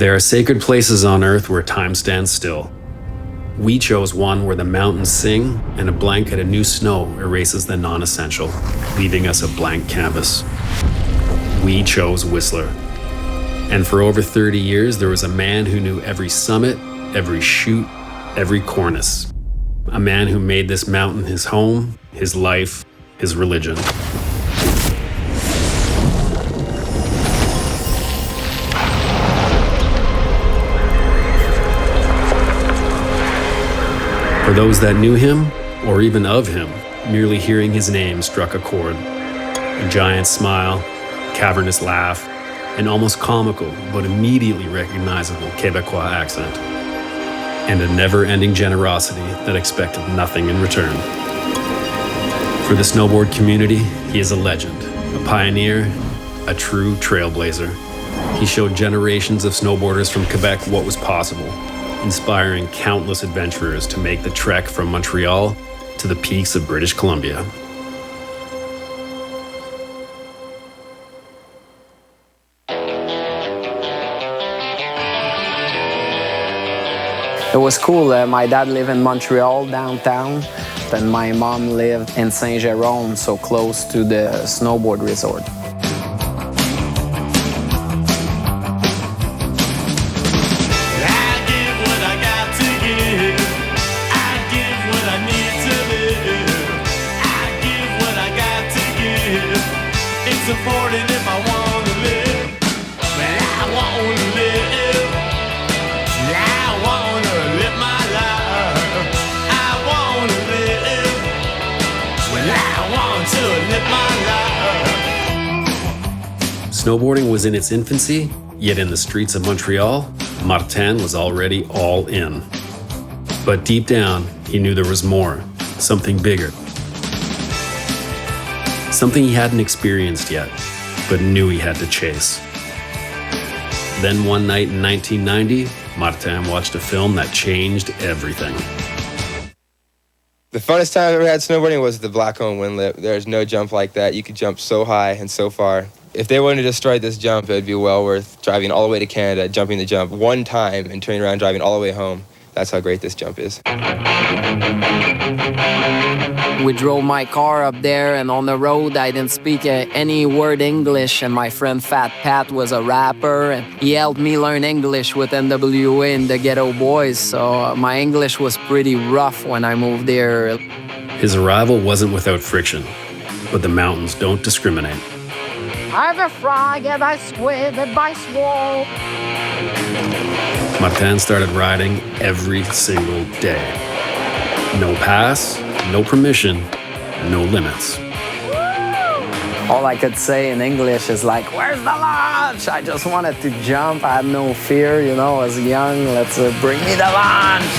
There are sacred places on Earth where time stands still. We chose one where the mountains sing and a blanket of new snow erases the non-essential, leaving us a blank canvas. We chose Whistler. And for over 30 years, there was a man who knew every summit, every chute, every cornice. A man who made this mountain his home, his life, his religion. For those that knew him, or even of him, merely hearing his name struck a chord. A giant smile, cavernous laugh, an almost comical but immediately recognizable Quebecois accent, and a never-ending generosity that expected nothing in return. For the snowboard community, he is a legend, a pioneer, a true trailblazer. He showed generations of snowboarders from Quebec what was possible, inspiring countless adventurers to make the trek from Montreal to the peaks of British Columbia. It was cool. My dad lived in Montreal, downtown. Then my mom lived in Saint-Jérôme, so close to the snowboard resort. Important if I want to live, but I want to live. I want to live my life. I want to live. Well, I want to live my life. Snowboarding was in its infancy, yet in the streets of Montreal, Martin was already all in. But deep down, he knew there was more, something bigger. Something he hadn't experienced yet, but knew he had to chase. Then one night in 1990, Martin watched a film that changed everything. The funnest time I've ever had snowboarding was the Blackcomb Windlip. There's no jump like that. You could jump so high and so far. If they wouldn't have destroyed this jump, it would be well worth driving all the way to Canada, jumping the jump one time, and turning around driving all the way home. That's how great this jump is. We drove my car up there, and on the road I didn't speak any word English, and my friend Fat Pat was a rapper, and he helped me learn English with NWA and the Ghetto Boys, so my English was pretty rough when I moved there. His arrival wasn't without friction, but the mountains don't discriminate. I'm a frog and I swim in my swamp. Martin started riding every single day. No pass, no permission, no limits. All I could say in English is like, "Where's the lunch?" I just wanted to jump. I had no fear, I was young. Let's bring me the lunch.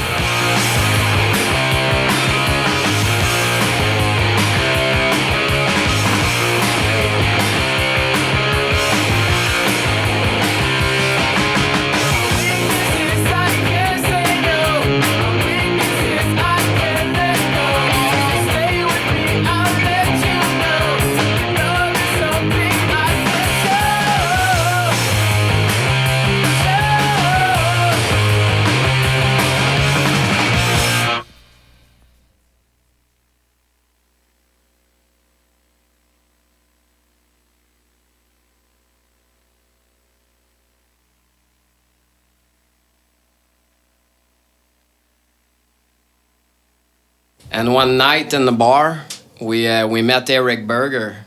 And one night in the bar, we met Eric Berger.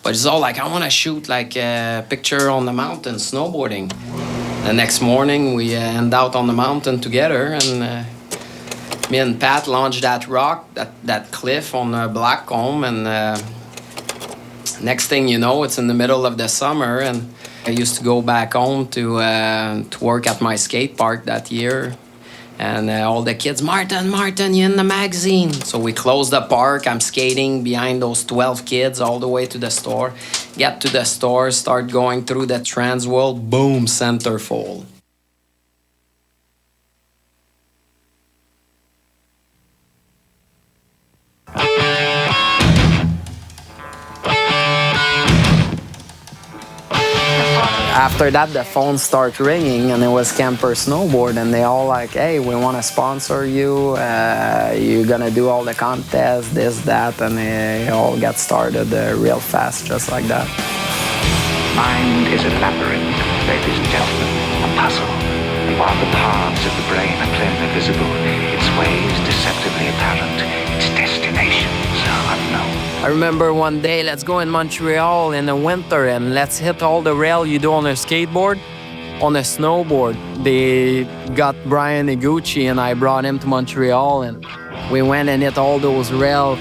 But it's all like, I want to shoot like a picture on the mountain, snowboarding. The next morning, we end out on the mountain together, and me and Pat launched that rock, that cliff on Blackcomb, and next thing you know, it's in the middle of the summer, and I used to go back home to work at my skate park that year. And all the kids, Martin, you in the magazine. So we closed the park. I'm skating behind those 12 kids all the way to the store. Get to the store, start going through the Transworld, boom, centerfold. After After that, the phone started ringing, and it was Camper Snowboard, and they all like, hey, we want to sponsor you. You're going to do all the contests, this, that, and they all got started real fast, just like that. Mind is a labyrinth, ladies and gentlemen, a puzzle. While the paths of the brain are plainly visible, its ways deceptively apparent, its destinations are unknown. I remember one day, let's go in Montreal in the winter and let's hit all the rail you do on a skateboard, on a snowboard. They got Brian Iguchi and I brought him to Montreal and we went and hit all those rails.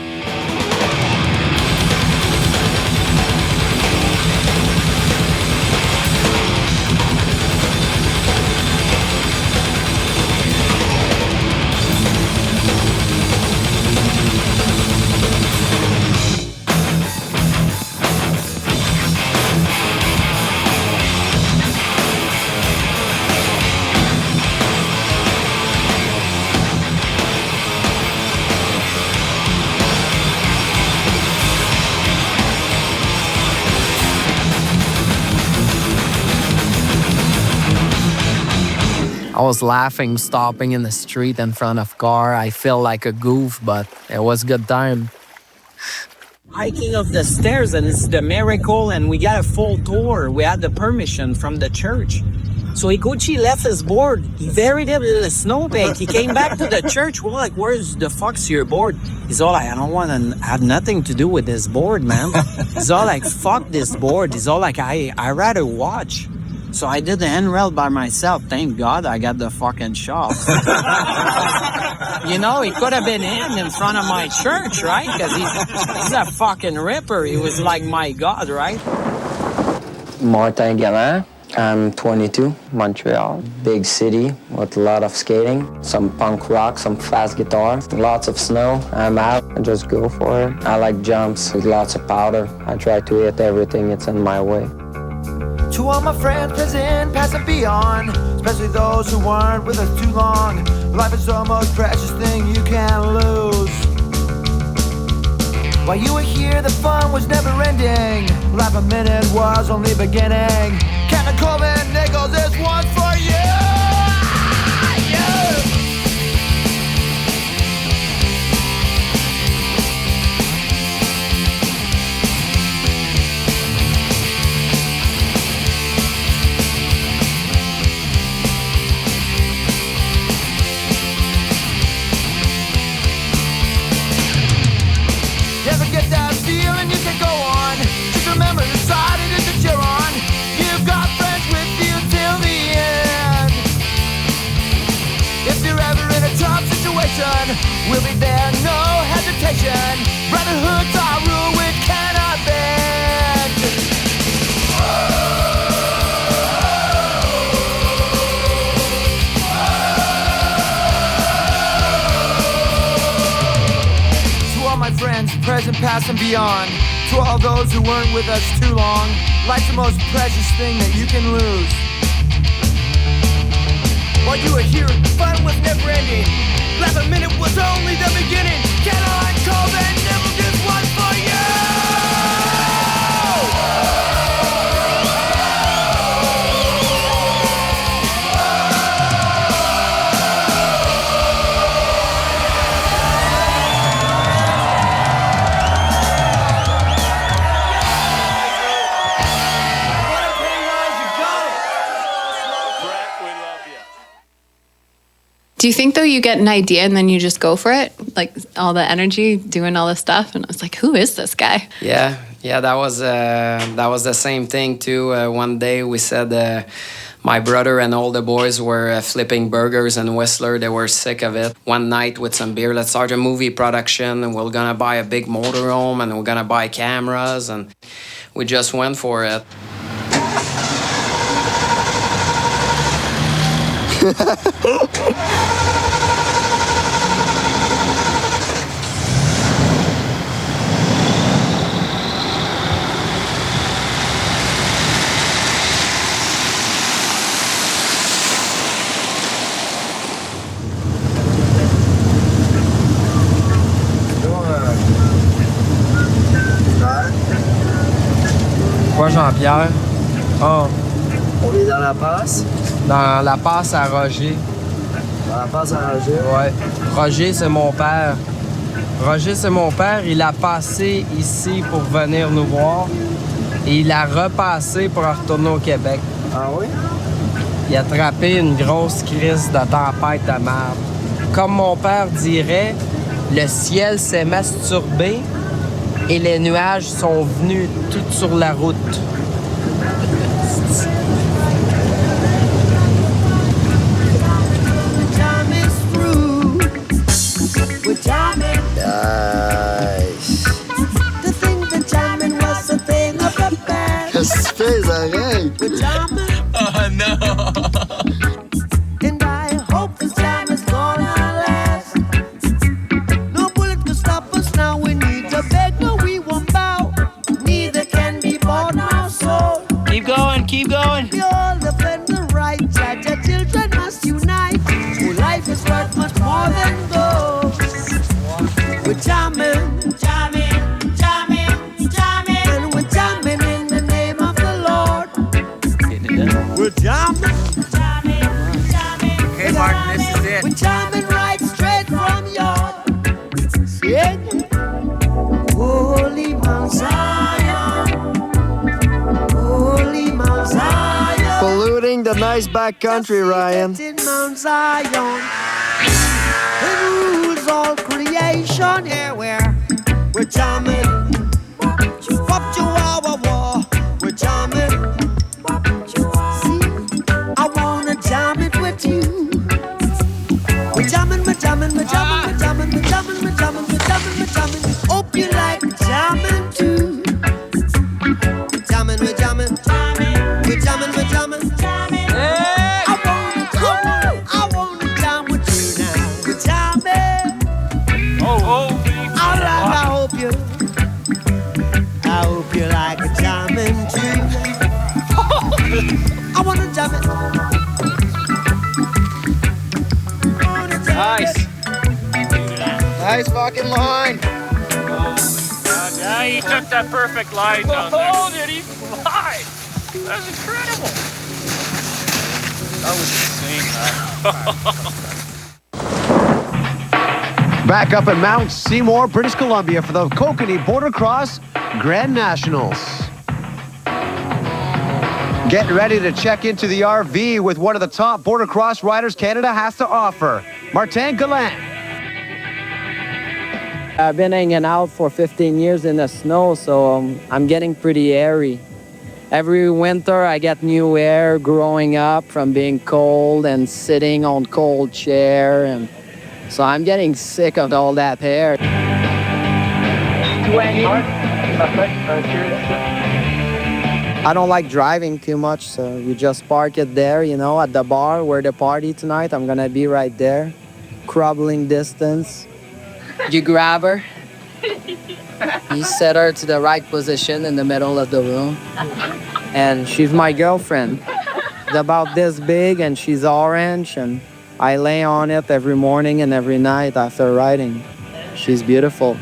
I was laughing, stopping in the street in front of car. I feel like a goof, but it was a good time. Hiking up the stairs, and it's the miracle, and we got a full tour. We had the permission from the church. So Iguchi left his board. He buried it in a snowbank. He came back to the church. We're like, where's the fuck's your board? He's all like, I don't want to have nothing to do with this board, man. He's all like, fuck this board. He's all like, I rather watch. So I did the handrail by myself. Thank God I got the fucking shop. You know, he could have been in front of my church, right? Because he's a fucking ripper. He was like my God, right? Martin Gallant. I'm 22, Montreal. Big city with a lot of skating, some punk rock, some fast guitar, lots of snow. I'm out, I just go for it. I like jumps with lots of powder. I try to hit everything that's in my way. To all my friends present, past and beyond, especially those who weren't with us too long. Life is the most precious thing you can lose. While you were here, the fun was never ending. Life a minute was only beginning. Captain Coleman Nichols, this one's for you! Never get that feeling you can go on. Just remember the side it is that you're on. You've got friends with you till the end. If you're ever in a tough situation, we'll be there, no hesitation. Brotherhood's our rule, it cannot bend. My friends, present, past, and beyond. To all those who weren't with us too long, life's the most precious thing that you can lose. While you were here, fun was never ending. Last a minute was only the beginning. Can I call that never this one for you? Do you think, though, you get an idea and then you just go for it? Like, all the energy, doing all this stuff, and I was like, who is this guy? Yeah, that was the same thing, too. One day we said my brother and all the boys were flipping burgers in Whistler. They were sick of it. One night with some beer, let's start a movie production, and we're going to buy a big motorhome, and we're going to buy cameras, and we just went for it. Moi, Jean-Pierre. Oh. la passe? Dans la passe à Roger. Dans la passe à Roger? Ouais. Roger, c'est mon père. Roger, c'est mon père. Il a passé ici pour venir nous voir. Et il a repassé pour retourner au Québec. Ah oui? Il a attrapé une grosse crise de tempête de marde. Comme mon père dirait, le ciel s'est masturbé et les nuages sont venus tout sur la route. Nice. Qu'est-ce que tu fais, les oreilles? Oh no! And I hope this time is gonna last. No bullet can stop us now. We need to beg, no, we won't bow. Neither can be bought our soul. Keep going, keep going. We all defend the right. Judge, our children must unite. For life is worth much more than gold. We're jamming, jamming, jamming, jamming, and we're jamming in the name of the Lord. We're jamming, jamming, jamming. Okay, Martin, this is it. We're jamming right straight from your skin. Holy Mount Zion, Holy Mount Zion. Polluting the nice back country, Ryan. In Mount Zion, it rules all creation. Here we're jamming. Wop chihuahua war. We're jamming. I wanna jam it with you. We're jamming, we're jamming, we're jamming, we're jamming, we're jamming, we're jamming, we're jamming, we're jamming. Hope you like jamming too. We're jamming, we're jamming, we're jamming, we're jamming. Hey! I wanna jam with you now. We're jamming. All right, I hope you like a jamming too. I wanna jam it. Nice. Nice fucking line. Yeah, he took that perfect line down there. Oh, did he fly? That was incredible. That was insane, Back up at Mount Seymour, British Columbia for the Kokanee Border Cross Grand Nationals. Getting ready to check into the RV with one of the top border cross riders Canada has to offer, Martin Gallant. I've been hanging out for 15 years in the snow, so I'm getting pretty airy. Every winter I get new hair growing up from being cold and sitting on cold chair, and so I'm getting sick of all that hair. I don't like driving too much, so you just park it there, you know, at the bar where the party tonight. I'm gonna be right there, crubbling distance. You grab her, you set her to the right position in the middle of the room, and she's my girlfriend. It's about this big, and she's orange, and I lay on it every morning and every night after riding. She's beautiful.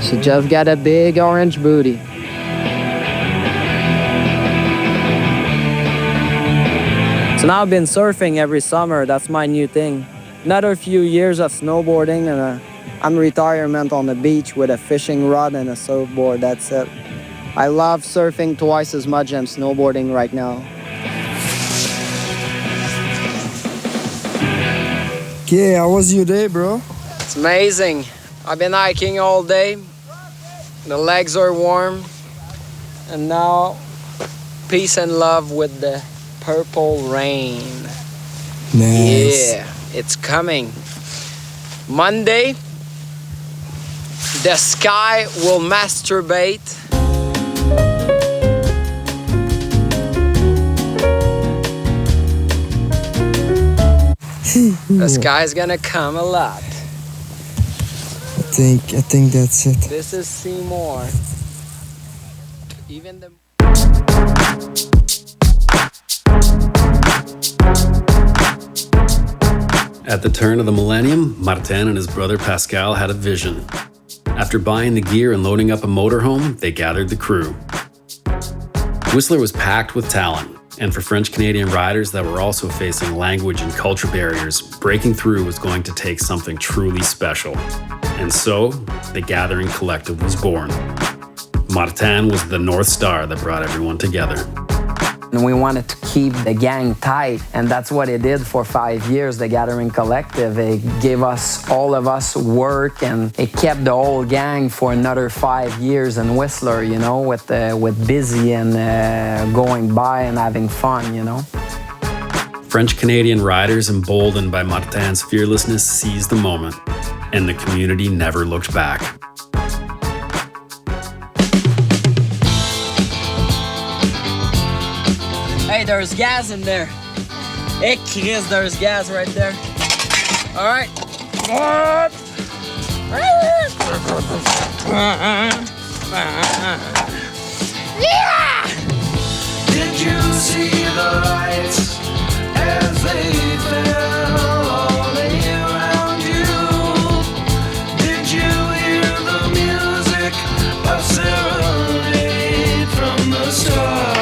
She just got a big orange booty. So now I've been surfing every summer. That's my new thing. Another few years of snowboarding, and I'm retirement on the beach with a fishing rod and a surfboard. That's it. I love surfing twice as much as snowboarding right now. Okay, how was your day, bro? It's amazing. I've been hiking all day. The legs are warm. And now, peace and love with the purple rain. Nice. Yeah, it's coming. Monday, the sky will masturbate. The sky's gonna come a lot. I think that's it. This is Seymour. Even the At the turn of the millennium, Martin and his brother Pascal had a vision. After buying the gear and loading up a motorhome, they gathered the crew. Whistler was packed with talent, and for French-Canadian riders that were also facing language and culture barriers, breaking through was going to take something truly special. And so, the Gathering Collective was born. Martin was the North Star that brought everyone together. And we wanted to keep the gang tight, and that's what it did for 5 years, the Gathering Collective. It gave us, all of us, work, and it kept the whole gang for another 5 years in Whistler, you know, with busy and going by and having fun, you know. French-Canadian riders, emboldened by Martin's fearlessness, seized the moment, and the community never looked back. Hey, there's gas in there. Hey, Chris, there's gas right there. All right. Yeah! Did you see the lights as they fell all around you? Did you hear the music of serenade from the stars?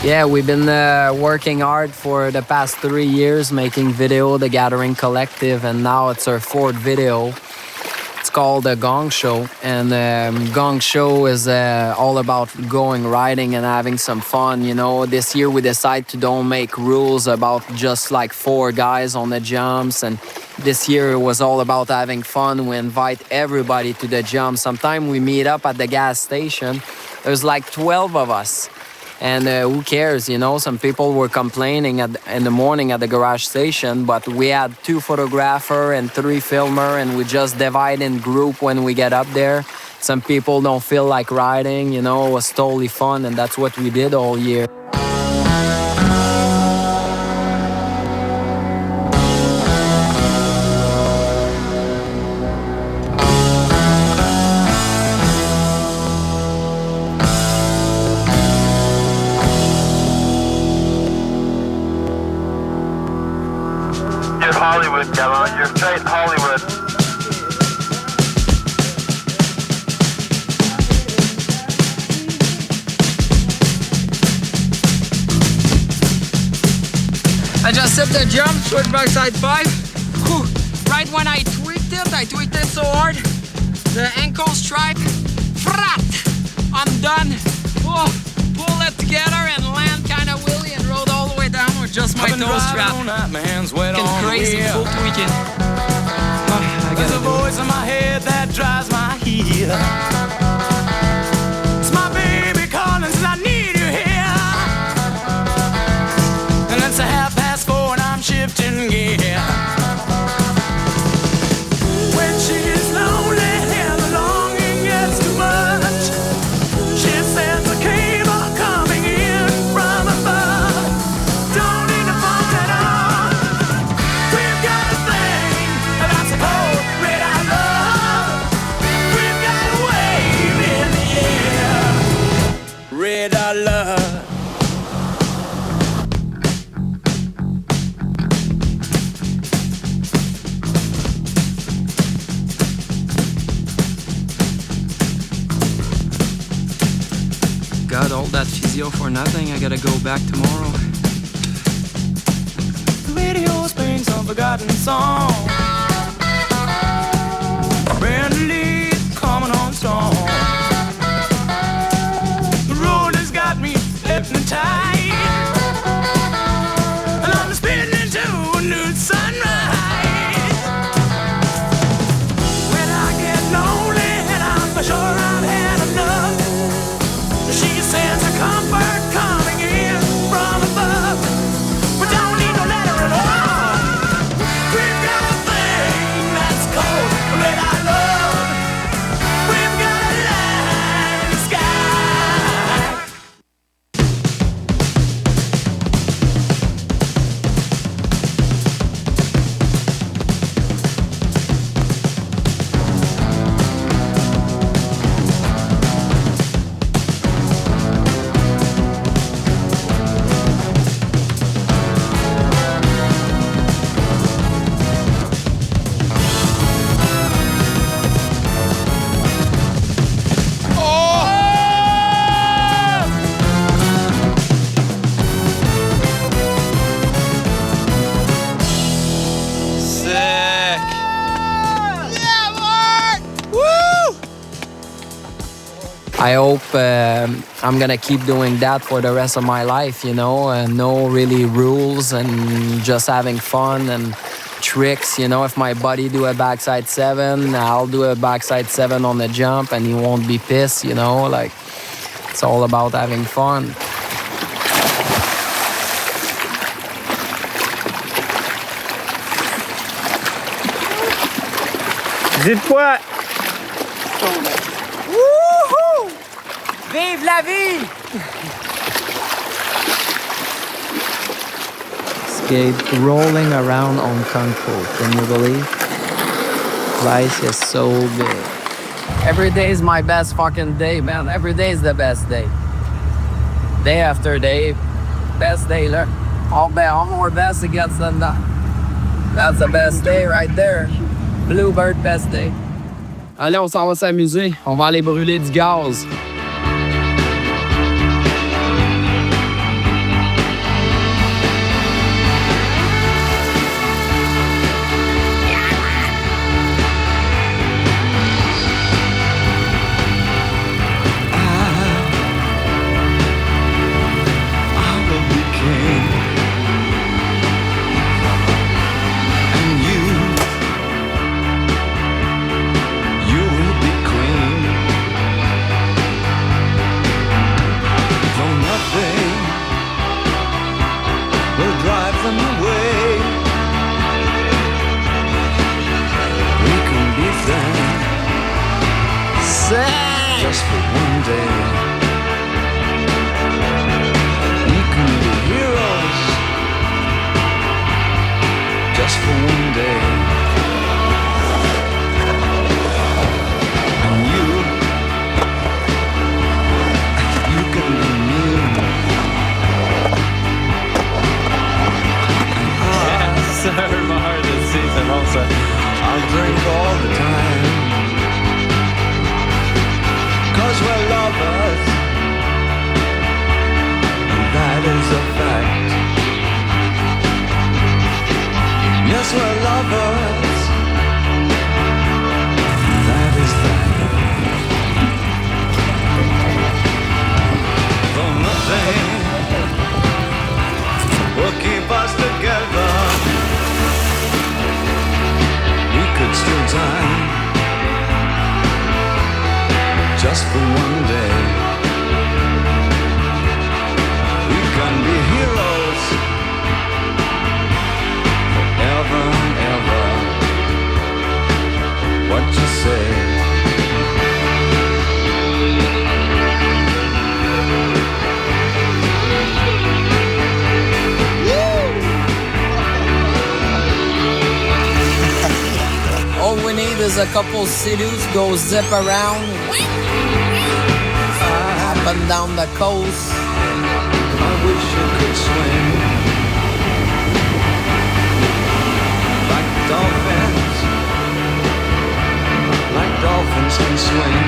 Yeah, we've been working hard for the past 3 years, making video, The Gathering Collective, and now it's our 4th video. It's called The Gong Show, and Gong Show is all about going riding and having some fun, you know. This year we decided to don't make rules about just like 4 guys on the jumps, and this year it was all about having fun. We invite everybody to the jump. Sometimes we meet up at the gas station. There's like 12 of us. And who cares, you know? Some people were complaining in the morning at the garage station, but we had 2 photographers and 3 filmers, and we just divide in group when we get up there. Some people don't feel like riding, you know? It was totally fun, and that's what we did all year. Hollywood, Gallant. You're straight Hollywood. I just hit the jump, short backside 5. Whew. Right when I tweaked it so hard. The ankle stripe, frat! I'm done. Oh, pull it together and land kind of wheelie and rode all the way down with just my toe strap. Getting crazy, full tweaking. There's a voice in my head that drives my heel. It's my baby calling, says I need you here. And it's 4:30 and I'm shifting gear. When she is lonely and the longing gets too much, she sends a cable coming in from above. Don't need to phone it on. We've got a thing that's a cold red I love. We've got a wave in the air. Red I love. God, all that physio for nothing. I gotta go back tomorrow. The radio's playing some forgotten song. Brand new leaf coming on strong. The road has got me hypnotized, and I'm spinning into a new sunrise. When I get lonely and I'm sure I've had enough, she sends a comfort coming in from above. We don't need no letter at all. We've got a thing that's cold, red I love. We've got a light in the sky. Sick. Yeah, Mark! Woo! I hope I'm gonna keep doing that for the rest of my life, you know, no really rules and just having fun and tricks, you know. If my buddy do a backside 7, I'll do a backside 7 on the jump and he won't be pissed, you know, like it's all about having fun. Dites-moi, Woohoo! Vive la vie! Skate rolling around on concrete. Can you believe? Life is so big. Every day is my best fucking day, man. Every day is the best day. Day after day, best day. Look, all more best against than that. That's the best day right there. Bluebird best day. Allez, on s'en va s'amuser. On va aller brûler du gaz. Just for one day, we can be heroes. Just for one day, and you can be me. yeah, sir, my heart this season also. I'll drink all the time. 'Cause we're lovers, and that is a fact. lovers. That is that. Though nothing will keep us together, we could still die just for one day. We can be heroes forever and ever. What you say? All we need is a couple sea-doos go zip around up and down the coast. I wish you could swim like dolphins, like dolphins can swim.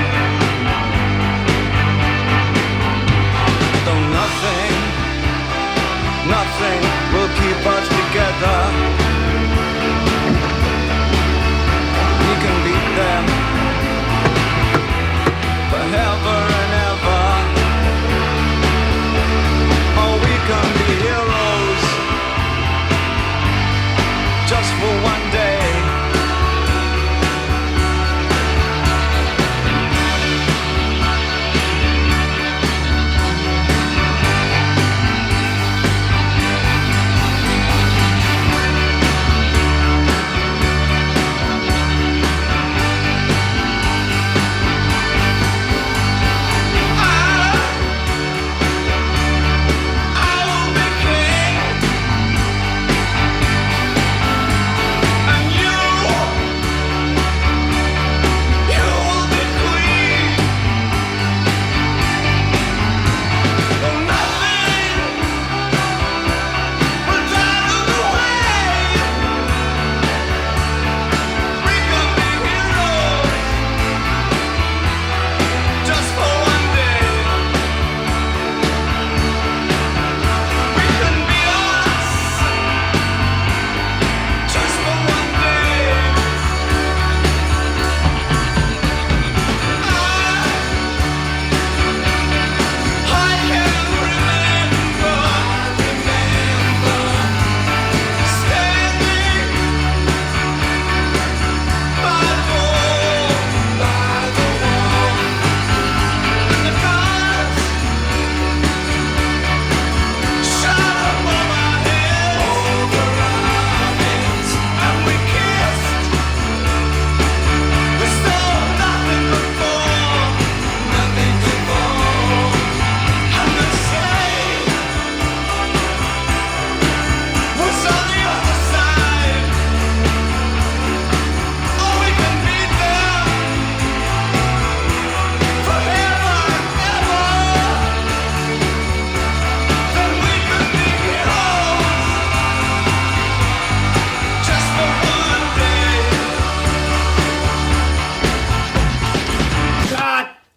Though nothing will keep us together. We can beat them forever and ever. Oh, we can be heroes just for one day.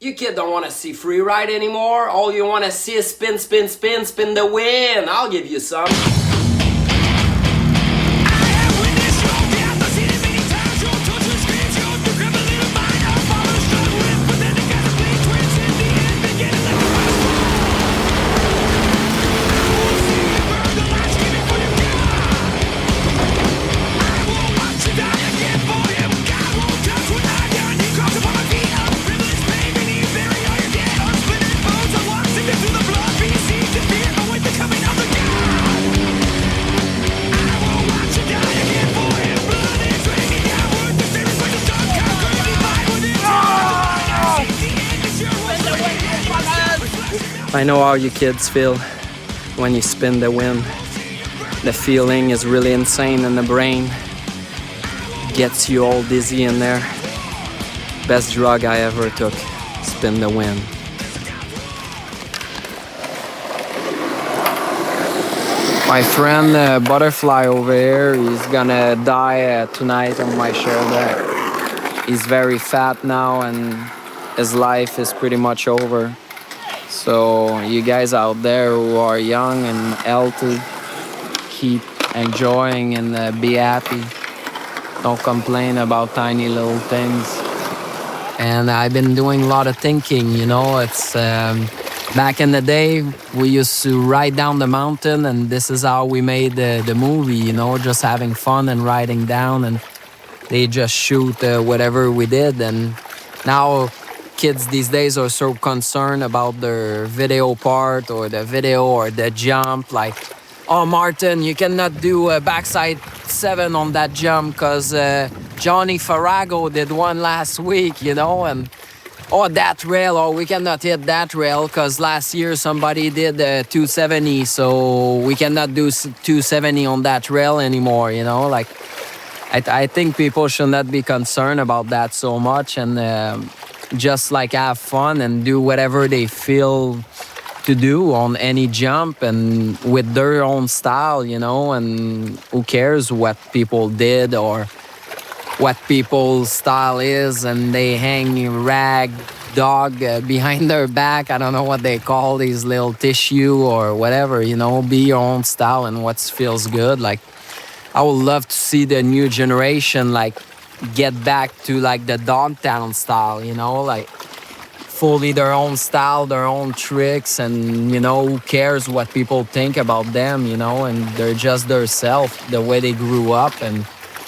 You kid don't want to see free ride anymore. All you want to see is spin, spin, spin, spin the win. I'll give you some. I know how you kids feel when you spin the wind. The feeling is really insane in the brain. Gets you all dizzy in there. Best drug I ever took, spin the wind. My friend Butterfly over here, he's gonna die tonight on my shoulder. He's very fat now and his life is pretty much over. So you guys out there who are young and healthy, keep enjoying and be happy. Don't complain about tiny little things. And I've been doing a lot of thinking, you know. It's back in the day, we used to ride down the mountain, and this is how we made the movie, you know, just having fun and riding down, and they just shoot whatever we did. And now kids these days are so concerned about their video part or the video or the jump, like, oh, Martin, you cannot do a backside 7 on that jump because Johnny Farrago did one last week, you know, and oh, that rail, oh, we cannot hit that rail because last year somebody did 270, so we cannot do 270 on that rail anymore, you know, like, I think people should not be concerned about that so much, and just like have fun and do whatever they feel to do on any jump and with their own style, you know, and who cares what people did or what people's style is, and they hang rag dog behind their back. I don't know what they call these little tissue or whatever, you know, be your own style and what feels good. Like, I would love to see the new generation, like, get back to, like, the Dogtown style, you know, like, fully their own style, their own tricks, and, you know, who cares what people think about them, you know, and they're just their self, the way they grew up, and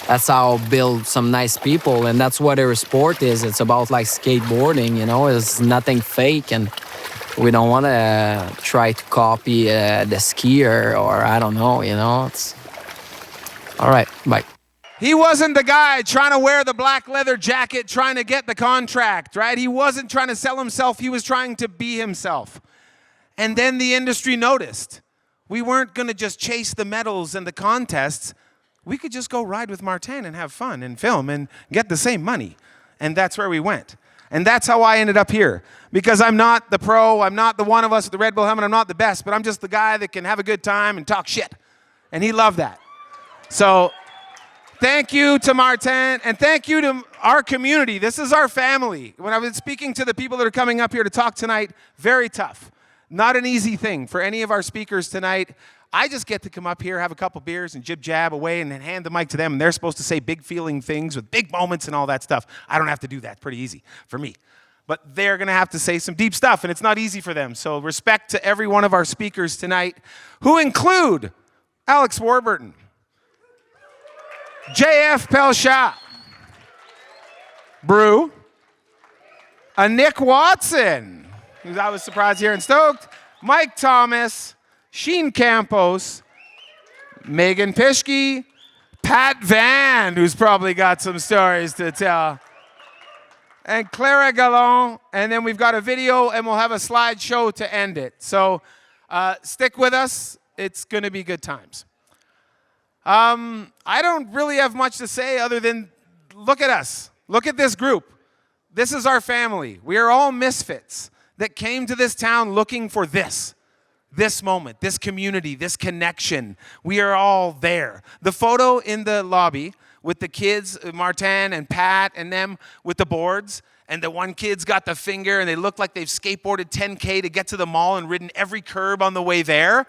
that's how build some nice people, and that's what their sport is. It's about, like, skateboarding, you know, it's nothing fake, and we don't want to try to copy the skier or I don't know, you know, it's... All right, bye. He wasn't the guy trying to wear the black leather jacket, trying to get the contract, right? He wasn't trying to sell himself. He was trying to be himself. And then the industry noticed. We weren't going to just chase the medals and the contests. We could just go ride with Martin and have fun and film and get the same money. And that's where we went. And that's how I ended up here. Because I'm not the pro. I'm not the one of us with the Red Bull helmet. I'm not the best. But I'm just the guy that can have a good time and talk shit. And he loved that. So thank you to Martin, and thank you to our community. This is our family. When I've been speaking to the people that are coming up here to talk tonight, very tough. Not an easy thing for any of our speakers tonight. I just get to come up here, have a couple beers, and jib-jab away, and then hand the mic to them, and they're supposed to say big feeling things with big moments and all that stuff. I don't have to do that. Pretty easy for me. But they're going to have to say some deep stuff, and it's not easy for them. So respect to every one of our speakers tonight, who include Alex Warburton, J.F. Pelchat, Brew, a Nick Watson, who I was surprised here and stoked, Mike Thomas, Sheen Campos, Meghan Pischke, Pat Van, who's probably got some stories to tell, and Clair Gallant, and then we've got a video, and we'll have a slideshow to end it. So stick with us. It's going to be good times. I don't really have much to say other than look at us. Look at this group. This is our family. We are all misfits that came to this town looking for this moment, this community, this connection. We are all there. The photo in the lobby with the kids, Martin and Pat and them with the boards, and the one kid's got the finger and they look like they've skateboarded 10K to get to the mall and ridden every curb on the way there.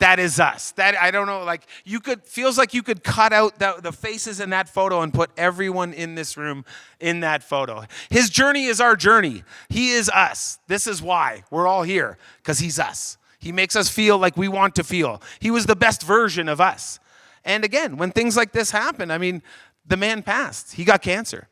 That is us. That, I don't know, like, feels like you could cut out the faces in that photo and put everyone in this room in that photo. His journey is our journey. He is us. This is why we're all here, because he's us. He makes us feel like we want to feel. He was the best version of us. And again, when things like this happen, I mean, the man passed. He got cancer.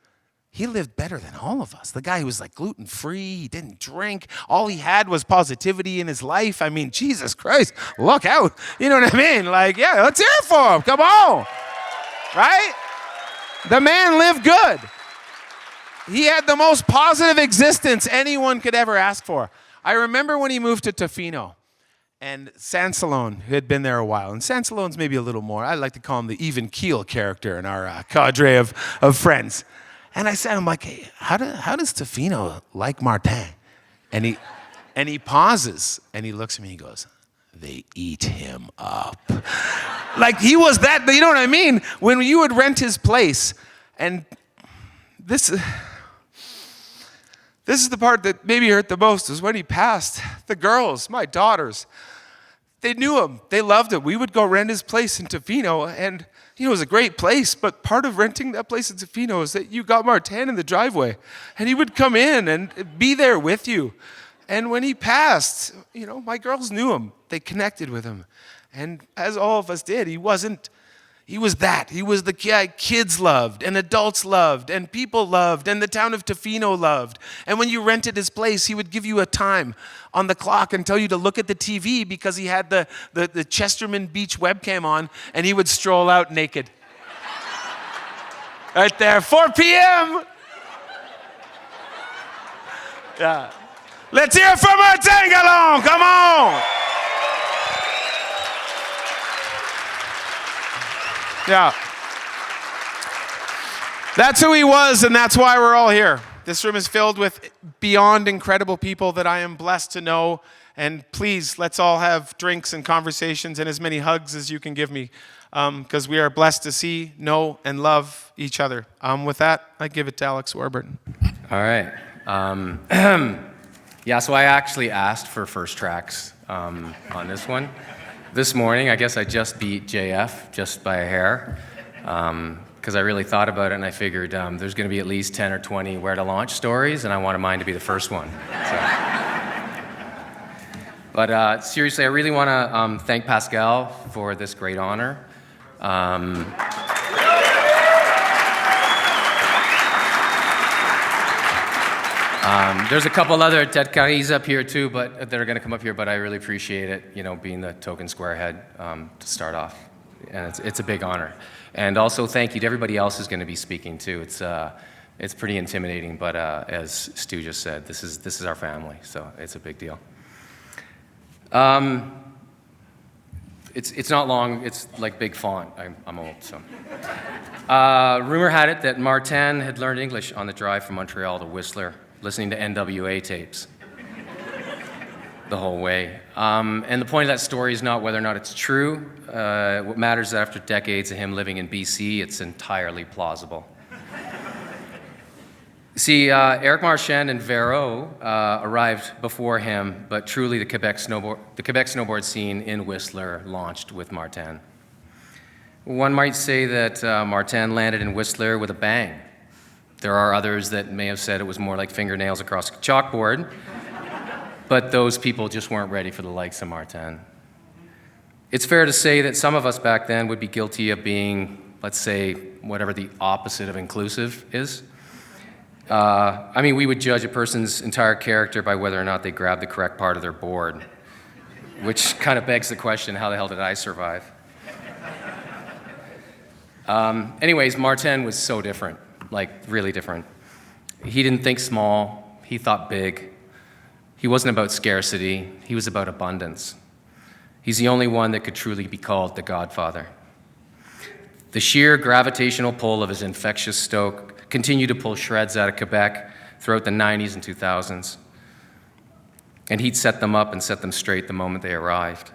He lived better than all of us. The guy who was like gluten-free, he didn't drink. All he had was positivity in his life. I mean, Jesus Christ, look out. You know what I mean? Like, yeah, let's hear it for him. Come on. Right? The man lived good. He had the most positive existence anyone could ever ask for. I remember when he moved to Tofino, and Sansalone, who had been there a while, and Sansalone's maybe a little more, I like to call him the even keel character in our cadre of friends. And I said, I'm like, hey, how does Tofino like Martin? And he pauses, and he looks at me, and he goes, they eat him up. Like, he was that, you know what I mean? When you would rent his place, and this is the part that maybe hurt the most, is when he passed. The girls, my daughters, They knew him. They loved him. We would go rent his place in Tofino, and it was a great place, but part of renting that place in Tofino is that you got Martin in the driveway, and he would come in and be there with you. And when he passed, my girls knew him. They connected with him. And as all of us did, he was that. He was the guy kids loved, and adults loved, and people loved, and the town of Tofino loved. And when you rented his place, he would give you a time on the clock and tell you to look at the TV because he had the Chesterman Beach webcam on, and he would stroll out naked. Right there, 4 p.m. Yeah. Let's hear it from Martin Gallant. Come on. Yeah. That's who he was, and that's why we're all here. This room is filled with beyond incredible people that I am blessed to know. And please, let's all have drinks and conversations and as many hugs as you can give me, because we are blessed to see, know, and love each other. With that, I give it to Alex Warburton. All right. Yeah, so I actually asked for first tracks on this one. This morning, I guess I just beat JF just by a hair, because I really thought about it and I figured there's going to be at least 10 or 20 where to launch stories, and I wanted mine to be the first one. But seriously, I really want to thank Pascal for this great honor. There's a couple other Ted Caris up here too, but that are going to come up here. But I really appreciate it, being the token squarehead to start off, and it's a big honor. And also thank you to everybody else who's going to be speaking too. It's pretty intimidating, but as Stu just said, this is our family, so it's a big deal. It's not long. It's like big font. I'm old, so. Rumor had it that Martin had learned English on the drive from Montreal to Whistler, listening to NWA tapes the whole way. And the point of that story is not whether or not it's true. What matters is that after decades of him living in BC, it's entirely plausible. See, Eric Marchand and Vero arrived before him, but truly the Quebec snowboard scene in Whistler launched with Martin. One might say that Martin landed in Whistler with a bang. There are others that may have said it was more like fingernails across a chalkboard, but those people just weren't ready for the likes of Martin. It's fair to say that some of us back then would be guilty of being, let's say, whatever the opposite of inclusive is. We would judge a person's entire character by whether or not they grabbed the correct part of their board, which kind of begs the question, how the hell did I survive? Anyways, Martin was so different. Like, really different. He didn't think small, he thought big. He wasn't about scarcity, he was about abundance. He's the only one that could truly be called the Godfather. The sheer gravitational pull of his infectious stoke continued to pull shreds out of Quebec throughout the 90s and 2000s. And he'd set them up and set them straight the moment they arrived.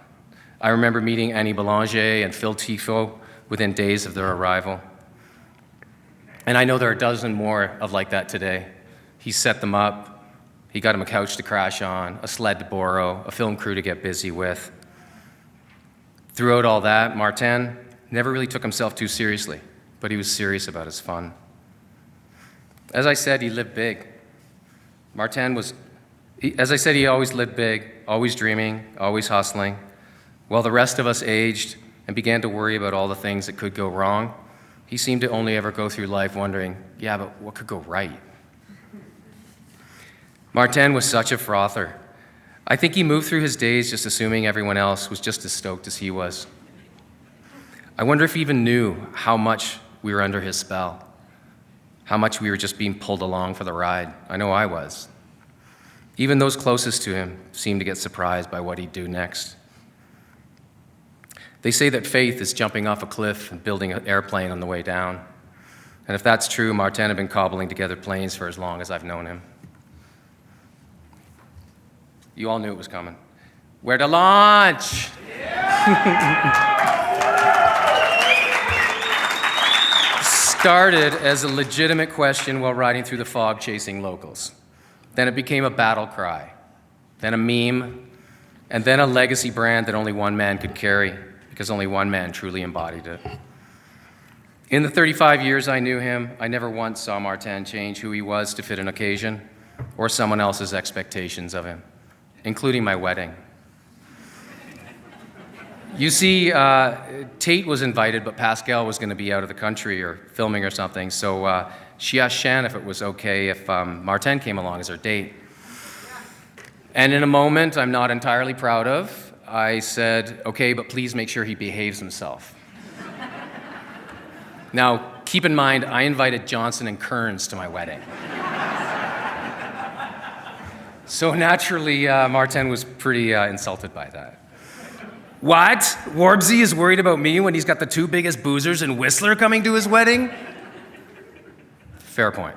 I remember meeting Annie Belanger and Phil Tifo within days of their arrival. And I know there are a dozen more of like that today. He set them up, he got him a couch to crash on, a sled to borrow, a film crew to get busy with. Throughout all that, Martin never really took himself too seriously, but he was serious about his fun. As I said, he lived big. He always lived big, always dreaming, always hustling. While the rest of us aged and began to worry about all the things that could go wrong, he seemed to only ever go through life wondering, yeah, but what could go right? Martin was such a frother. I think he moved through his days just assuming everyone else was just as stoked as he was. I wonder if he even knew how much we were under his spell, how much we were just being pulled along for the ride. I know I was. Even those closest to him seemed to get surprised by what he'd do next. They say that faith is jumping off a cliff and building an airplane on the way down. And if that's true, Martin had been cobbling together planes for as long as I've known him. You all knew it was coming. Where to launch? Started as a legitimate question while riding through the fog chasing locals. Then it became a battle cry, then a meme, And then a legacy brand that only one man could carry, because only one man truly embodied it. In the 35 years I knew him, I never once saw Martin change who he was to fit an occasion or someone else's expectations of him, including my wedding. You see, Tate was invited, but Pascal was going to be out of the country or filming or something, so she asked Shan if it was okay if Martin came along as her date. And in a moment I'm not entirely proud of, I said, okay, but please make sure he behaves himself. Now, keep in mind, I invited Johnson and Kearns to my wedding. So naturally, Martin was pretty insulted by that. What? Warbsy is worried about me when he's got the two biggest boozers in Whistler coming to his wedding? Fair point.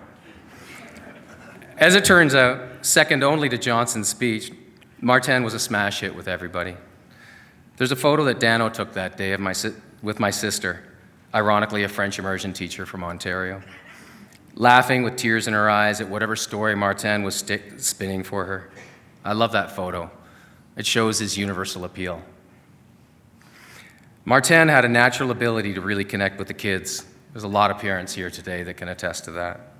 As it turns out, second only to Johnson's speech, Martin was a smash hit with everybody. There's a photo that Dano took that day of with my sister, ironically a French immersion teacher from Ontario, laughing with tears in her eyes at whatever story Martin was spinning for her. I love that photo. It shows his universal appeal. Martin had a natural ability to really connect with the kids. There's a lot of parents here today that can attest to that.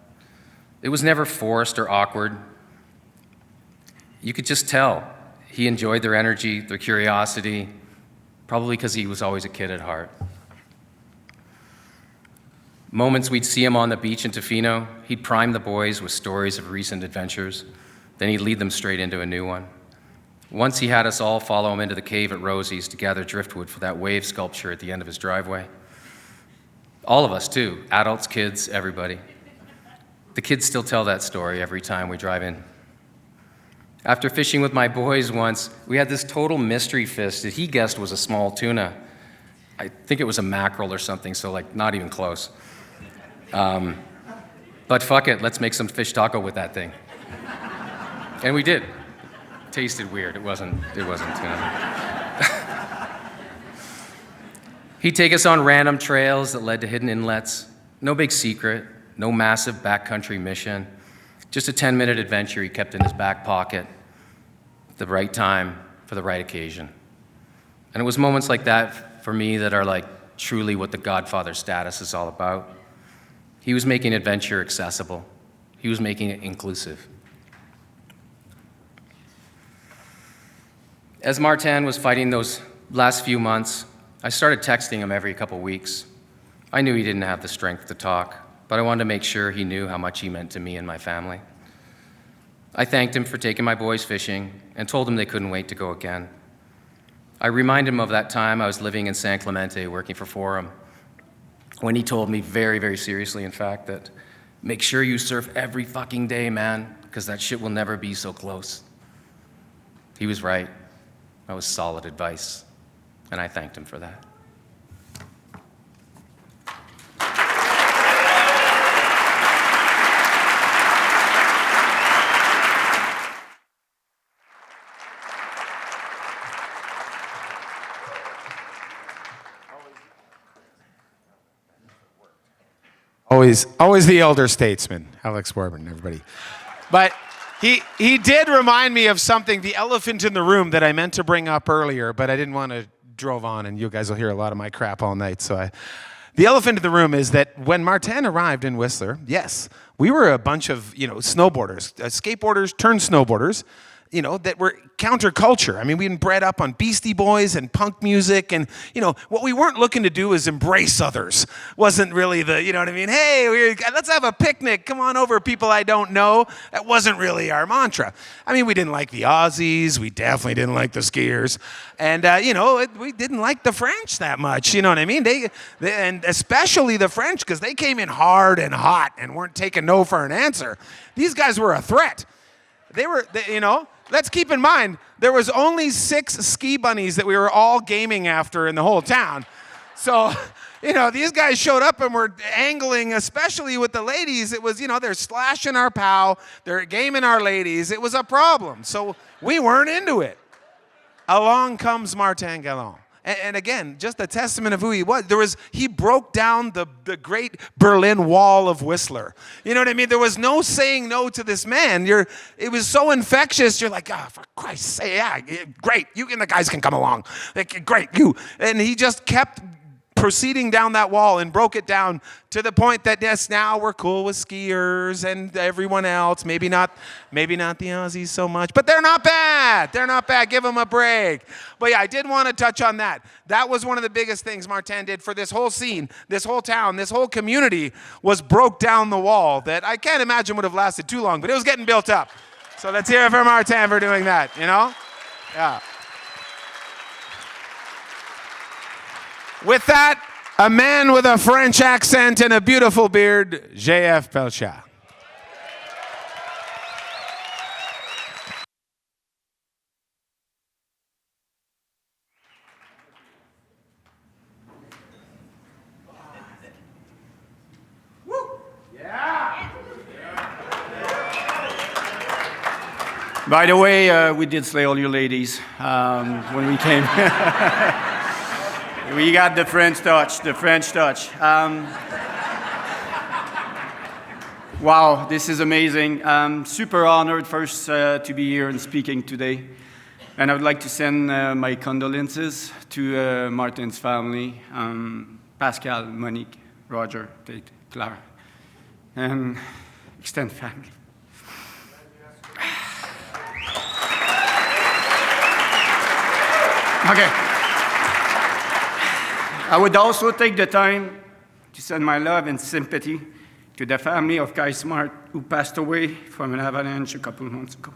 It was never forced or awkward. You could just tell. He enjoyed their energy, their curiosity, probably because he was always a kid at heart. Moments we'd see him on the beach in Tofino, he'd prime the boys with stories of recent adventures, then he'd lead them straight into a new one. Once he had us all follow him into the cave at Rosie's to gather driftwood for that wave sculpture at the end of his driveway. All of us too, adults, kids, everybody. The kids still tell that story every time we drive in. After fishing with my boys once, we had this total mystery fish that he guessed was a small tuna. I think it was a mackerel or something, so like not even close. But fuck it, let's make some fish taco with that thing. And we did. Tasted weird. It wasn't tuna. He'd take us on random trails that led to hidden inlets. No big secret, no massive backcountry mission. Just a 10-minute adventure he kept in his back pocket at the right time for the right occasion. And it was moments like that for me that are like truly what the Godfather status is all about. He was making adventure accessible. He was making it inclusive. As Martin was fighting those last few months, I started texting him every couple weeks. I knew he didn't have the strength to talk, but I wanted to make sure he knew how much he meant to me and my family. I thanked him for taking my boys fishing and told him they couldn't wait to go again. I reminded him of that time I was living in San Clemente working for Forum, when he told me very, very seriously, in fact, that make sure you surf every fucking day, man, because that shit will never be so close. He was right. That was solid advice, and I thanked him for that. Always the elder statesman, Alex Warburton, everybody. But he did remind me of something, the elephant in the room that I meant to bring up earlier, but I didn't want to drove on, and you guys will hear a lot of my crap all night. The elephant in the room is that when Martin arrived in Whistler, yes, we were a bunch of snowboarders, skateboarders turned snowboarders. That were counterculture. I mean, we'd been bred up on Beastie Boys and punk music, and, what we weren't looking to do is embrace others. Wasn't really the, what I mean? Hey, let's have a picnic. Come on over, people I don't know. That wasn't really our mantra. I mean, we didn't like the Aussies. We definitely didn't like the skiers. And, we didn't like the French that much. You know what I mean? They and especially the French, because they came in hard and hot and weren't taking no for an answer. These guys were a threat. Let's keep in mind, there was only 6 ski bunnies that we were all gaming after in the whole town. So, these guys showed up and were angling, especially with the ladies. It was, they're slashing our pow, they're gaming our ladies. It was a problem. So we weren't into it. Along comes Martin Gallant. And again, just a testament of who he was. He broke down the great Berlin Wall of Whistler. You know what I mean? There was no saying no to this man. It was so infectious. You're like, for Christ's sake, yeah, great. You and the guys can come along. Like, great, you. And he just kept proceeding down that wall and broke it down to the point that, yes, now we're cool with skiers and everyone else. Maybe not the Aussies so much, but they're not bad. They're not bad. Give them a break. But yeah, I did want to touch on that. That was one of the biggest things Martin did for this whole scene, this whole town, this whole community, was broke down the wall that I can't imagine would have lasted too long, but it was getting built up. So let's hear it for Martin for doing that, you know? Yeah. With that, a man with a French accent and a beautiful beard, J.F. Pelchat. By the way, we did slay all you ladies when we came. We got the French touch, Wow, this is amazing. I'm super honored first to be here and speaking today. And I would like to send my condolences to Martin's family, Pascal, Monique, Roger, Tate, Clair, and extended family. Okay. I would also take the time to send my love and sympathy to the family of Kai Smart, who passed away from an avalanche a couple of months ago,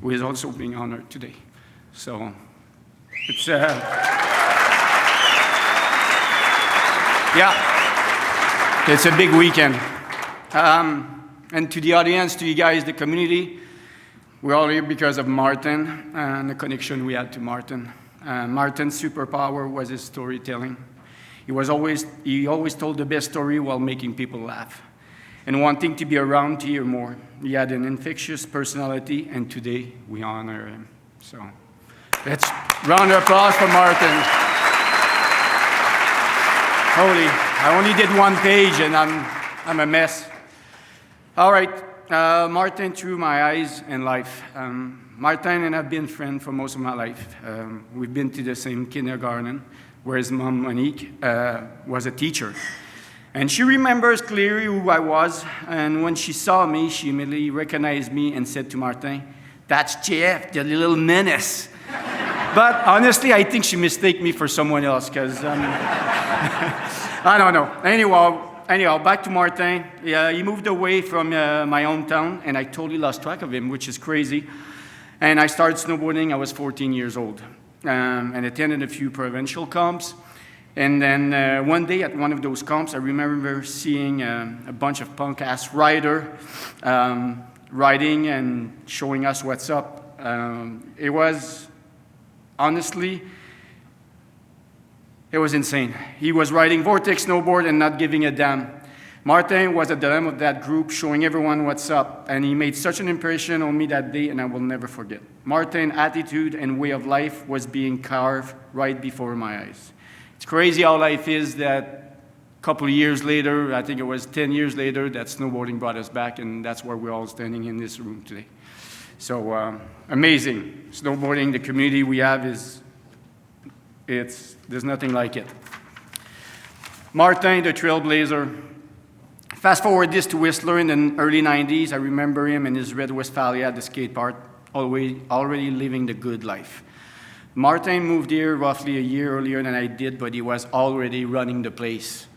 who is also being honored today. So it's, it's a big weekend. And to the audience, to you guys, the community, we're all here because of Martin and the connection we had to Martin. Martin's superpower was his storytelling. He always told the best story while making people laugh and wanting to be around to hear more. He had an infectious personality, and today we honor him. So let's round of applause for Martin. Holy, I only did one page and I'm a mess. All right, Martin through my eyes and life. Martin and I have been friends for most of my life. We've been to the same kindergarten, where his mom, Monique, was a teacher. And she remembers clearly who I was, and when she saw me, she immediately recognized me and said to Martin, "That's Jeff, the little menace." But honestly, I think she mistook me for someone else, because I don't know. Anyhow, back to Martin. Yeah, he moved away from my hometown, and I totally lost track of him, which is crazy. And I started snowboarding, I was 14 years old. And attended a few provincial comps. And then one day at one of those comps, I remember seeing a bunch of punk-ass riders riding and showing us what's up. It was, honestly, it was insane. He was riding Vortex snowboard and not giving a damn. Martin was at the helm of that group, showing everyone what's up, and he made such an impression on me that day, and I will never forget. Martin's attitude and way of life was being carved right before my eyes. It's crazy how life is that a couple of years later, I think it was 10 years later, that snowboarding brought us back, and that's where we're all standing in this room today. So amazing. Snowboarding, the community we have there's nothing like it. Martin, the trailblazer. Fast forward this to Whistler in the early 90s. I remember him in his red Westphalia at the skate park, already living the good life. Martin moved here roughly a year earlier than I did, but he was already running the place.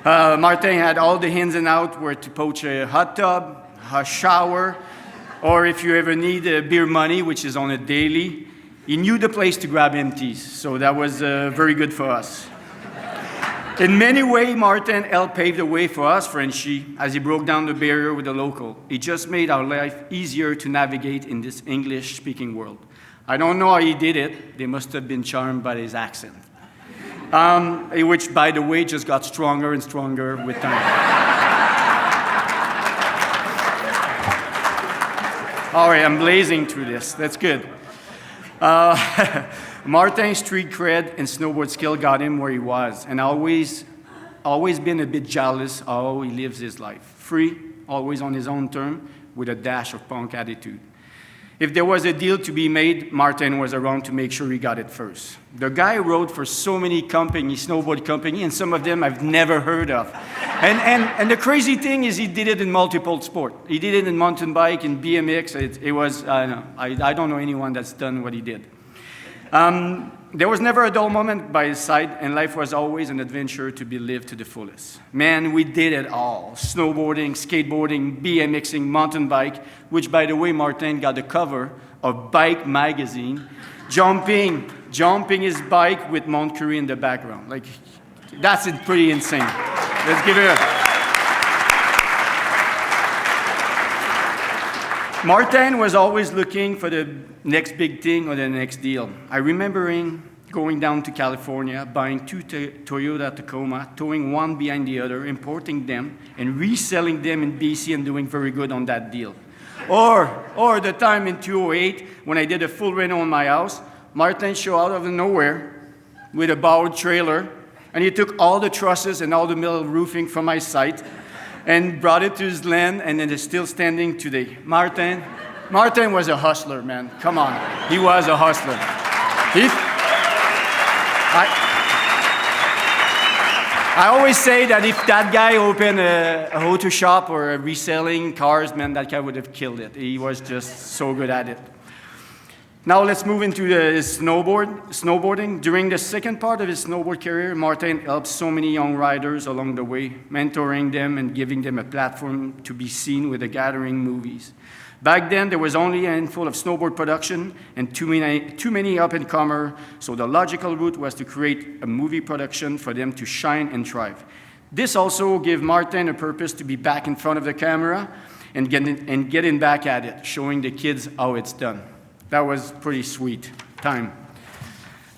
Martin had all the ins and outs, where to poach a hot tub, a shower, or if you ever need beer money, which is on a daily, he knew the place to grab empties. So that was very good for us. In many ways, Martin helped pave the way for us, Frenchie, as he broke down the barrier with the local. He just made our life easier to navigate in this English-speaking world. I don't know how he did it. They must have been charmed by his accent, which, by the way, just got stronger and stronger with time. All right, I'm blazing through this. That's good. Martin's street cred and snowboard skill got him where he was, and always been a bit jealous of how he lives his life. Free, always on his own term, with a dash of punk attitude. If there was a deal to be made, Martin was around to make sure he got it first. The guy rode for so many companies, snowboard companies, and some of them I've never heard of. And the crazy thing is he did it in multiple sports. He did it in mountain bike, in BMX. I don't know anyone that's done what he did. There was never a dull moment by his side, and life was always an adventure to be lived to the fullest. Man, we did it all. Snowboarding, skateboarding, BMXing, mountain bike, which, by the way, Martin got the cover of Bike magazine, jumping his bike with Mount Currie in the background. Like, that's pretty insane. Let's give it up. Martin was always looking for the next big thing or the next deal. I remember him going down to California, buying 2 Toyota Tacoma, towing one behind the other, importing them, and reselling them in BC and doing very good on that deal. Or the time in 2008 when I did a full reno on my house, Martin showed out of nowhere with a borrowed trailer, and he took all the trusses and all the metal roofing from my site and brought it to his land, and it is still standing today. Martin was a hustler, man. Come on. He was a hustler. I always say that if that guy opened a auto shop or a reselling cars, man, that guy would have killed it. He was just so good at it. Now let's move into his snowboarding. During the second part of his snowboard career, Martin helped so many young riders along the way, mentoring them and giving them a platform to be seen with the gathering movies. Back then, there was only a handful of snowboard production and too many up-and-comer, so the logical route was to create a movie production for them to shine and thrive. This also gave Martin a purpose to be back in front of the camera and getting back at it, showing the kids how it's done. That was pretty sweet time.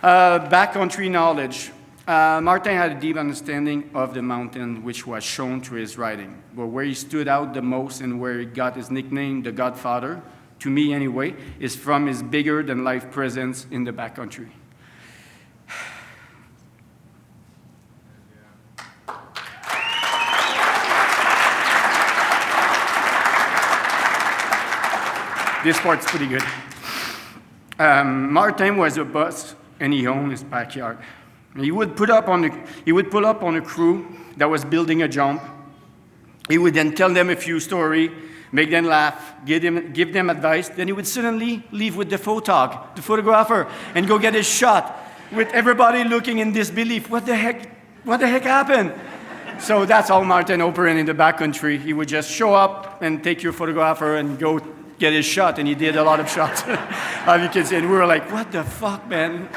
Backcountry knowledge. Martin had a deep understanding of the mountain, which was shown through his riding. But where he stood out the most and where he got his nickname, the Godfather, to me anyway, is from his bigger-than-life presence in the backcountry. This part's pretty good. Martin was a boss, and he owned his backyard. He would pull up on a crew that was building a jump. He would then tell them a few stories, make them laugh, give them advice. Then he would suddenly leave with the photographer, and go get his shot, with everybody looking in disbelief. What the heck happened? So that's how Martin operated in the backcountry. He would just show up and take your photographer and go get his shot, and he did a lot of shots, as you can see. And we were like, what the fuck, man?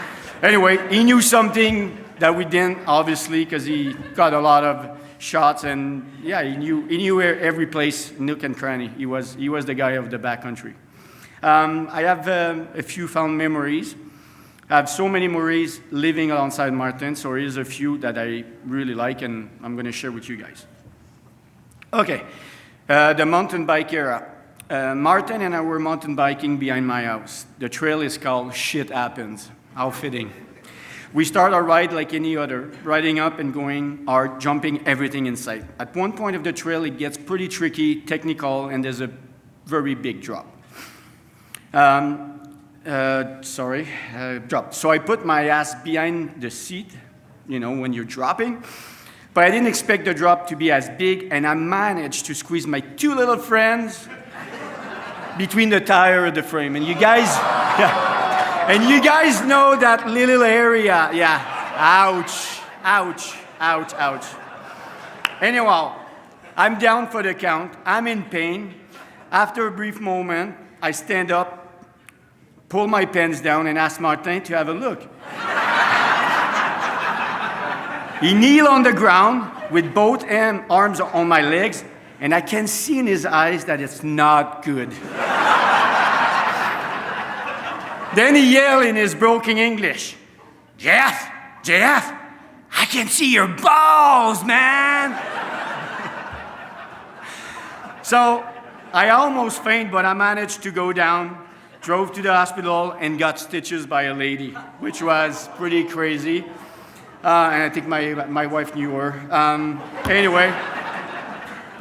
Anyway, he knew something that we didn't, obviously, because he got a lot of shots, and yeah, he knew where every place, nook and cranny. He was the guy of the backcountry. I have a few fond memories. I have so many memories living alongside Martin, so here's a few that I really like, and I'm going to share with you guys. Okay, the mountain bike era. Martin and I were mountain biking behind my house. The trail is called Shit Happens. How fitting. We start our ride like any other, riding up and going hard, jumping everything in sight. At one point of the trail, it gets pretty tricky, technical, and there's a very big drop. Drop. So I put my ass behind the seat, when you're dropping. But I didn't expect the drop to be as big, and I managed to squeeze my 2 little friends between the tire and the frame. And you guys know that little area. Yeah, ouch, ouch, ouch, ouch. Anyhow, I'm down for the count. I'm in pain. After a brief moment, I stand up, pull my pants down, and ask Martin to have a look. He kneeled on the ground with both arms on my legs, and I can see in his eyes that it's not good. Then he yelled in his broken English, Jeff, I can see your balls, man. So I almost fainted, but I managed to go down, drove to the hospital and got stitches by a lady, which was pretty crazy. And I think my wife knew her. Anyway,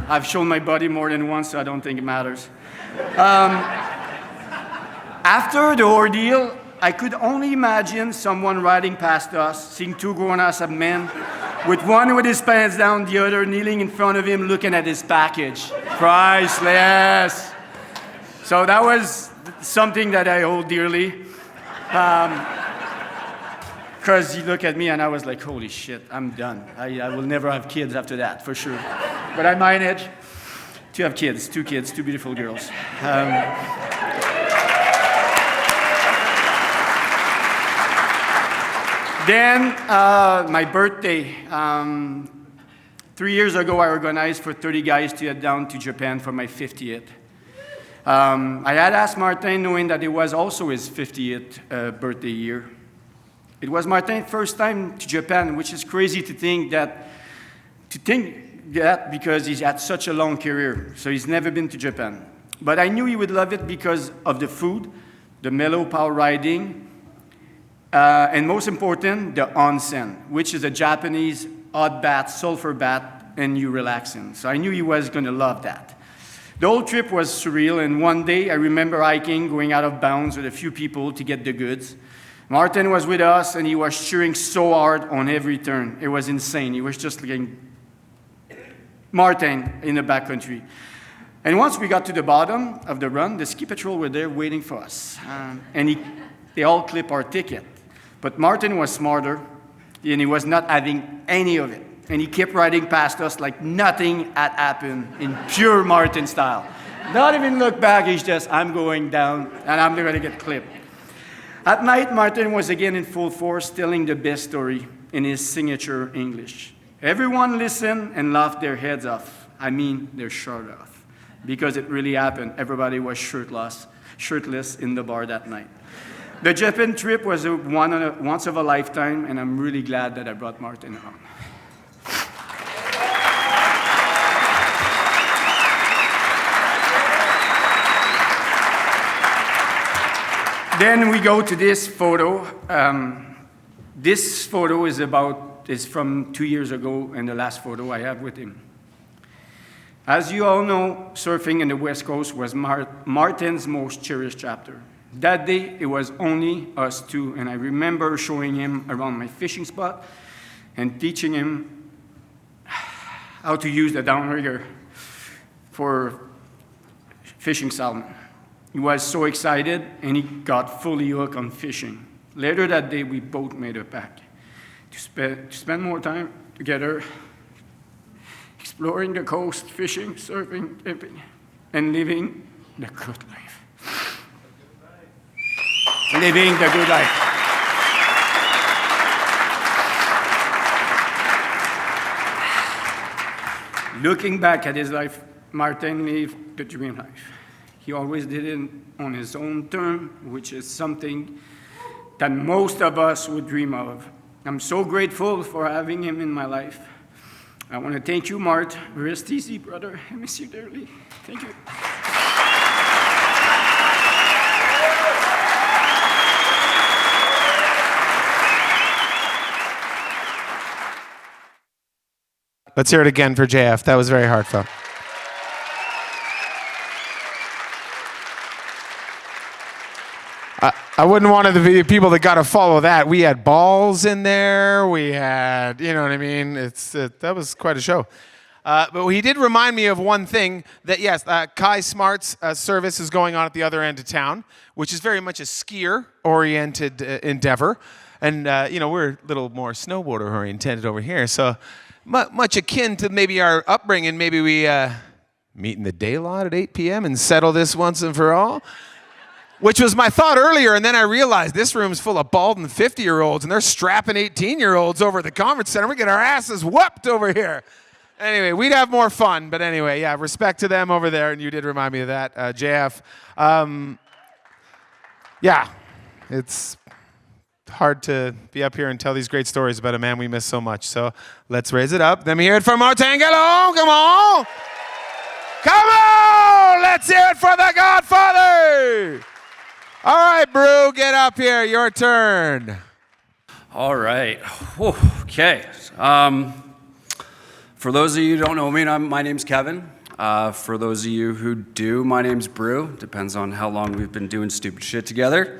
I've shown my body more than once, so I don't think it matters. After the ordeal, I could only imagine someone riding past us, seeing two grown-ass men, with one with his pants down, the other kneeling in front of him, looking at his package. Priceless. So that was something that I hold dearly. Because he looked at me and I was like, holy shit, I'm done. I will never have kids after that, for sure. But I managed to have kids, two beautiful girls. Then, my birthday. 3 years ago, I organized for 30 guys to head down to Japan for my 50th. I had asked Martin, knowing that it was also his 50th birthday year. It was Martin's first time to Japan, which is crazy to think that because he's had such a long career, so he's never been to Japan. But I knew he would love it because of the food, the mellow power riding, and most important, the onsen, which is a Japanese hot bath, sulfur bath, and you relax in. So I knew he was going to love that. The whole trip was surreal, and one day I remember hiking, going out of bounds with a few people to get the goods. Martin was with us, and he was cheering so hard on every turn. It was insane. He was just like Martin in the backcountry. And once we got to the bottom of the run, the ski patrol were there waiting for us. And they all clipped our ticket. But Martin was smarter, and he was not having any of it. And he kept riding past us like nothing had happened in pure Martin style. Not even look back, he's just, I'm going down, and I'm going to get clipped. At night, Martin was again in full force, telling the best story in his signature English. Everyone listened and laughed their heads off. I mean, their shirt off. Because it really happened. Everybody was shirtless in the bar that night. The Japan trip was once of a lifetime, and I'm really glad that I brought Martin on. Then we go to this photo. This photo is from 2 years ago, and the last photo I have with him. As you all know, surfing in the West Coast was Martin's most cherished chapter. That day, it was only us two, and I remember showing him around my fishing spot and teaching him how to use the downrigger for fishing salmon. He was so excited, and he got fully hooked on fishing. Later that day, we both made a pact to spend more time together, exploring the coast, fishing, surfing, camping, and living the good life. Living the good life. Looking back at his life, Martin lived the dream life. He always did it on his own term, which is something that most of us would dream of. I'm so grateful for having him in my life. I want to thank you, Mart. Rest easy, brother. I miss you dearly. Thank you. Let's hear it again for JF. That was very heartfelt. I wouldn't want to be the people that got to follow that. We had balls in there. We had, you know what I mean? That was quite a show. But he did remind me of one thing, that yes, Kai Smart's service is going on at the other end of town, which is very much a skier-oriented endeavor. And, we're a little more snowboarder-oriented over here. So much akin to maybe our upbringing. Maybe we meet in the day lot at 8 p.m. and settle this once and for all. Which was my thought earlier, and then I realized this room's full of bald and 50-year-olds, and they're strapping 18-year-olds over at the conference center. We get our asses whooped over here. Anyway, we'd have more fun, but anyway, yeah, respect to them over there, and you did remind me of that, JF. Yeah, it's hard to be up here and tell these great stories about a man we miss so much, so let's raise it up. Let me hear it from Martin Gallant. Come on! Come on! Let's hear it for the Godfather! All right, Brew, get up here. Your turn. All right. Whew. Okay. For those of you who don't know me, my name's Kevin. For those of you who do, my name's Brew. Depends on how long we've been doing stupid shit together.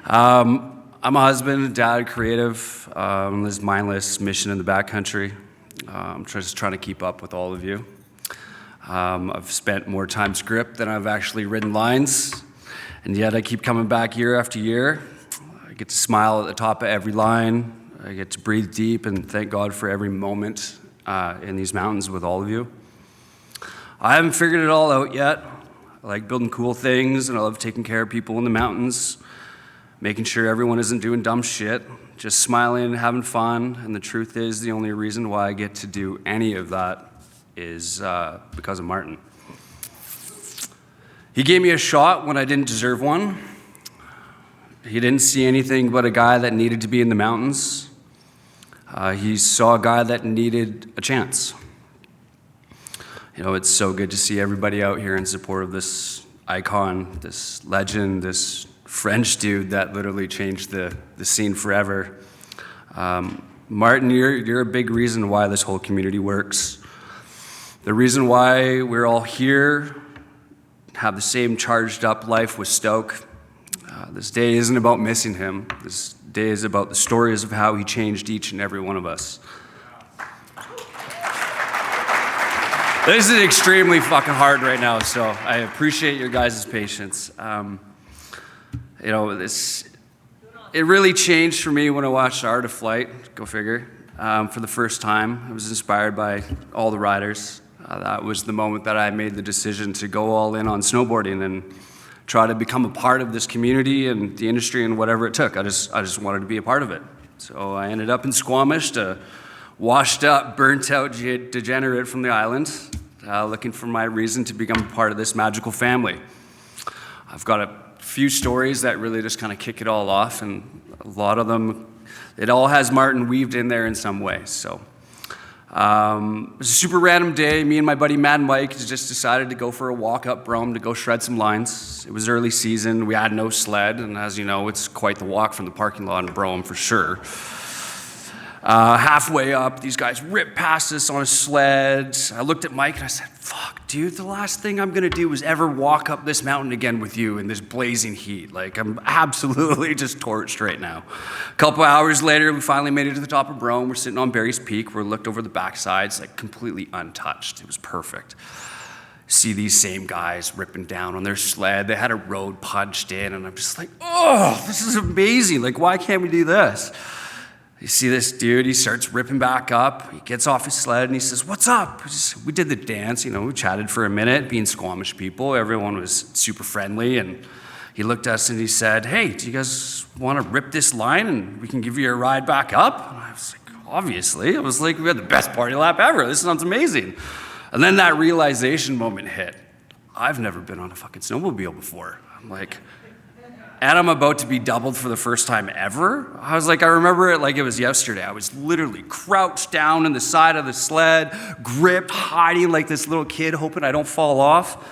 I'm a husband, a dad, creative, on this mindless mission in the backcountry. I'm just trying to keep up with all of you. I've spent more time script than I've actually written lines, and yet I keep coming back year after year. I get to smile at the top of every line. I get to breathe deep and thank God for every moment in these mountains with all of you. I haven't figured it all out yet. I like building cool things, and I love taking care of people in the mountains, making sure everyone isn't doing dumb shit, just smiling, having fun, and the truth is the only reason why I get to do any of that is because of Martin. He gave me a shot when I didn't deserve one. He didn't see anything but a guy that needed to be in the mountains. He saw a guy that needed a chance. You know, it's so good to see everybody out here in support of this icon, this legend, this French dude that literally changed the scene forever. Martin, you're a big reason why this whole community works. The reason why we're all here, have the same charged up life with Stoke. This day isn't about missing him. This day is about the stories of how he changed each and every one of us. This is extremely fucking hard right now, so I appreciate your guys' patience. You know, it really changed for me when I watched Art of Flight, go figure, for the first time. I was inspired by all the riders. That was the moment that I made the decision to go all in on snowboarding and try to become a part of this community and the industry and whatever it took. I just wanted to be a part of it. So I ended up in Squamish, a washed up, burnt out degenerate from the island, looking for my reason to become a part of this magical family. I've got a few stories that really just kind of kick it all off, and a lot of them, it all has Martin weaved in there in some way. So it was a super random day. Me and my buddy Mad Mike just decided to go for a walk up Brome to go shred some lines. It was early season. We had no sled, and as you know, it's quite the walk from the parking lot in Brome for sure. Halfway up, these guys ripped past us on a sled. I looked at Mike and I said, fuck, dude, the last thing I'm gonna do is ever walk up this mountain again with you in this blazing heat. Like, I'm absolutely just torched right now. A couple hours later, we finally made it to the top of Brome. We're sitting on Barry's Peak. We looked over the backsides, like completely untouched. It was perfect. See these same guys ripping down on their sled. They had a road punched in, and I'm just like, oh, this is amazing. Like, why can't we do this? You see this dude, he starts ripping back up. He gets off his sled and he says, what's up? We did the dance, you know, we chatted for a minute, being Squamish people. Everyone was super friendly. And he looked at us and he said, hey, do you guys want to rip this line and we can give you a ride back up? And I was like, obviously. I was like, we had the best party lap ever. This sounds amazing. And then that realization moment hit. I've never been on a fucking snowmobile before. I'm like, and I'm about to be doubled for the first time ever. I was like, I remember it like it was yesterday. I was literally crouched down in the side of the sled, gripped, hiding like this little kid, hoping I don't fall off.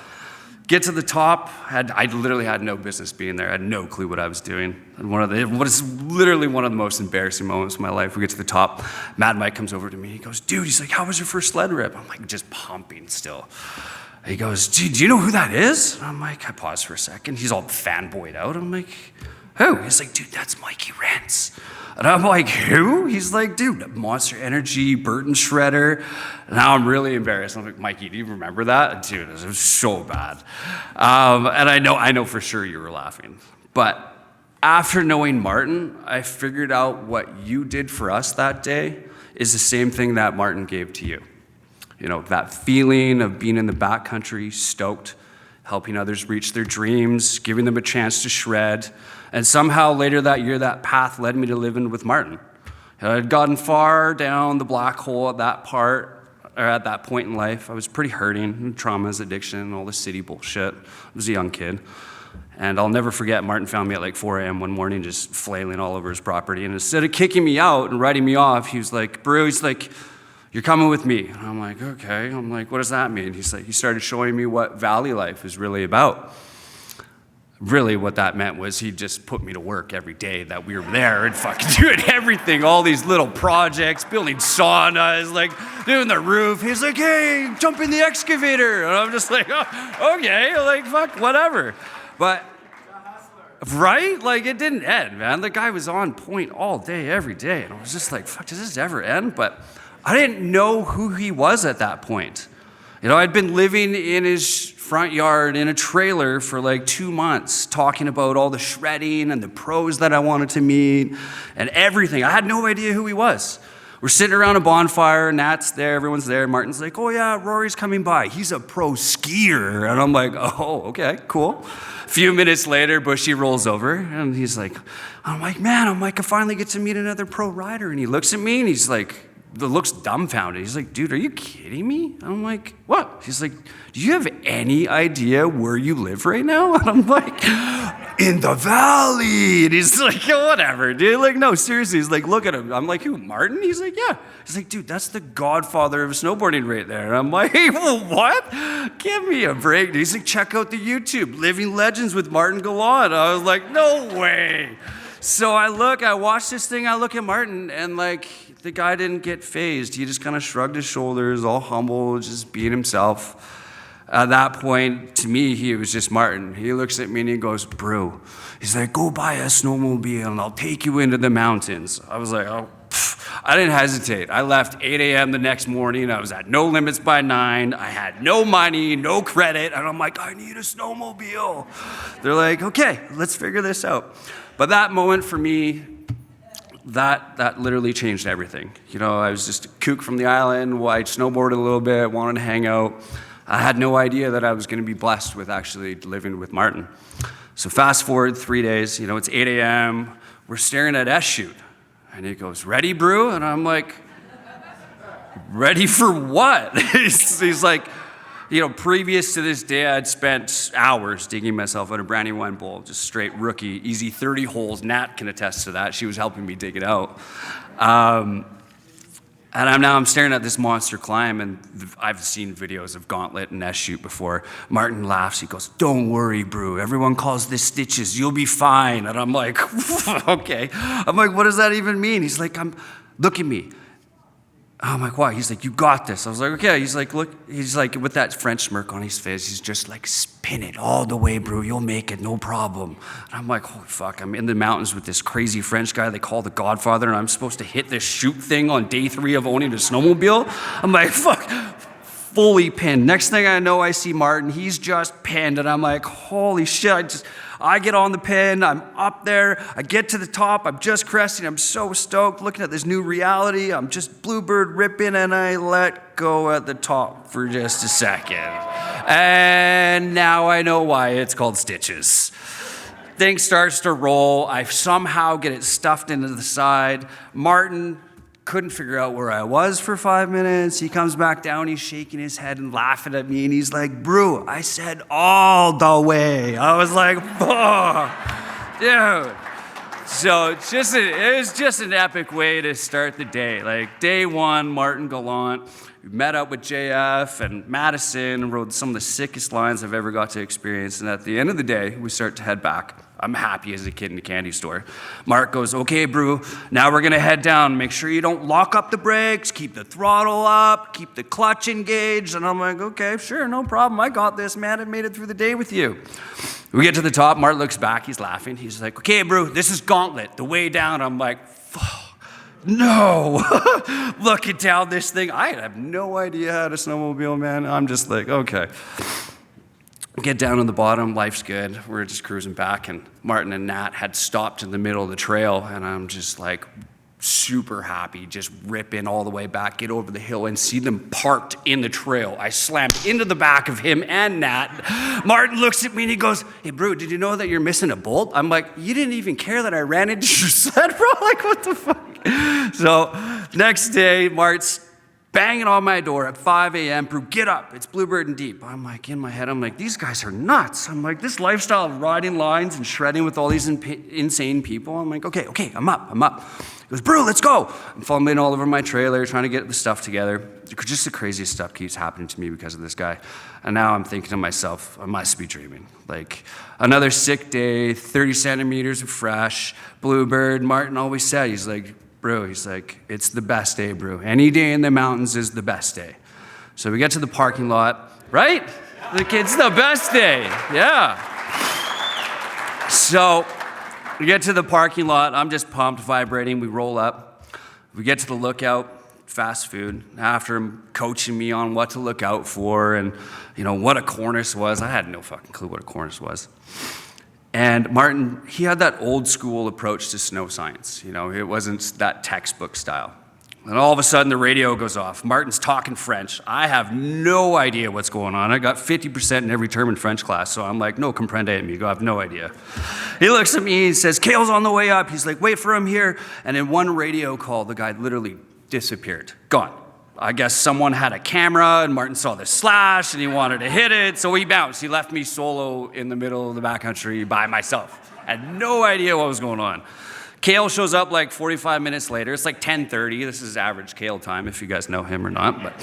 Get to the top, I literally had no business being there. I had no clue what I was doing. And what is literally one of the most embarrassing moments of my life. We get to the top, Mad Mike comes over to me. He goes, dude, he's like, how was your first sled rip? I'm like, just pumping still. He goes, do you know who that is? And I'm like, I paused for a second. He's all fanboyed out. I'm like, who? He's like, dude, that's Mikey Rentz. And I'm like, who? He's like, dude, Monster Energy, Burton Shredder. Now I'm really embarrassed. I'm like, Mikey, do you remember that? Dude, it was so bad. And I know for sure you were laughing. But after knowing Martin, I figured out what you did for us that day is the same thing that Martin gave to you. You know, that feeling of being in the backcountry, stoked, helping others reach their dreams, giving them a chance to shred. And somehow later that year, that path led me to living with Martin. I had gotten far down the black hole at that point in life. I was pretty hurting, traumas, addiction, all the city bullshit. I was a young kid. And I'll never forget, Martin found me at like 4 a.m. one morning just flailing all over his property. And instead of kicking me out and writing me off, he was like, Brew, he's like, you're coming with me. And I'm like, okay. I'm like, what does that mean? He's like, he started showing me what valley life is really about. Really what that meant was he just put me to work every day that we were there and fucking doing everything, all these little projects, building saunas, like doing the roof. He's like, hey, jump in the excavator. And I'm just like, oh, okay, like fuck, whatever. But, right? Like it didn't end, man. The guy was on point all day, every day. And I was just like, fuck, does this ever end? But I didn't know who he was at that point. You know, I'd been living in his front yard in a trailer for like 2 months, talking about all the shredding and the pros that I wanted to meet and everything. I had no idea who he was. We're sitting around a bonfire, Nat's there, everyone's there. Martin's like, oh yeah, Rory's coming by. He's a pro skier. And I'm like, oh, okay, cool. A few minutes later, Bushy rolls over and he's like, I finally get to meet another pro rider. And he looks at me and he's like, looks dumbfounded. He's like, dude, are you kidding me? I'm like, what? He's like, do you have any idea where you live right now? And I'm like, in the valley. And he's like, whatever, dude. Like, no, seriously. He's like, look at him. I'm like, who, Martin? He's like, yeah. He's like, dude, that's the Godfather of snowboarding right there. And I'm like, hey, well, what? Give me a break. He's like, check out the YouTube, Living Legends with Martin Gallant. I was like, no way. So I watch this thing, I look at Martin, and like, the guy didn't get phased. He just kind of shrugged his shoulders, all humble, just being himself. At that point, to me, he was just Martin. He looks at me and he goes, bro. He's like, go buy a snowmobile and I'll take you into the mountains. I was like, oh, I didn't hesitate. I left 8 a.m. the next morning. I was at No Limits by 9. I had no money, no credit. And I'm like, I need a snowmobile. They're like, okay, let's figure this out. But that moment for me, that literally changed everything. You know, I was just a kook from the island. I snowboarded a little bit, wanted to hang out. I had no idea that I was going to be blessed with actually living with Martin. So fast forward 3 days, you know, it's 8 a.m. We're staring at S-Shoot. And he goes, ready, brew? And I'm like, ready for what? He's like, you know, previous to this day, I'd spent hours digging myself out of Brandywine Bowl, just straight rookie, easy 30 holes. Nat can attest to that. She was helping me dig it out. And I'm staring at this monster climb, and I've seen videos of Gauntlet and S-Shoot before. Martin laughs. He goes, don't worry, brew. Everyone calls this stitches. You'll be fine. And I'm like, okay. I'm like, what does that even mean? He's like, look at me. I'm like, why? He's like, you got this. I was like, okay. He's like, look, he's like, with that French smirk on his face, he's just like, spin it all the way, bro. You'll make it, no problem. And I'm like, holy fuck, I'm in the mountains with this crazy French guy they call the Godfather, and I'm supposed to hit this shoot thing on day 3 of owning a snowmobile? I'm like, fuck, fully pinned. Next thing I know, I see Martin. He's just pinned, and I'm like, holy shit, I get on the pin, I'm up there, I get to the top, I'm just cresting, I'm so stoked, looking at this new reality, I'm just bluebird ripping, and I let go at the top for just a second. And now I know why it's called stitches. Thing starts to roll, I somehow get it stuffed into the side. Martin couldn't figure out where I was for 5 minutes. He comes back down, he's shaking his head and laughing at me, and he's like, brew, I said all the way. I was like, fuck, dude. So it was just an epic way to start the day. Like day 1, Martin Gallant. We met up with JF and Madison and rode some of the sickest lines I've ever got to experience. And at the end of the day, we start to head back. I'm happy as a kid in a candy store. Mark goes, okay, brew, now we're gonna head down. Make sure you don't lock up the brakes, keep the throttle up, keep the clutch engaged. And I'm like, okay, sure, no problem. I got this, man. I made it through the day with you. We get to the top. Mark looks back. He's laughing. He's like, okay, brew, this is Gauntlet, the way down. I'm like, fuck. No, looking down this thing. I have no idea how to snowmobile, man. I'm just like, okay. Get down on the bottom, life's good. We're just cruising back, and Martin and Nat had stopped in the middle of the trail, and I'm just like super happy, just ripping all the way back, get over the hill, and see them parked in the trail. I slammed into the back of him and Nat. Martin looks at me and he goes, hey, bro, did you know that you're missing a bolt? I'm like, you didn't even care that I ran into your sled, bro? Like, what the fuck? So next day, Mart's banging on my door at 5 a.m. Brew, get up. It's Bluebird and Deep. I'm like, in my head, I'm like, these guys are nuts. I'm like, this lifestyle of riding lines and shredding with all these insane people. I'm like, okay, I'm up. He goes, Brew, let's go. I'm fumbling all over my trailer, trying to get the stuff together. Just the craziest stuff keeps happening to me because of this guy. And now I'm thinking to myself, I must be dreaming. Like, another sick day, 30 centimeters of fresh. Bluebird, Martin always said, he's like, Brew, he's like, it's the best day, Brew. Any day in the mountains is the best day. So we get to the parking lot, right? Like, it's the best day, yeah. So we get to the parking lot, I'm just pumped, vibrating, we roll up. We get to the lookout, fast food, after him coaching me on what to look out for and, what a cornice was. I had no fucking clue what a cornice was. And Martin, he had that old school approach to snow science. It wasn't that textbook style. And all of a sudden the radio goes off. Martin's talking French. I have no idea what's going on. I got 50% in every term in French class, so I'm like, no comprende amigo, I have no idea. He looks at me, he says, Cale's on the way up. He's like, wait for him here. And in one radio call, the guy literally disappeared, gone. I guess someone had a camera and Martin saw the slash and he wanted to hit it, so he bounced. He left me solo in the middle of the backcountry by myself. I had no idea what was going on. Cale shows up like 45 minutes later. It's like 10:30. This is average Cale time, if you guys know him or not. But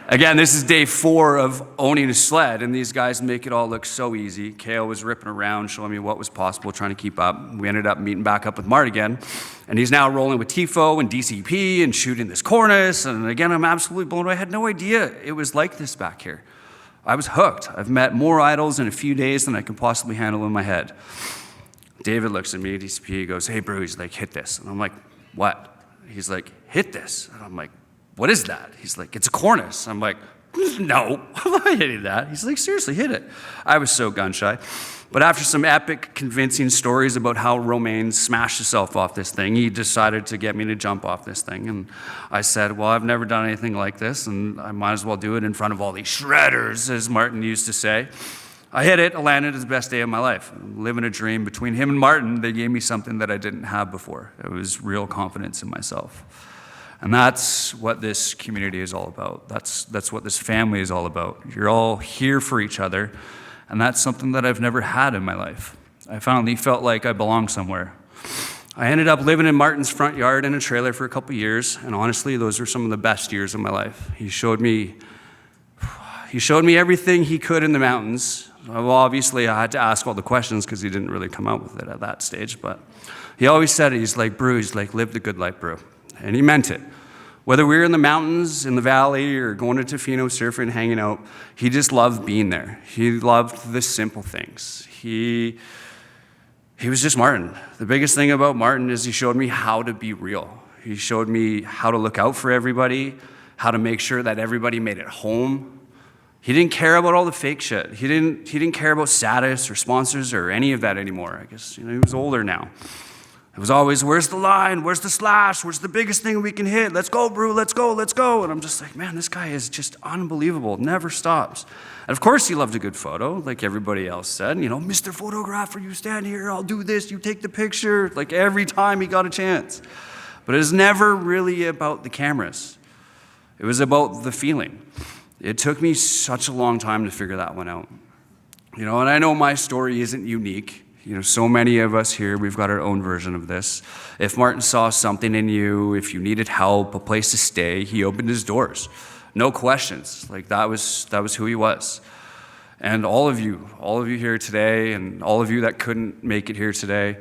again, this is day 4 of owning a sled, and these guys make it all look so easy. Cale was ripping around, showing me what was possible, trying to keep up. We ended up meeting back up with Mart again, and he's now rolling with TIFO and DCP and shooting this cornice. And again, I'm absolutely blown away. I had no idea it was like this back here. I was hooked. I've met more idols in a few days than I can possibly handle in my head. David looks at me, DCP, he goes, hey, Brew, he's like, hit this. And I'm like, what? He's like, hit this. And I'm like, what is that? He's like, it's a cornice. I'm like, no, I'm not hitting that. He's like, seriously, hit it. I was so gun shy. But after some epic, convincing stories about how Romaine smashed himself off this thing, he decided to get me to jump off this thing. And I said, well, I've never done anything like this, and I might as well do it in front of all these shredders, as Martin used to say. I hit it, I landed, as the best day of my life. I'm living a dream. Between him and Martin, they gave me something that I didn't have before. It was real confidence in myself. And that's what this community is all about. That's what this family is all about. You're all here for each other, and that's something that I've never had in my life. I finally felt like I belonged somewhere. I ended up living in Martin's front yard in a trailer for a couple years, and honestly, those were some of the best years of my life. He showed me everything he could in the mountains. Well, obviously, I had to ask all the questions because he didn't really come out with it at that stage. But he always said it. He's like, Brew, he's like, live the good life, Brew. And he meant it. Whether we were in the mountains, in the valley, or going to Tofino surfing, hanging out, he just loved being there. He loved the simple things. He was just Martin. The biggest thing about Martin is he showed me how to be real. He showed me how to look out for everybody, how to make sure that everybody made it home. He didn't care about all the fake shit. He didn't care about status or sponsors or any of that anymore. I guess he was older now. It was always, where's the line? Where's the slash? Where's the biggest thing we can hit? Let's go, Brew, let's go, let's go. And I'm just like, man, this guy is just unbelievable. Never stops. And of course he loved a good photo, like everybody else said. Mr. Photographer, you stand here, I'll do this, you take the picture. Like every time he got a chance. But it was never really about the cameras. It was about the feeling. It took me such a long time to figure that one out. And I know my story isn't unique. So many of us here, we've got our own version of this. If Martin saw something in you, if you needed help, a place to stay, he opened his doors. No questions. Like that was who he was. And all of you here today, and all of you that couldn't make it here today,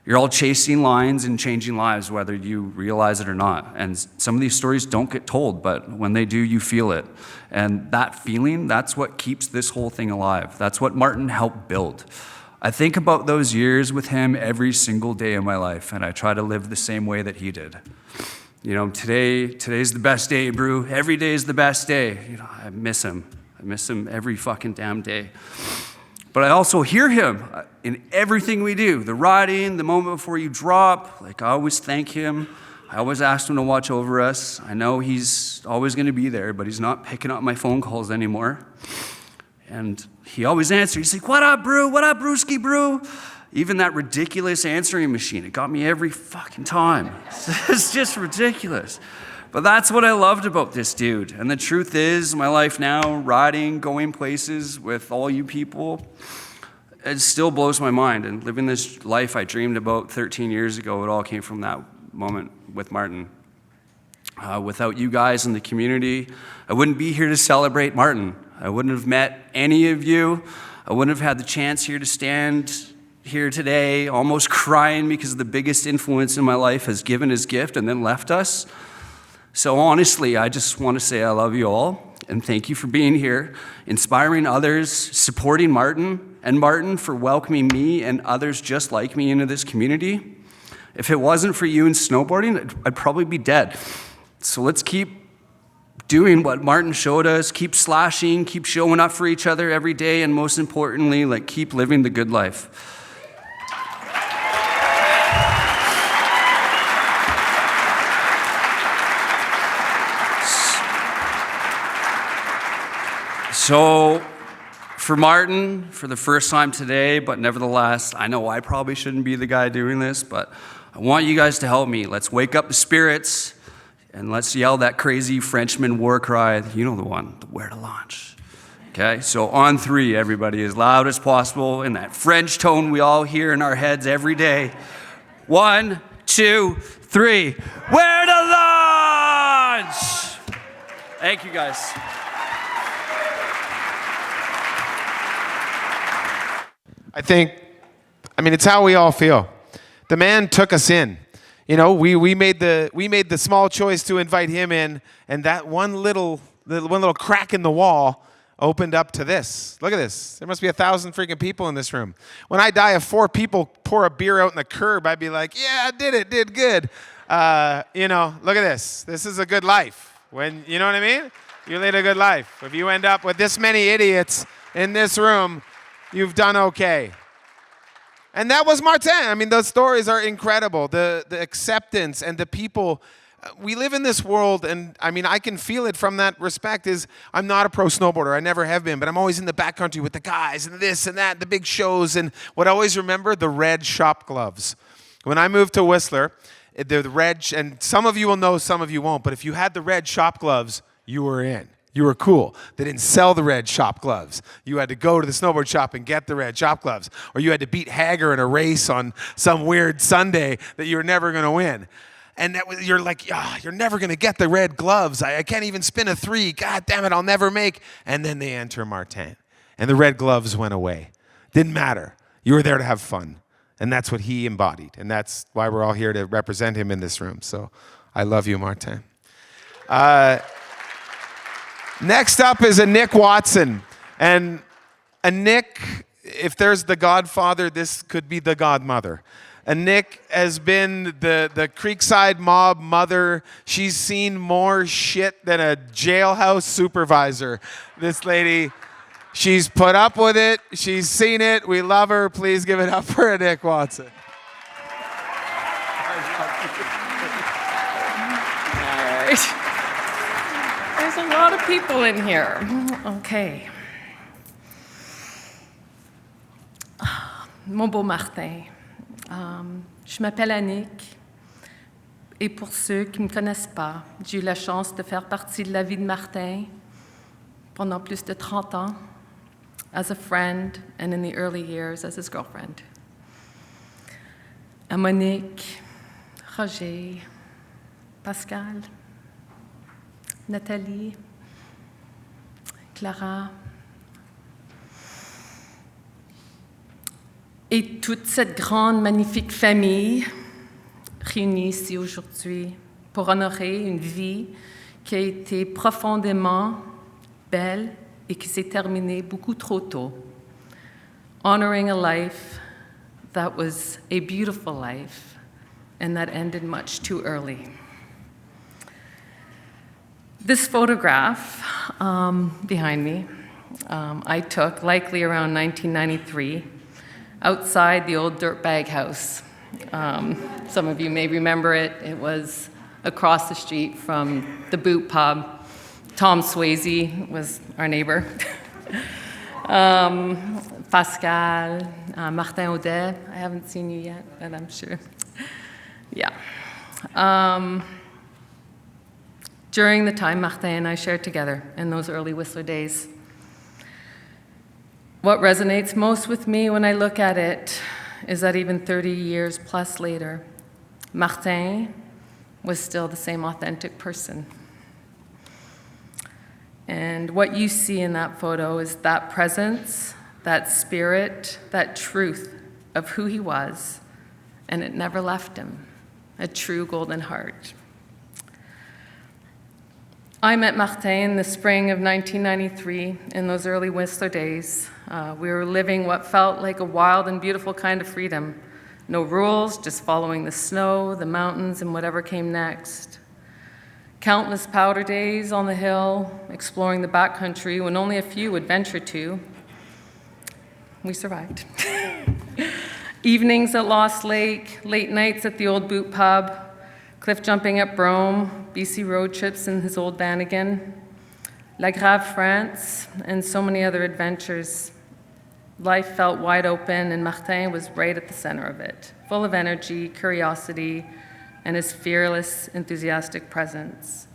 you're all chasing lines and changing lives, whether you realize it or not. And some of these stories don't get told, but when they do, you feel it. And that feeling, that's what keeps this whole thing alive. That's what Martin helped build. I think about those years with him every single day of my life, and I try to live the same way that he did. Today's the best day, Brew. Every day is the best day. I miss him. I miss him every fucking damn day. But I also hear him in everything we do. The riding, the moment before you drop. Like, I always thank him. I always ask him to watch over us. I know he's always going to be there, but he's not picking up my phone calls anymore. And he always answers. He's like, what up, Brew? What up, Brewski, Brew? Even that ridiculous answering machine, it got me every fucking time. It's just ridiculous. But that's what I loved about this dude. And the truth is, my life now, riding, going places with all you people, it still blows my mind. And living this life I dreamed about 13 years ago, it all came from that moment with Martin. Without you guys in the community, I wouldn't be here to celebrate Martin. I wouldn't have met any of you. I wouldn't have had the chance here to stand here today, almost crying because the biggest influence in my life has given his gift and then left us. So honestly, I just want to say I love you all, and thank you for being here, inspiring others, supporting Martin, and Martin for welcoming me and others just like me into this community. If it wasn't for you in snowboarding, I'd probably be dead. So let's keep doing what Martin showed us, keep slashing, keep showing up for each other every day, and most importantly, like, keep living the good life. So, for Martin, for the first time today, but nevertheless, I know I probably shouldn't be the guy doing this, but I want you guys to help me. Let's wake up the spirits, and let's yell that crazy Frenchman war cry. You know the one, the where to launch. Okay, so on 3, everybody, as loud as possible, in that French tone we all hear in our heads every day. 1, 2, 3, where to launch! Thank you, guys. I mean, it's how we all feel. The man took us in. You know, we made the small choice to invite him in, and that one little crack in the wall opened up to this. Look at this. There must be 1,000 freaking people in this room. When I die, if 4 people pour a beer out in the curb, I'd be like, yeah, did good. You know, look at this. This is a good life. When, you know what I mean? You lead a good life. If you end up with this many idiots in this room, you've done okay. And that was Martin. I mean, those stories are incredible. The acceptance and the people. We live in this world, and I mean, I can feel it from that respect. Is I'm not a pro snowboarder. I never have been, but I'm always in the backcountry with the guys and this and that, the big shows. And what I always remember, the red shop gloves. When I moved to Whistler, the red, and some of you will know, some of you won't, but if you had the red shop gloves, you were in. You were cool. They didn't sell the red shop gloves. You had to go to the snowboard shop and get the red shop gloves. Or you had to beat Hager in a race on some weird Sunday that you were never going to win. And that was, you're like, you're never going to get the red gloves. I can't even spin a 3. God damn it, I'll never make. And then they enter Martin. And the red gloves went away. Didn't matter. You were there to have fun. And that's what he embodied. And that's why we're all here to represent him in this room. So I love you, Martin. Next up is a Nick Watson. And a Nick, if there's the Godfather, this could be the Godmother. And Nick has been the Creekside mob mother. She's seen more shit than a jailhouse supervisor. This lady, she's put up with it. She's seen it. We love her. Please give it up for Nick Watson. All right. There's a lot of people in here. Okay. Mon beau Martin, je m'appelle Annick, et pour ceux qui ne me connaissent pas, j'ai eu la chance de faire partie de la vie de Martin pendant plus de 30 ans, as a friend and in the early years as his girlfriend. À Monique, Roger, Pascal, Nathalie, Clara, et toute cette grande, magnifique famille réunie ici aujourd'hui pour honorer une vie qui a été profondément belle et qui s'est terminée beaucoup trop tôt. Honoring a life that was a beautiful life and that ended much too early. This photograph behind me, I took likely around 1993 outside the old dirtbag house. Some of you may remember it. It was across the street from the Boot Pub. Tom Swayze was our neighbor. Pascal, Martin Audet. I haven't seen you yet, but I'm sure. Yeah. During the time Martin and I shared together in those early Whistler days, what resonates most with me when I look at it is that even 30 years plus later, Martin was still the same authentic person. And what you see in that photo is that presence, that spirit, that truth of who he was, and it never left him, a true golden heart. I met Martin in the spring of 1993 in those early Whistler days. We were living what felt like a wild and beautiful kind of freedom. No rules, just following the snow, the mountains, and whatever came next. Countless powder days on the hill, exploring the backcountry when only a few would venture to. We survived. Evenings at Lost Lake, late nights at the old boot pub, cliff jumping at Brome, BC road trips in his old van again, La Grave, France, and so many other adventures. Life felt wide open, and Martin was right at the center of it, full of energy, curiosity, and his fearless, enthusiastic presence.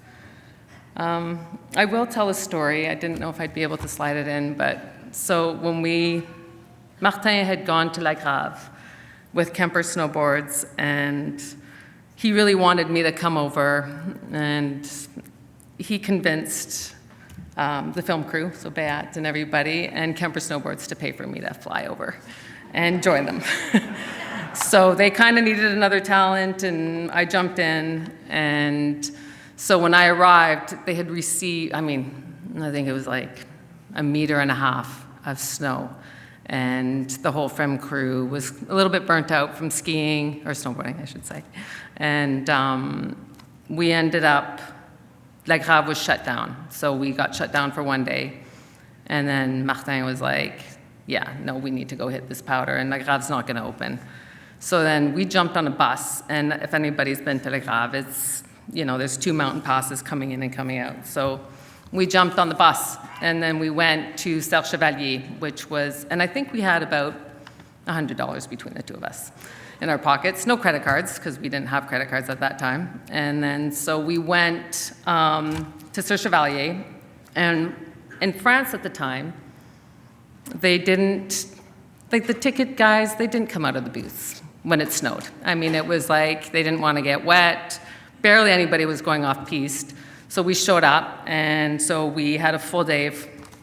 I will tell a story. I didn't know if I'd be able to slide it in, but so when Martin had gone to La Grave with Kemper snowboards, and he really wanted me to come over, and he convinced the film crew, so Beat and everybody, and Kemper Snowboards to pay for me to fly over and join them. So they kind of needed another talent, and I jumped in. And so when I arrived, they had received, I think it was like 1.5 meters of snow. And the whole film crew was a little bit burnt out from skiing, or snowboarding, I should say. And we ended up, La Grave was shut down. So we got shut down for 1 day. And then Martin was like, yeah, no, we need to go hit this powder, and La Grave's not gonna open. So then we jumped on a bus, and if anybody's been to La Grave, it's, there's 2 mountain passes coming in and coming out. So we jumped on the bus, and then we went to Serge Chevalier, which was, and I think we had about $100 between the two of us in our pockets. No credit cards, because we didn't have credit cards at that time. And then so we went to Serge Chevalier, and in France at the time, they didn't, like the ticket guys, they didn't come out of the booths when it snowed. It was like they didn't want to get wet. Barely anybody was going off-piste. So we showed up, and so we had a full day of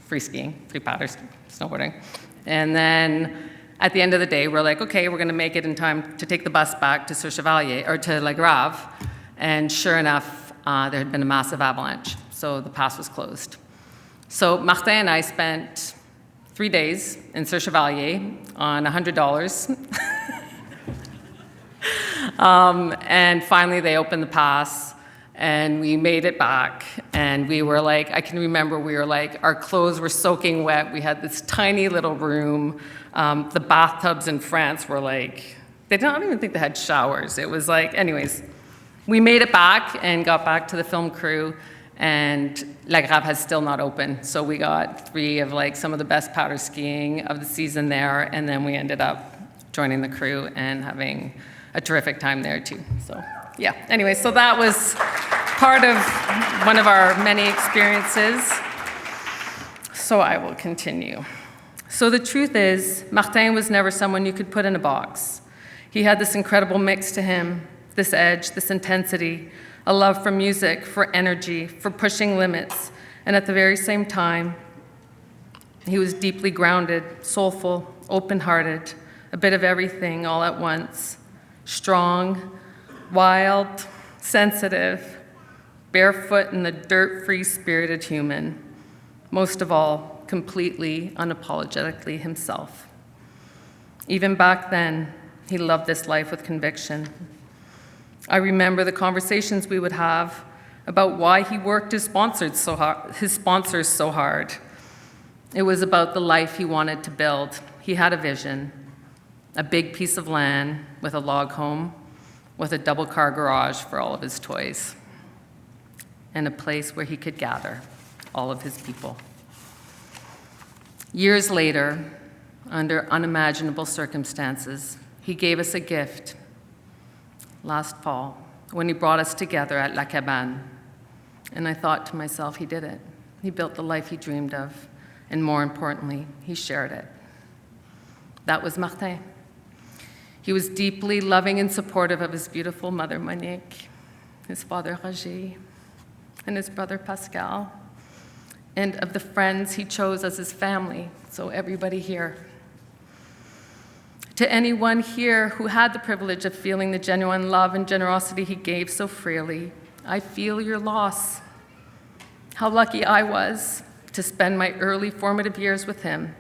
free skiing, free powder snowboarding. And then at the end of the day, we're like, okay, we're going to make it in time to take the bus back to Serge Chevalier, or to La Grave. And sure enough, there had been a massive avalanche, so the pass was closed. So Martin and I spent 3 days in Serge Chevalier on $100. And finally they opened the pass, and we made it back, and we were like, I can remember we were like, our clothes were soaking wet. We had this tiny little room. The bathtubs in France were like, I don't even think they had showers. It was like, anyways, we made it back and got back to the film crew, and La Grave has still not opened. So we got 3 of like some of the best powder skiing of the season there, and then we ended up joining the crew and having a terrific time there too. So yeah, anyway, so that was part of one of our many experiences. So I will continue. So the truth is, Martin was never someone you could put in a box. He had this incredible mix to him, this edge, this intensity, a love for music, for energy, for pushing limits, and at the very same time, he was deeply grounded, soulful, open-hearted, a bit of everything all at once, strong, wild, sensitive, barefoot in the dirt, free-spirited human, most of all, completely, unapologetically himself. Even back then, he loved this life with conviction. I remember the conversations we would have about why he worked his sponsors so hard. It was about the life he wanted to build. He had a vision, a big piece of land with a log home, with a double-car garage for all of his toys, and a place where he could gather all of his people. Years later, under unimaginable circumstances, he gave us a gift last fall when he brought us together at La Cabane. And I thought to myself, he did it. He built the life he dreamed of, and more importantly, he shared it. That was Martin. He was deeply loving and supportive of his beautiful mother, Monique, his father, Roger, and his brother, Pascal, and of the friends he chose as his family, so everybody here. To anyone here who had the privilege of feeling the genuine love and generosity he gave so freely, I feel your loss. How lucky I was to spend my early formative years with him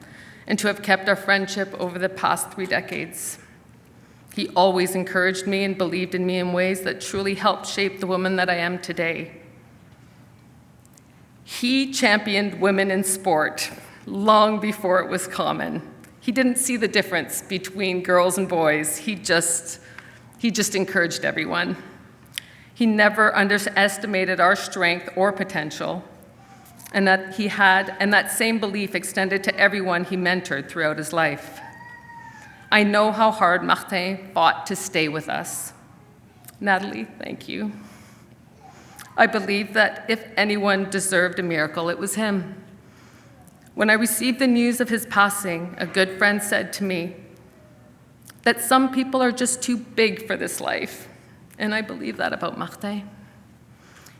and to have kept our friendship over the past 3 decades. He always encouraged me and believed in me in ways that truly helped shape the woman that I am today. He championed women in sport long before it was common. He didn't see the difference between girls and boys. He just encouraged everyone. He never underestimated our strength or potential, and that same belief extended to everyone he mentored throughout his life. I know how hard Martin fought to stay with us. Natalie, thank you. I believe that if anyone deserved a miracle, it was him. When I received the news of his passing, a good friend said to me that some people are just too big for this life, and I believe that about Martin.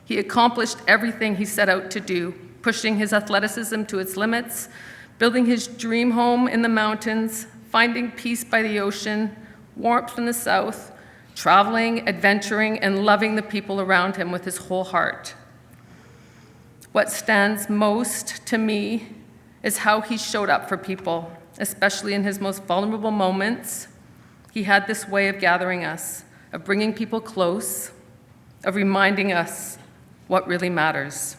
He accomplished everything he set out to do, pushing his athleticism to its limits, building his dream home in the mountains, finding peace by the ocean, warmth in the south, traveling, adventuring, and loving the people around him with his whole heart. What stands most to me is how he showed up for people, especially in his most vulnerable moments. He had this way of gathering us, of bringing people close, of reminding us what really matters.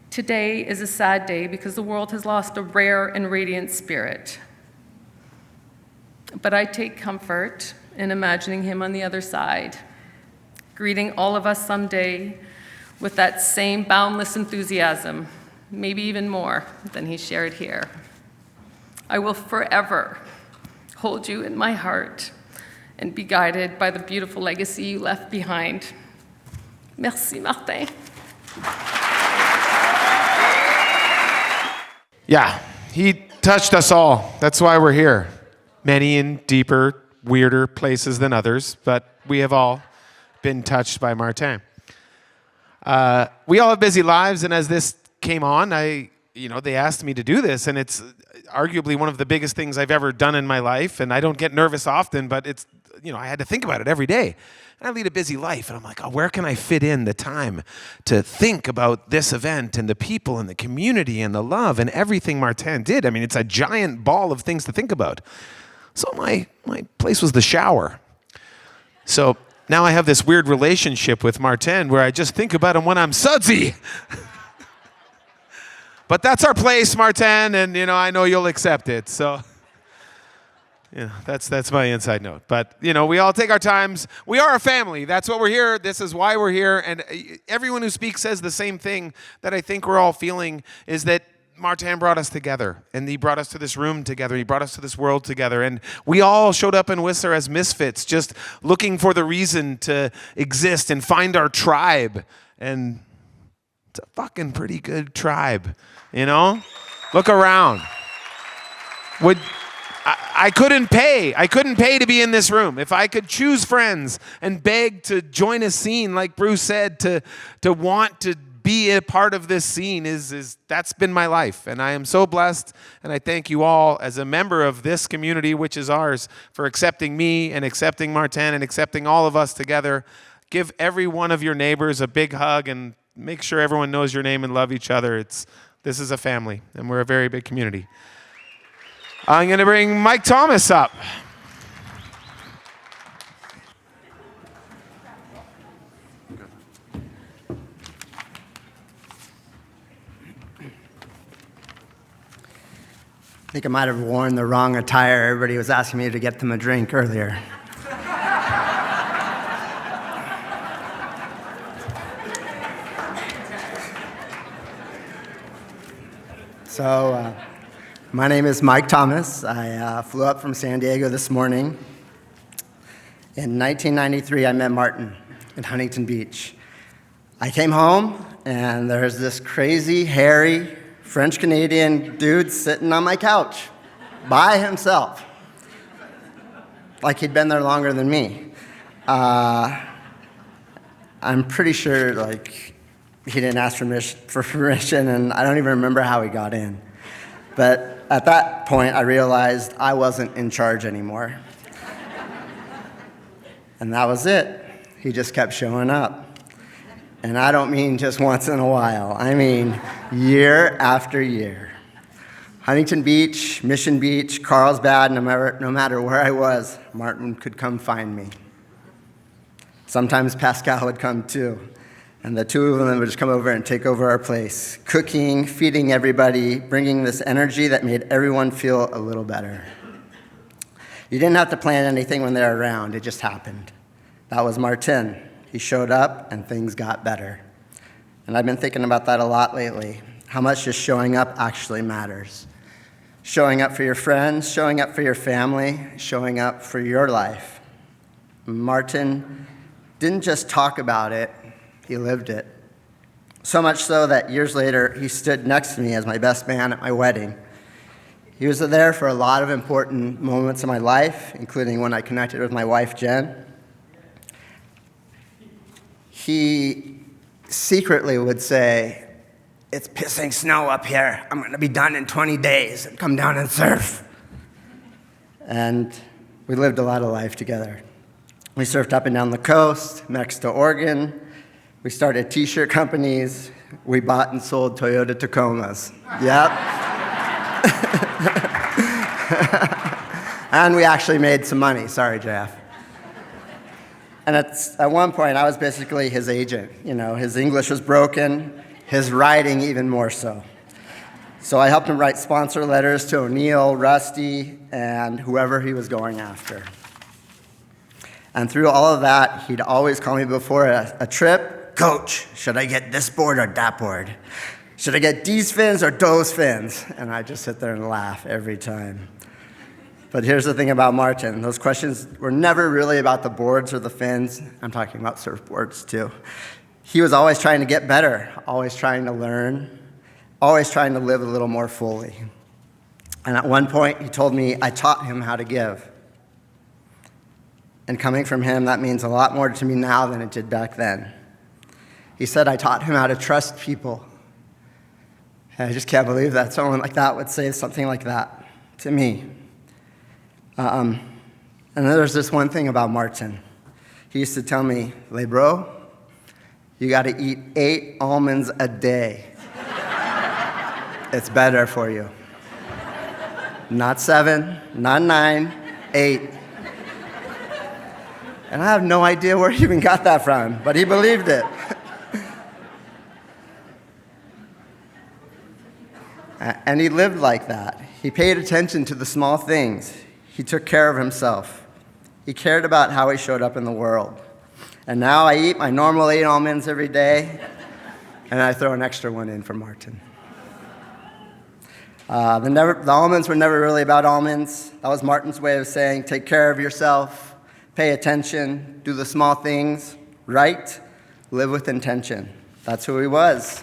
Today is a sad day because the world has lost a rare and radiant spirit. But I take comfort in imagining him on the other side, greeting all of us someday with that same boundless enthusiasm, maybe even more than he shared here. I will forever hold you in my heart and be guided by the beautiful legacy you left behind. Merci, Martin. Yeah, he touched us all. That's why we're here. Many in deeper, weirder places than others, but we have all been touched by Martin. We all have busy lives, and as this came on, they asked me to do this, and it's arguably one of the biggest things I've ever done in my life, and I don't get nervous often, but it's, I had to think about it every day. And I lead a busy life, and I'm like, where can I fit in the time to think about this event and the people and the community and the love and everything Martin did? I mean, it's a giant ball of things to think about. So my place was the shower. So now I have this weird relationship with Martin where I just think about him when I'm sudsy. But that's our place, Martin, and I know you'll accept it. So that's my inside note. But we all take our times. We are a family. That's what we're here. This is why we're here. And everyone who speaks says the same thing that I think we're all feeling is that Martin brought us together, and he brought us to this room together. He brought us to this world together, and we all showed up in Whistler as misfits, just looking for the reason to exist and find our tribe. And it's a fucking pretty good tribe, Look around. I couldn't pay. I couldn't pay to be in this room. If I could choose friends and beg to join a scene, like Bruce said, to want to be a part of this scene that's been my life. And I am so blessed, and I thank you all as a member of this community, which is ours, for accepting me and accepting Martin and accepting all of us together. Give every one of your neighbors a big hug and make sure everyone knows your name and love each other. This is a family, and we're a very big community. I'm going to bring Mike Thomas up. I think I might have worn the wrong attire. Everybody was asking me to get them a drink earlier. So, my name is Mike Thomas. I flew up from San Diego this morning. In 1993, I met Martin in Huntington Beach. I came home, and there's this crazy, hairy, French-Canadian dude sitting on my couch by himself, like he'd been there longer than me. I'm pretty sure, like, he didn't ask for permission, and I don't even remember how he got in. But at that point, I realized I wasn't in charge anymore. And that was it. He just kept showing up. And I don't mean just once in a while. I mean year after year. Huntington Beach, Mission Beach, Carlsbad, no matter where I was, Martin could come find me. Sometimes Pascal would come too. And the two of them would just come over and take over our place, cooking, feeding everybody, bringing this energy that made everyone feel a little better. You didn't have to plan anything when they were around. It just happened. That was Martin. He showed up, and things got better. And I've been thinking about that a lot lately, how much just showing up actually matters. Showing up for your friends, showing up for your family, showing up for your life. Martin didn't just talk about it, he lived it. So much so that years later, he stood next to me as my best man at my wedding. He was there for a lot of important moments in my life, including when I connected with my wife, Jen. He secretly would say, "It's pissing snow up here. I'm going to be done in 20 days and come down and surf." And we lived a lot of life together. We surfed up and down the coast, next to Oregon. We started t-shirt companies. We bought and sold Toyota Tacomas. Yep. And we actually made some money. Sorry, JF. And at one point, I was basically his agent. You know, his English was broken, his writing even more so. So I helped him write sponsor letters to O'Neill, Rusty, and whoever he was going after. And through all of that, he'd always call me before a trip, "Coach, should I get this board or that board? Should I get these fins or those fins?" And I just sit there and laugh every time. But here's the thing about Martin. Those questions were never really about the boards or the fins. I'm talking about surfboards too. He was always trying to get better, always trying to learn, always trying to live a little more fully. And at one point, he told me I taught him how to give. And coming from him, that means a lot more to me now than it did back then. He said I taught him how to trust people. And I just can't believe that someone like that would say something like that to me. And then there's this one thing about Martin. He used to tell me, "Le bro, you got to eat 8 almonds a day. It's better for you. Not 7, not 9, 8. And I have no idea where he even got that from, but he believed it. And he lived like that. He paid attention to the small things. He took care of himself. He cared about how he showed up in the world. And now I eat my normal 8 almonds every day, and I throw an extra one in for Martin. The almonds were never really about almonds. That was Martin's way of saying, take care of yourself, pay attention, do the small things, right? Live with intention. That's who he was.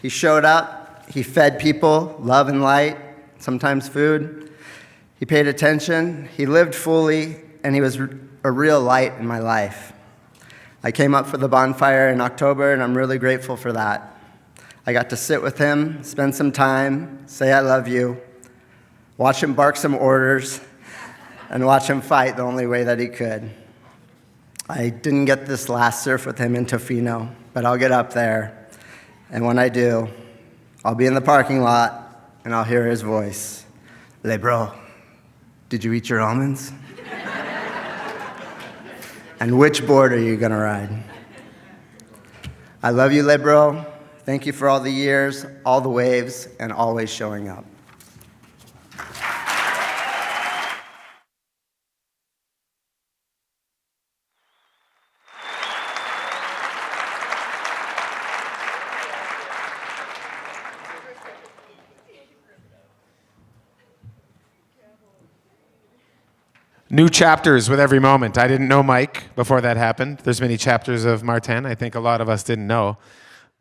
He showed up, he fed people, love and light, sometimes food. He paid attention, he lived fully, and he was a real light in my life. I came up for the bonfire in October, and I'm really grateful for that. I got to sit with him, spend some time, say I love you, watch him bark some orders, and watch him fight the only way that he could. I didn't get this last surf with him in Tofino, but I'll get up there, and when I do, I'll be in the parking lot, and I'll hear his voice. Le bro, did you eat your almonds? And which board are you gonna ride? I love you, Le bro. Thank you for all the years, all the waves, and always showing up. New chapters with every moment. I didn't know Mike before that happened. There's many chapters of Martin. I think a lot of us didn't know.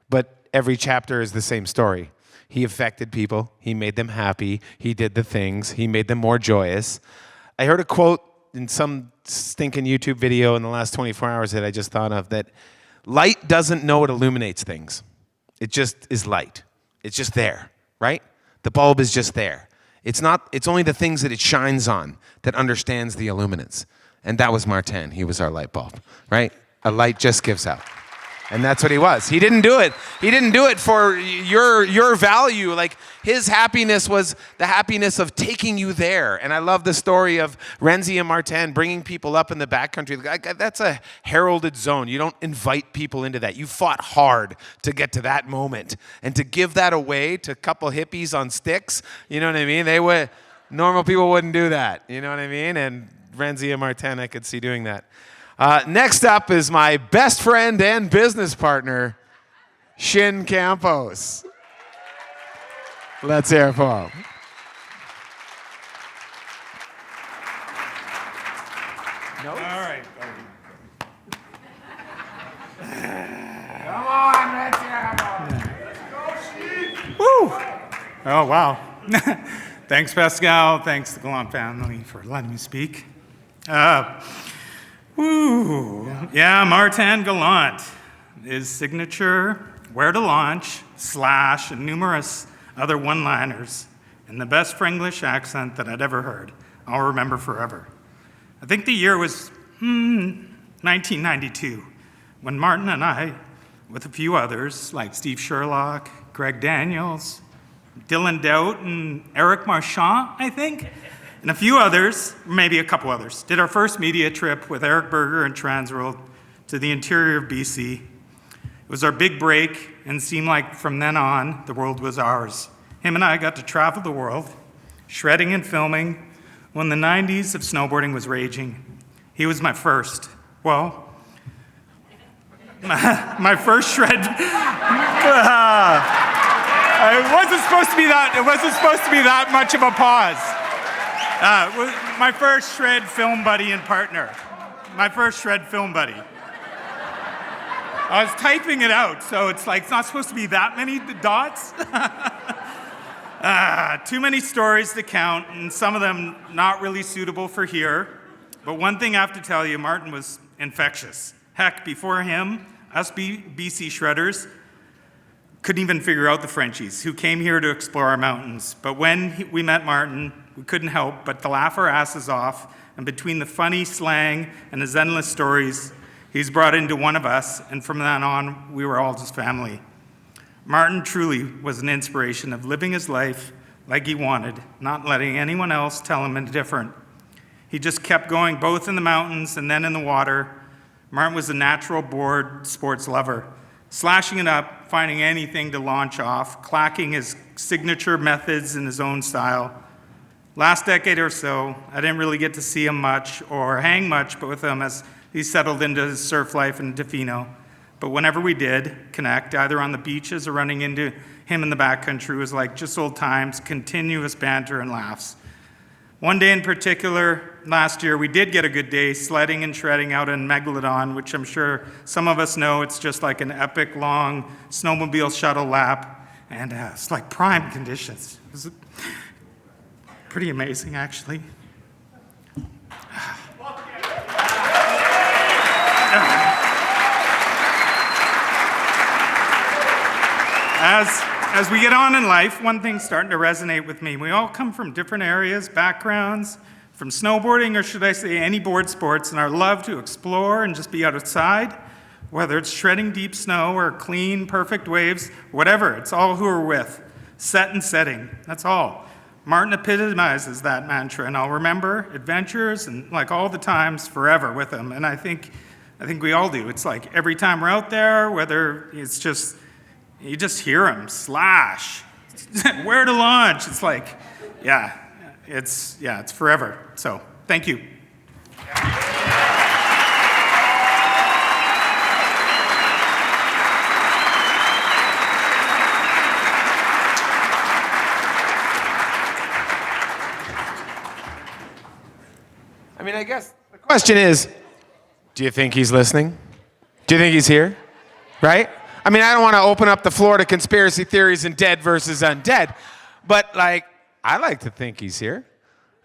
But every chapter is the same story. He affected people. He made them happy. He did the things. He made them more joyous. I heard a quote in some stinking YouTube video in the last 24 hours that I just thought of, that light doesn't know it illuminates things. It just is light. It's just there, right? The bulb is just there. It's only the things that it shines on that understands the illuminance. And that was Martin. He was our light bulb, right? A light just gives out. And that's what he was. He didn't do it. He didn't do it for your value. Like, his happiness was the happiness of taking you there. And I love the story of Renzi and Martin bringing people up in the backcountry. That's a heralded zone. You don't invite people into that. You fought hard to get to that moment. And to give that away to a couple hippies on sticks, you know what I mean? Normal people wouldn't do that. You know what I mean? And Renzi and Martin, I could see doing that. Next up is my best friend and business partner, Shin Campos. Let's hear it for him. No. All right. Come on, let's hear it. Woo! Oh, wow. Thanks, Pascal. Thanks, the Gallant family, for letting me speak. Yeah, Martin Gallant. His signature, where to launch, slash, and numerous other one-liners in the best Frenglish accent that I'd ever heard. I'll remember forever. I think the year was 1992, when Martin and I, with a few others like Steve Sherlock, Greg Daniels, Dylan Doubt, and Eric Marchand, I think, and a few others, maybe a couple others, did our first media trip with Eric Berger and Transworld to the interior of BC. It was our big break, and seemed like from then on, the world was ours. Him and I got to travel the world, shredding and filming, when the 90s of snowboarding was raging. He was my first, well, my first shred. It wasn't supposed to be that much of a pause. My first shred film buddy and partner. My first shred film buddy. I was typing it out, so it's like, it's not supposed to be that many dots. Too many stories to count, and some of them not really suitable for here. But one thing I have to tell you, Martin was infectious. Heck, before him, us BC shredders couldn't even figure out the Frenchies who came here to explore our mountains. But when we met Martin, we couldn't help but to laugh our asses off, and between the funny slang and his endless stories, he's brought into one of us, and from then on, we were all just family. Martin truly was an inspiration of living his life like he wanted, not letting anyone else tell him any different. He just kept going, both in the mountains and then in the water. Martin was a natural board sports lover, slashing it up, finding anything to launch off, clacking his signature methods in his own style. Last decade or so, I didn't really get to see him much or hang much with him as he settled into his surf life in Tofino. But whenever we did connect, either on the beaches or running into him in the backcountry, was like just old times, continuous banter and laughs. One day in particular, last year, we did get a good day sledding and shredding out in Megalodon, which I'm sure some of us know. It's just like an epic long snowmobile shuttle lap, and it's like prime conditions. It was pretty amazing, actually. As we get on in life, one thing's starting to resonate with me. We all come from different areas, backgrounds, from snowboarding, or should I say any board sports, and our love to explore and just be outside, whether it's shredding deep snow or clean, perfect waves, whatever, it's all who we're with. Set and setting, that's all. Martin epitomizes that mantra, and I'll remember adventures and like all the times forever with him, and I think we all do. It's like every time we're out there, whether it's just, you just hear him slash, where to launch. It's like, it's forever. So, thank you. I mean, I guess the question is, do you think he's listening? Do you think he's here? Right? I mean, I don't want to open up the floor to conspiracy theories and dead versus undead, but like, I like to think he's here.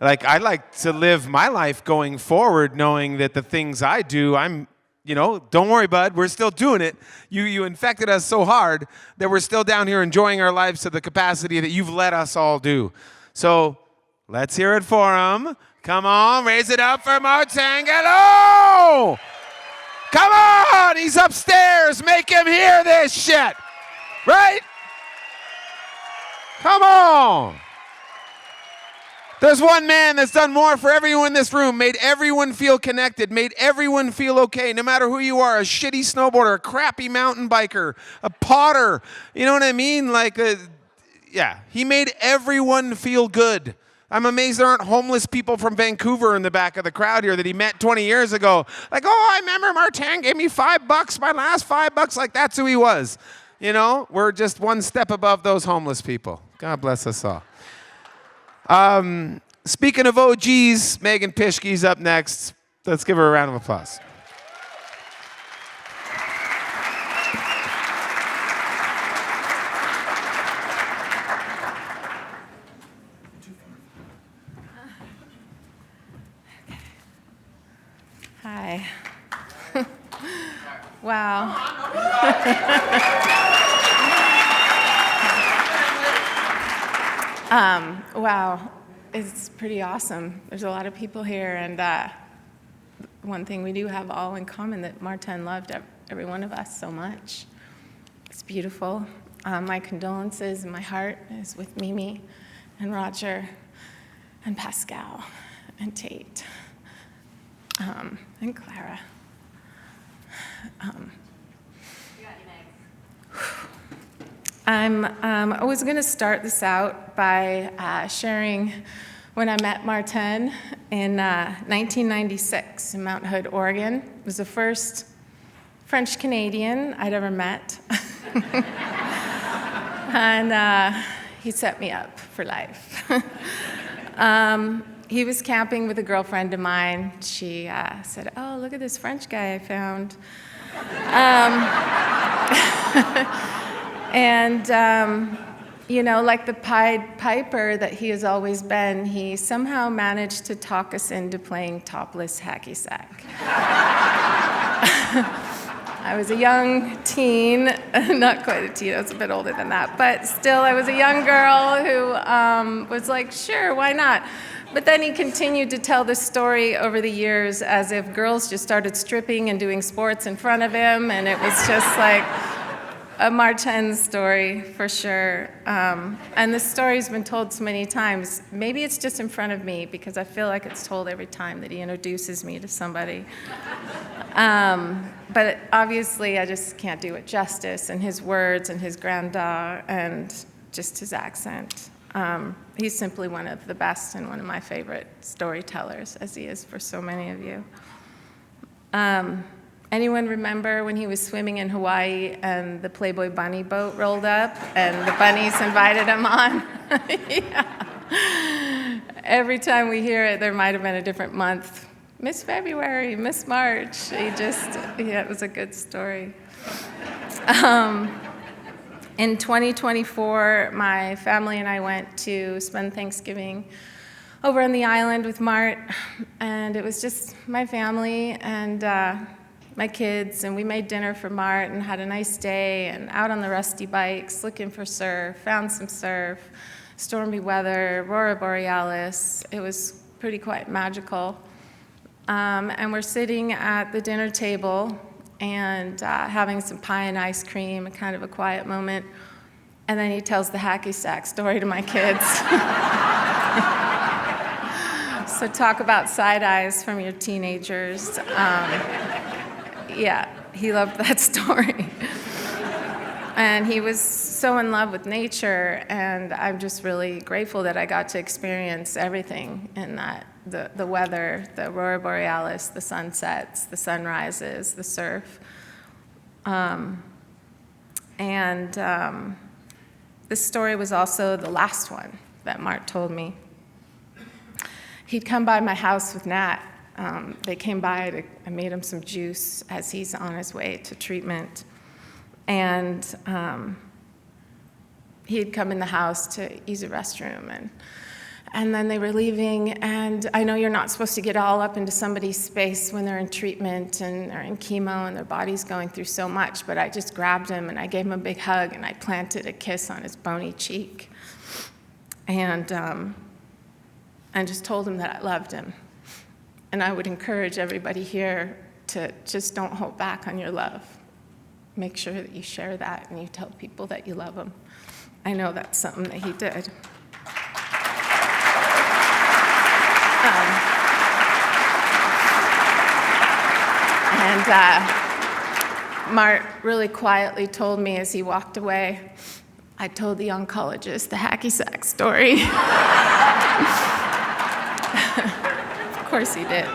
Like, I like to live my life going forward knowing that the things I do, don't worry, bud, we're still doing it. You infected us so hard that we're still down here enjoying our lives to the capacity that you've let us all do. So let's hear it for him. Come on, raise it up for Martin Gallant! Come on, he's upstairs. Make him hear this shit. Right? Come on. There's one man that's done more for everyone in this room, made everyone feel connected, made everyone feel okay, no matter who you are, a shitty snowboarder, a crappy mountain biker, a potter, you know what I mean? He made everyone feel good. I'm amazed there aren't homeless people from Vancouver in the back of the crowd here that he met 20 years ago. Like, oh, I remember Martin gave me $5, my last $5. Like, that's who he was. You know, we're just one step above those homeless people. God bless us all. Speaking of OGs, Meghan Pischke's up next. Let's give her a round of applause. Hi. Wow. Wow. It's pretty awesome. There's a lot of people here, and one thing we do have all in common, that Martin loved every one of us so much. It's beautiful. My condolences and my heart is with Mimi and Roger and Pascal and Tate. And Clara. I was going to start this out by sharing when I met Martin in 1996 in Mount Hood, Oregon. It was the first French-Canadian I'd ever met. And he set me up for life. He was camping with a girlfriend of mine. She said, oh, look at this French guy I found. And, like the Pied Piper that he has always been, he somehow managed to talk us into playing topless hacky sack. I was a young teen, not quite a teen, I was a bit older than that, but still I was a young girl who was like, sure, why not? But then he continued to tell the story over the years as if girls just started stripping and doing sports in front of him, and it was just like a Martin story for sure. And the story's been told so many times. Maybe it's just in front of me because I feel like it's told every time that he introduces me to somebody. But obviously I just can't do it justice, and his words and his grandeur and just his accent. He's simply one of the best and one of my favorite storytellers, as he is for so many of you. Anyone remember when he was swimming in Hawaii and the Playboy bunny boat rolled up and the bunnies invited him on? Yeah. Every time we hear it, there might have been a different month. Miss February, Miss March. It was a good story. In 2024, my family and I went to spend Thanksgiving over on the island with Mart, and it was just my family and my kids, and we made dinner for Mart and had a nice day and out on the rusty bikes looking for surf, found some surf, stormy weather, aurora borealis. It was pretty quite magical. And we're sitting at the dinner table and having some pie and ice cream, kind of a quiet moment. And then he tells the hacky sack story to my kids. So talk about side eyes from your teenagers. Yeah, he loved that story. And he was so in love with nature, and I'm just really grateful that I got to experience everything in that. The weather, the aurora borealis, the sunsets, the sunrises, the surf. This story was also the last one that Mart told me. He'd come by my house with Nat They came by, I made him some juice as he's on his way to treatment. And he'd come in the house to use a restroom, and then they were leaving, and I know you're not supposed to get all up into somebody's space when they're in treatment and they're in chemo and their body's going through so much, but I just grabbed him and I gave him a big hug and I planted a kiss on his bony cheek. And just told him that I loved him. And I would encourage everybody here to just don't hold back on your love. Make sure that you share that and you tell people that you love them. I know that's something that he did. Mart really quietly told me as he walked away, I told the oncologist the hacky sack story. Of course he did.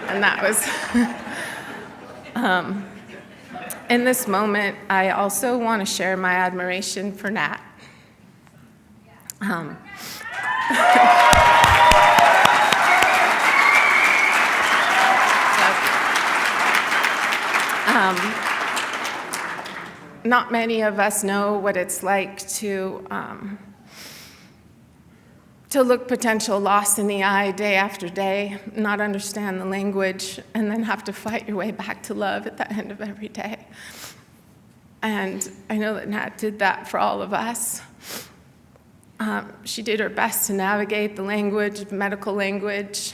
And that was... In this moment, I also want to share my admiration for Nat. Not many of us know what it's like to look potential loss in the eye day after day, not understand the language, and then have to fight your way back to love at the end of every day. And I know that Nat did that for all of us. She did her best to navigate the language, medical language,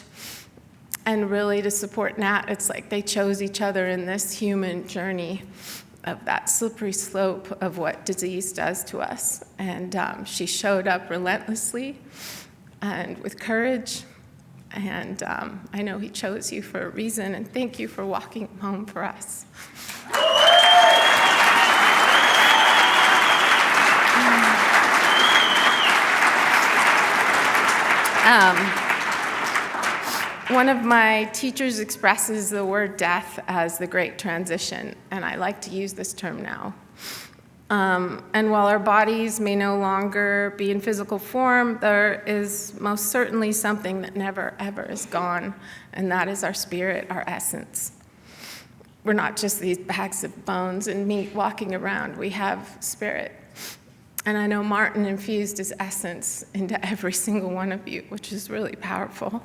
and really to support Nat. It's like they chose each other in this human journey of that slippery slope of what disease does to us. And she showed up relentlessly and with courage. And I know he chose you for a reason, and thank you for walking home for us. One of my teachers expresses the word death as the great transition, and I like to use this term now. And while our bodies may no longer be in physical form, there is most certainly something that never, ever is gone, and that is our spirit, our essence. We're not just these bags of bones and meat walking around. We have spirit. And I know Martin infused his essence into every single one of you, which is really powerful.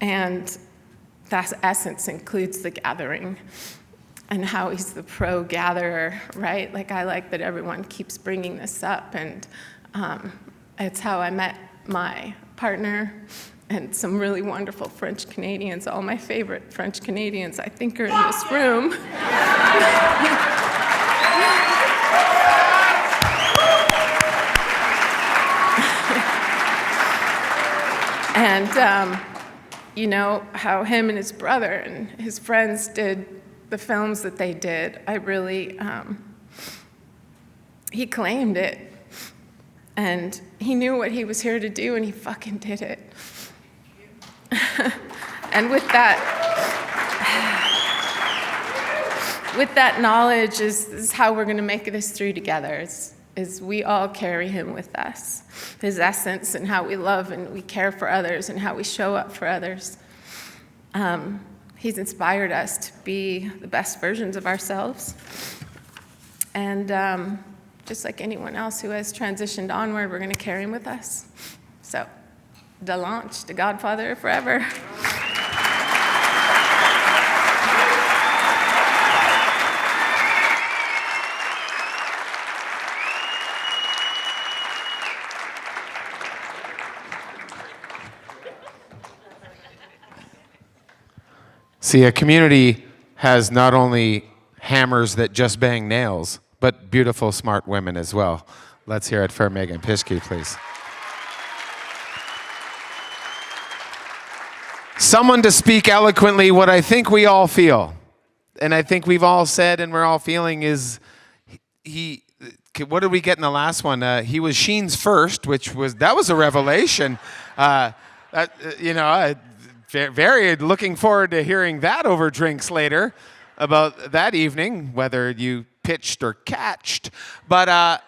And that essence includes the gathering and how he's the pro gatherer, right? Like, I like that everyone keeps bringing this up, and it's how I met my partner and some really wonderful French Canadians. All my favorite French Canadians, I think, are in this room. And you know, how him and his brother and his friends did the films that they did. I really, he claimed it. And he knew what he was here to do, and he fucking did it. And with that knowledge is how we're gonna make this through together. Is we all carry him with us, his essence, and how we love and we care for others and how we show up for others. He's inspired us to be the best versions of ourselves. And just like anyone else who has transitioned onward, we're gonna carry him with us. So, de launch, the Godfather forever. See, a community has not only hammers that just bang nails, but beautiful, smart women as well. Let's hear it for Meghan Pischke, please. Someone to speak eloquently what I think we all feel, and I think we've all said and we're all feeling is, what did we get in the last one? He was Sheen's first, that was a revelation. Very looking forward to hearing that over drinks later about that evening, whether you pitched or catched. But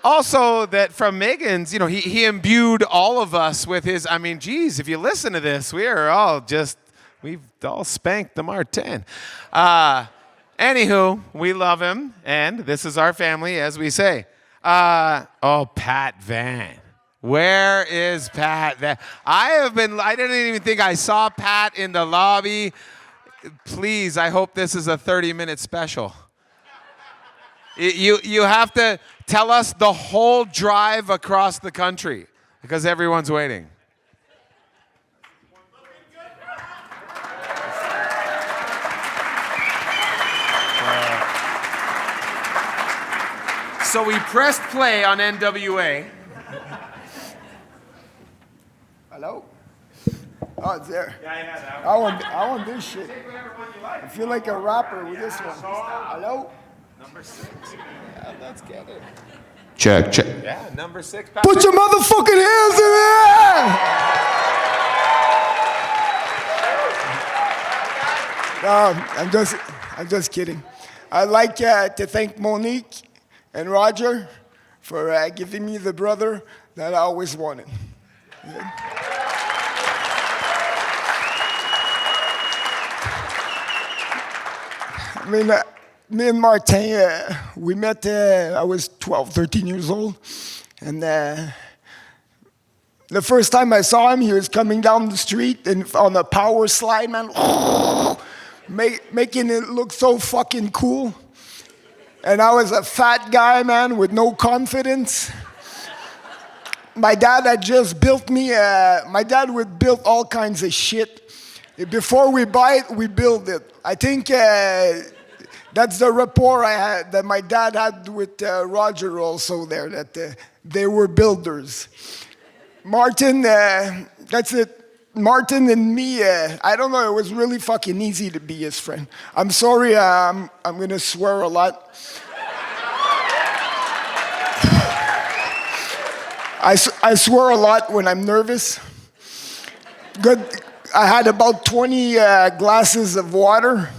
Also, that from Meghan's, he imbued all of us with his, geez, if you listen to this, we've all spanked the Martin. Anywho, we love him, and this is our family, as we say. Pat Van. Where is Pat Van? I didn't even think I saw Pat in the lobby. Please, I hope this is a 30-minute special. You have to tell us the whole drive across the country because everyone's waiting. So we pressed play on NWA. Hello? Oh, it's there. Yeah, I want this shit. I feel like a rapper with this one. Hello? Number 6. Yeah, let's get it. Check. Yeah, number 6. Put your motherfucking hands in the air! No, I'm just kidding. I'd like to thank Monique and Roger for giving me the brother that I always wanted. Yeah. Me and Martin, we met, I was 12, 13 years old. And the first time I saw him, he was coming down the street and on a power slide, man. Making it look so fucking cool. And I was a fat guy, man, with no confidence. My dad had just built me, my dad would build all kinds of shit. Before we buy it, we build it. I think that's the rapport that my dad had with Roger also there, that they were builders. Martin, that's it. Martin and me, I don't know, it was really fucking easy to be his friend. I'm sorry, I'm gonna swear a lot. I swear a lot when I'm nervous. Good. I had about 20 glasses of water.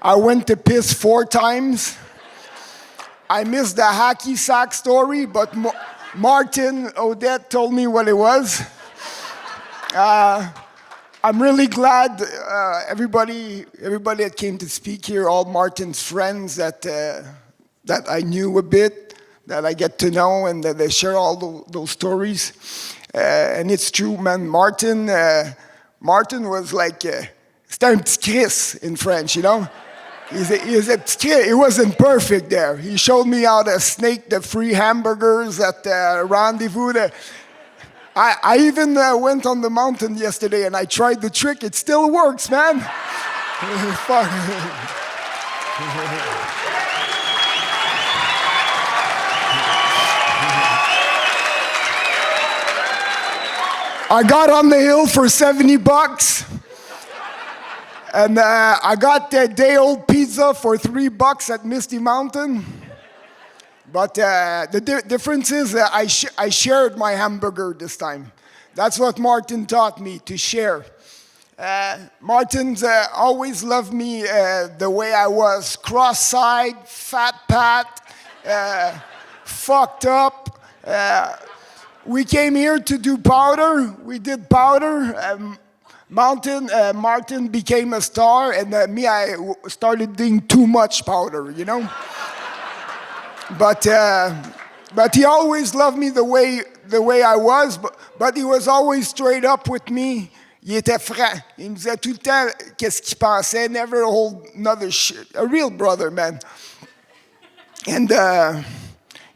I went to piss 4 times. I missed the hacky sack story, but Martin Odette told me what it was. I'm really glad everybody that came to speak here, all Martin's friends that I knew a bit, that I get to know, and that they share all those stories. And it's true, man. Martin was like, c'était un petit Chris in French, you know? He's a petit Chris. It wasn't perfect there. He showed me how to snake the free hamburgers at the rendezvous. I even went on the mountain yesterday and I tried the trick. It still works, man. Fuck. I got on the hill for $70. And I got the day-old pizza for $3 at Misty Mountain. But the difference is I shared my hamburger this time. That's what Martin taught me, to share. Martin's always loved me the way I was. Cross-eyed, fat pat, fucked up. We came here to do powder. We did powder. Martin became a star, and I started doing too much powder, you know? But he always loved me the way I was, but he was always straight up with me. Il était franc. Il me disait tout le temps qu'est-ce qu'il pensait, never hold another shit. A real brother, man. And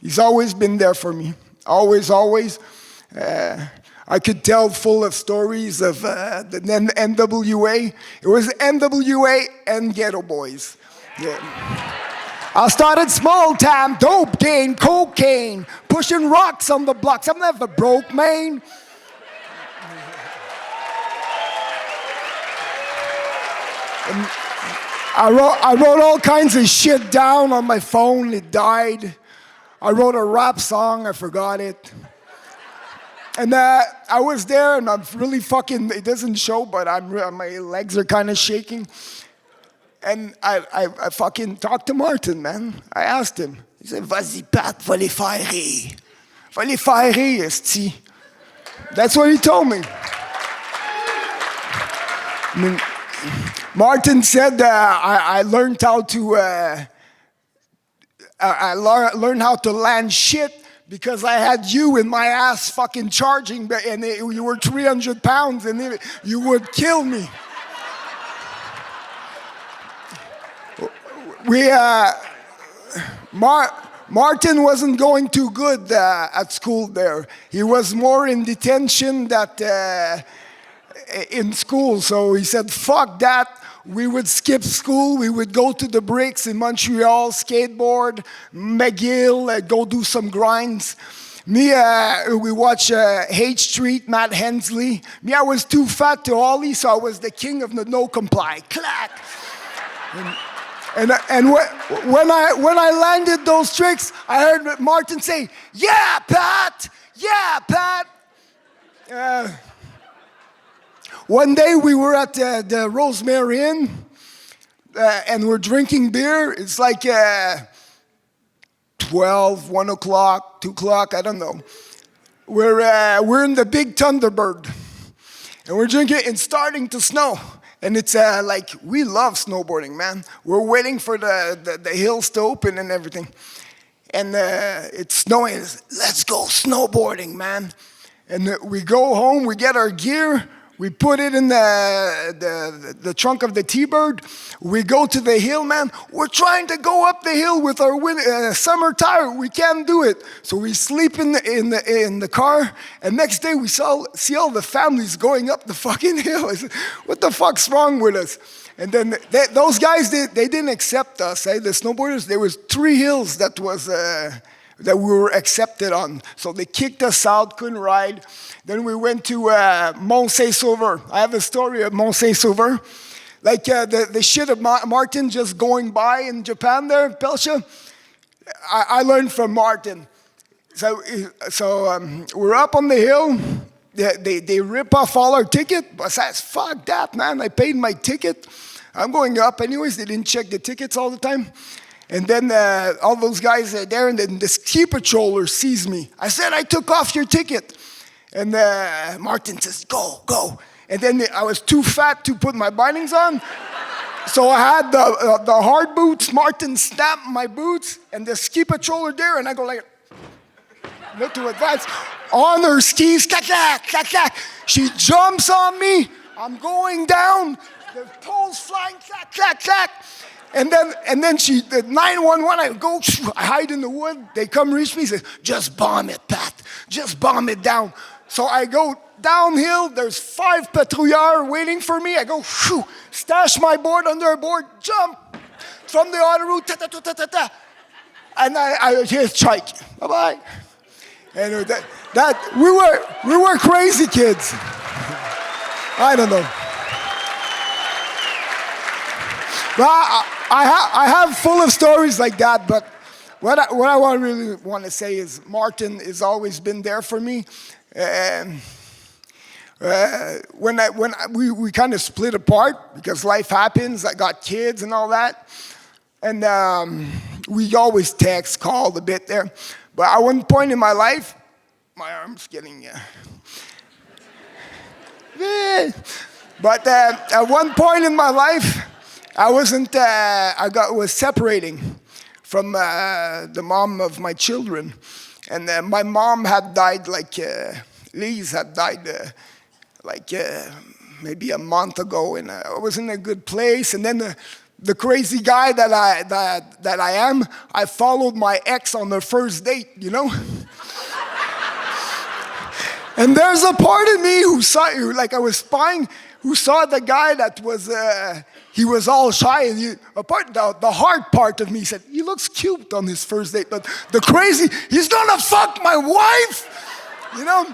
he's always been there for me. Always, always. I could tell full of stories of the NWA. It was NWA and Ghetto Boys. Yeah. I started small time, dope game, cocaine, pushing rocks on the blocks. I'm never broke, man. And I wrote all kinds of shit down on my phone. It died. I wrote a rap song. I forgot it. And I was there, and I'm really fucking, it doesn't show, but my legs are kind of shaking. And I fucking talked to Martin, man. I asked him, He said, vas-y, Pat, va les faire rire. Va les faire rire, esti. That's what he told me. I mean, Martin said I learned how to learned how to land shit because I had you in my ass fucking charging, and you were 300 pounds, and you would kill me. Martin wasn't going too good at school there. He was more in detention than in school. So he said, fuck that. We would skip school. We would go to the bricks in Montreal, skateboard, McGill, go do some grinds. Me, we watch H Street, Matt Hensley. Me, I was too fat to ollie, so I was the king of the no comply. Clack. And when I landed those tricks, I heard Martin say, "Yeah, Pat! Yeah, Pat!" One day we were at the Rosemary Inn, and we're drinking beer. It's like 12, 1 o'clock, 2 o'clock, I don't know. We're in the big Thunderbird, and we're drinking. It's starting to snow. And it's like, we love snowboarding, man. We're waiting for the hills to open and everything. And it's snowing. Let's go snowboarding, man. And we go home, we get our gear, we put it in the trunk of the T-Bird. We go to the hill, man. We're trying to go up the hill with our summer tire. We can't do it. So we sleep in the car. And next day we see all the families going up the fucking hill. I said, what the fuck's wrong with us? And then those guys, they didn't accept us. The snowboarders, there was 3 hills that we were accepted on. So they kicked us out, couldn't ride. Then we went to Mont Saint-Sauveur. I have a story of Mont Saint-Sauveur. Like the shit of Martin just going by in Japan there, Pelsha. I learned from Martin. So we're up on the hill. They rip off all our ticket. I said, fuck that, man. I paid my ticket. I'm going up anyways. They didn't check the tickets all the time. And then all those guys are there, and then the ski patroller sees me. I said, I took off your ticket. And Martin says, go, go. And then I was too fat to put my bindings on. So I had the hard boots. Martin snapped my boots, and the ski patroller there, and I go like, not to advance, on her skis, clack, clack, clack, clack. She jumps on me. I'm going down. The poles flying, clack, clack, clack. And then she, the 911, I go, I hide in the wood. They come reach me, say, just bomb it, Pat. Just bomb it down. So I go downhill. There's 5 patrouilleurs waiting for me. I go, stash my board under a board, jump from the other route, ta-ta-ta-ta-ta. And I hear strike. Bye-bye. And we were crazy kids. I don't know. Well, I have full of stories like that, but what I really want to say is Martin has always been there for me. When we kind of split apart because life happens, I got kids and all that, and we always text, called a bit there. But at one point in my life, my arm's getting But at one point in my life, I was separating from the mom of my children. And my mom had died Lise had died maybe a month ago, and I was in a good place. And then the crazy guy that I am, I followed my ex on their first date, you know? And there's a part of me who saw, like I was spying, who saw the guy that was, he was all shy. And the hard part of me said, he looks cute on his first date. But the crazy, he's gonna fuck my wife, you know?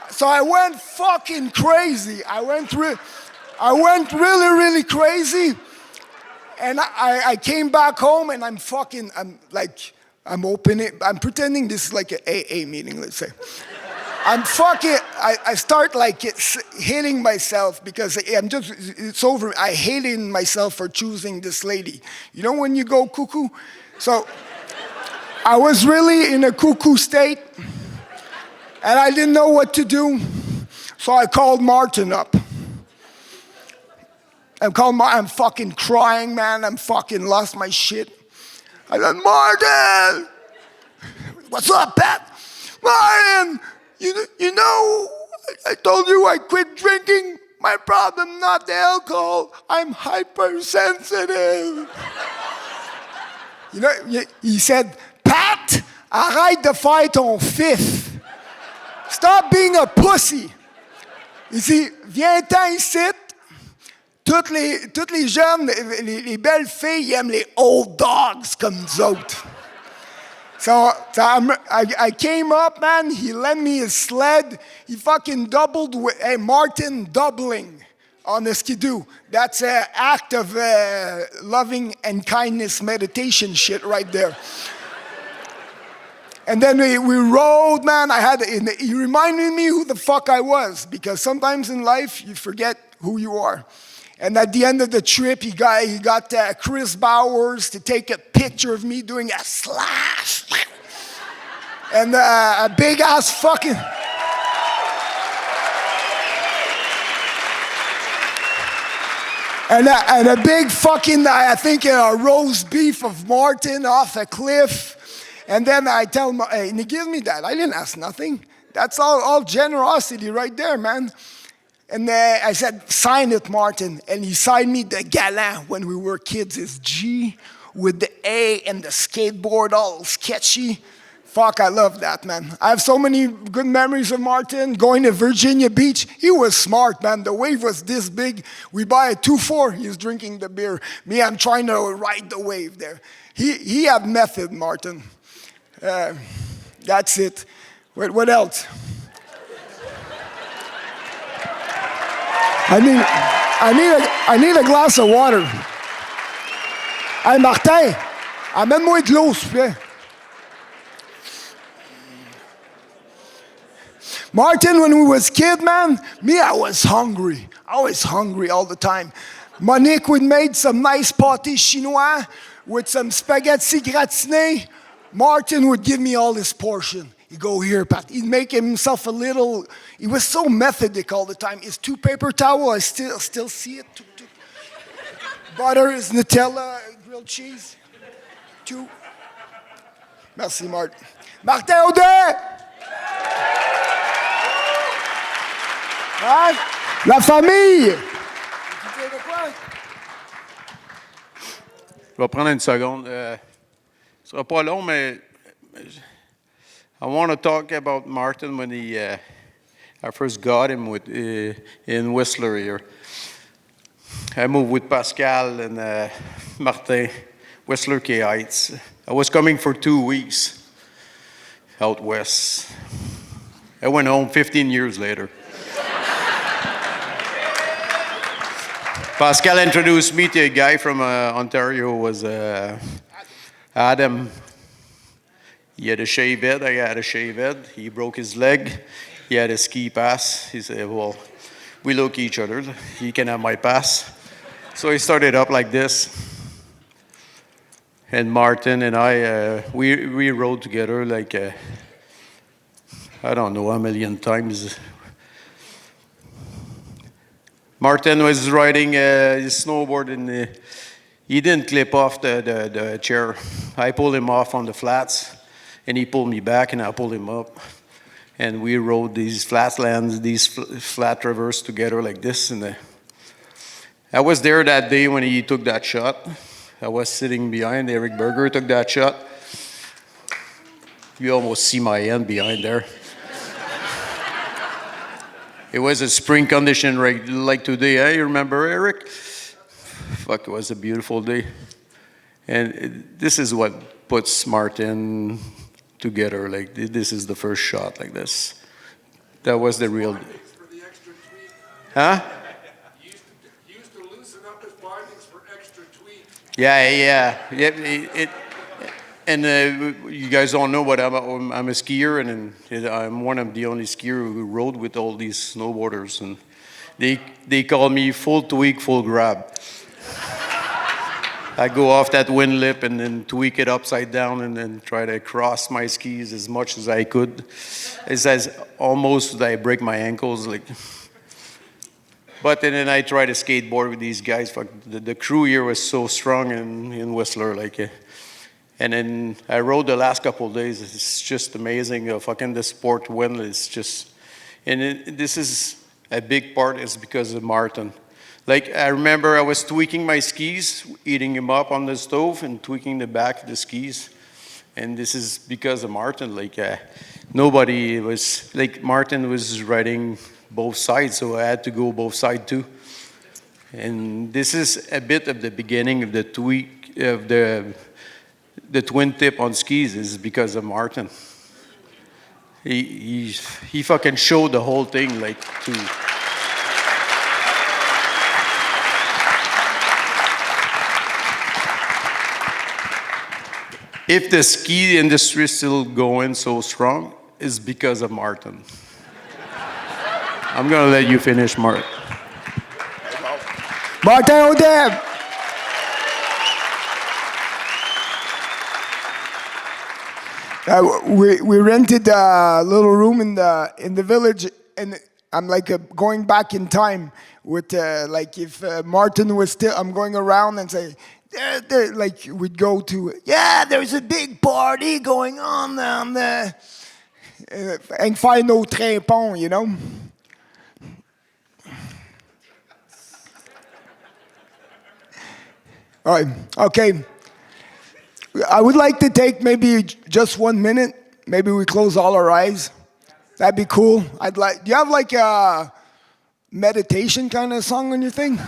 So I went fucking crazy. I went really, really crazy. And I came back home and I'm pretending this is like an AA meeting, let's say. I start hating myself because it's over. I hated myself for choosing this lady. You know when you go cuckoo? So I was really in a cuckoo state, and I didn't know what to do, so I called Martin up. I'm fucking crying, man. I'm fucking lost my shit. I said, Martin! What's up, Pat? Martin! You know, I told you I quit drinking. My problem, not the alcohol. I'm hypersensitive. You know, he said, Pat, arrête de faire ton fif. Stop being a pussy. Il dit, viens-t'en ici. Toutes les jeunes, les belles filles, ils aiment les old dogs comme nous autres. So I came up, man. He lent me his sled. He fucking doubled with Martin doubling on the skidoo. That's an act of loving and kindness meditation shit right there. And then we rode, man. He reminded me who the fuck I was, because sometimes in life you forget who you are. And at the end of the trip, he got Chris Bowers to take a picture of me doing a slash. And a big ass fucking... And a big fucking, I think, a roast beef of Martin off a cliff. And then I tell him, and he gives me that. I didn't ask nothing. That's all generosity right there, man. And I said, sign it, Martin. And he signed me the Gallant when we were kids. It's G with the A and the skateboard all sketchy. Fuck, I love that, man. I have so many good memories of Martin. Going to Virginia Beach, he was smart, man. The wave was this big. We buy a 2-4, he was drinking the beer. Me, I'm trying to ride the wave there. He had method, Martin. That's it. What else? I need a glass of water. Hey, Martin, amène-moi de l'eau, s'il vous plaît. Martin, when we was kid, man, me, I was hungry. I was hungry all the time. Monique would make some nice pâté chinois with some spaghetti gratiné. Martin would give me all his portion. He'd go here, Pat. He'd make himself a little... He was so methodic all the time. His 2 paper towel, I still see it. Butter, his Nutella, grilled cheese. 2. Merci, Martin. Martin Audet! Hein? La famille! Je vais prendre une seconde. Ce sera pas long, mais I want to talk about Martin when I first got him in Whistler here. I moved with Pascal and Martin, Whistler Key Heights. I was coming for 2 weeks out west. I went home 15 years later. Pascal introduced me to a guy from Ontario, was Adam. He had a shaved head, I had a shaved head. He broke his leg, he had a ski pass. He said, well, we look each other, he can have my pass. So he started up like this. And Martin and I, we rode together like, I don't know, a million times. Martin was riding his snowboard and he didn't clip off the chair. I pulled him off on the flats and he pulled me back and I pulled him up. And we rode these flatlands, these flat rivers together like this. And I was there that day when he took that shot. I was sitting behind, Eric Berger took that shot. You almost see my hand behind there. It was a spring condition like today, eh? You remember, Eric? Fuck, it was a beautiful day. And this is what puts Martin together. Like, this is the first shot like this. That was the real... Huh? He used to loosen up his bindings for extra tweet. Yeah. And you guys don't know, but I'm a skier, and I'm one of the only skiers who rode with all these snowboarders, and they call me full tweak, full grab. I go off that wind lip and then tweak it upside down and then try to cross my skis as much as I could. It's as almost that I break my ankles. Like, but then I try to skateboard with these guys. Fuck, the crew here was so strong in Whistler. And then I rode the last couple of days. It's just amazing. Fucking the sport win is just, and this is a big part is because of Martin. Like, I remember I was tweaking my skis, eating them up on the stove and tweaking the back of the skis. And this is because of Martin. Like, nobody was, like, Martin was riding both sides, so I had to go both sides too. And this is a bit of the beginning of the tweak, of the twin tip on skis is because of Martin. He fucking showed the whole thing, like, to... If the ski industry is still going so strong, it's because of Martin. I'm gonna let you finish, Martin. Martin O'Deb. We rented a little room in the village, and I'm like going back in time with like if Martin was still, I'm going around and say, like we'd go to, yeah, there's a big party going on down there, and faire nos trimpons, you know. All right, okay. I would like to take maybe just 1 minute. Maybe we close all our eyes. That'd be cool. Do you have like a meditation kind of song on your thing?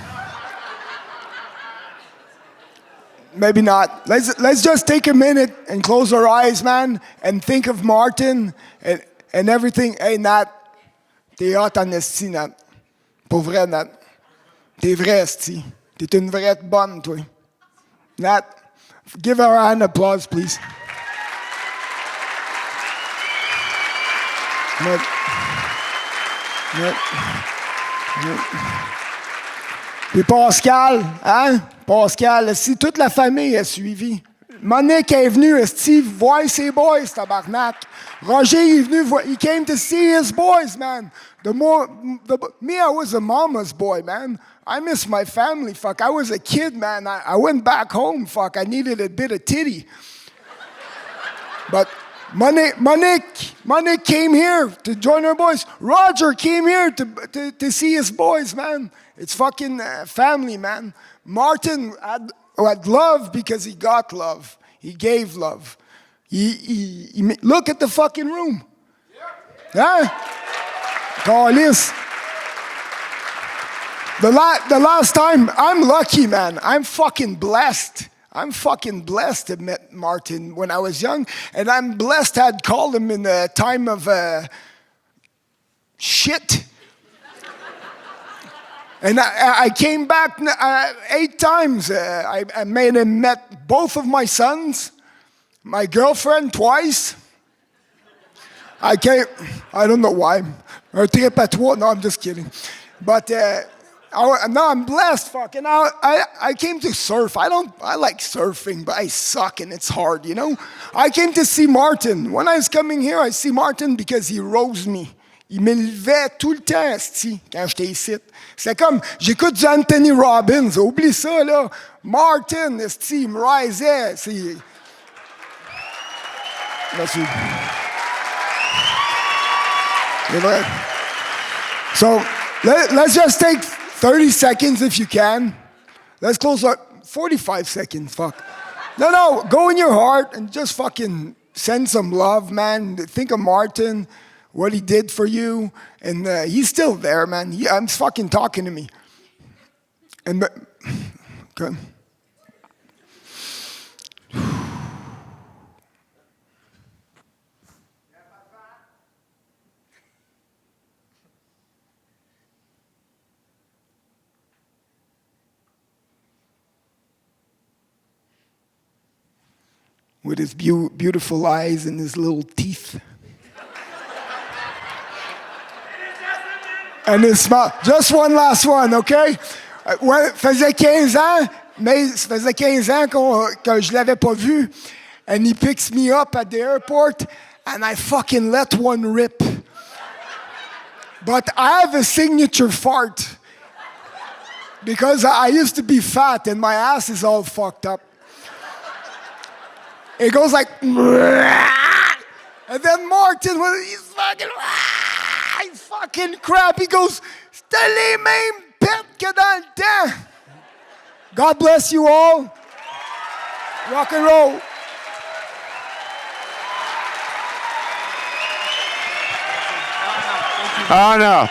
Maybe not. Let's just take a minute and close our eyes, man, and think of Martin and everything. Hey, Nat, t'es hot en esti, Nat. Pour vrai, Nat. T'es vrai, esti. T'es une vraie bonne, toi. Nat, give her an applause, please. Nat. Puis Pascal, hein? Pascal, si toute la famille a suivi. Monique est venue, Steve, voir ses boys, tabarnak. Roger est venu, he came to see his boys, man. Me, I was a mama's boy, man. I miss my family, fuck. I was a kid, man. I went back home, fuck. I needed a bit of titty. But Monique came here to join our boys. Roger came here to see his boys, man. It's fucking family, man. Martin had love because he got love. He gave love. He look at the fucking room. Yeah. Calice. The last time, I'm lucky, man. I'm fucking blessed. I'm fucking blessed to met Martin when I was young, and I'm blessed I'd called him in a time of shit. And I came back 8 times. I made him met both of my sons, my girlfriend twice. I don't know why. Un trip à trois. No, I'm just kidding. But no, I'm blessed, fuck. And I came to surf. I like surfing, but I suck and it's hard, you know? I came to see Martin. When I was coming here, I see Martin because he rose me. Il m'élevait tout le temps, esti, quand j'étais ici. C'est comme, j'écoute du Anthony Robbins, oublie ça, là. Martin, esti, il me risait. Merci. C'est vrai. So, let's just take 30 seconds if you can. Let's close up. 45 seconds, fuck. No, go in your heart and just fucking send some love, man. Think of Martin, what he did for you. And he's still there, man. I'm fucking talking to me. And, okay. With his beautiful eyes and his little teeth. And his smile. Just one last one, okay? Faisait 15 ans, Mais ça faisait 15 ans que je l'avais pas vu. And he picks me up at the airport, and I fucking let one rip. But I have a signature fart. Because I used to be fat, and my ass is all fucked up. It goes like... And then Martin, he's fucking crap. He goes, c'était les mêmes pets que dans le temps. God bless you all. Rock and roll. Oh no,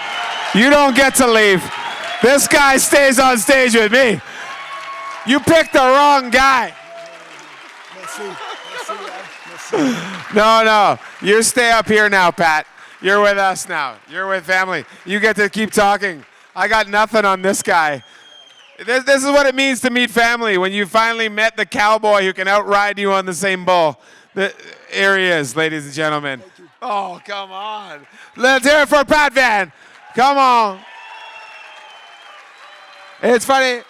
you don't get to leave. This guy stays on stage with me. You picked the wrong guy. No, you stay up here now, Pat. You're with us now. You're with family. You get to keep talking. I got nothing on this guy. This is what it means to meet family, when you finally met the cowboy who can outride you on the same bull. Here he is, ladies and gentlemen. Oh, come on. Let's hear it for Pat Van. Come on. It's funny.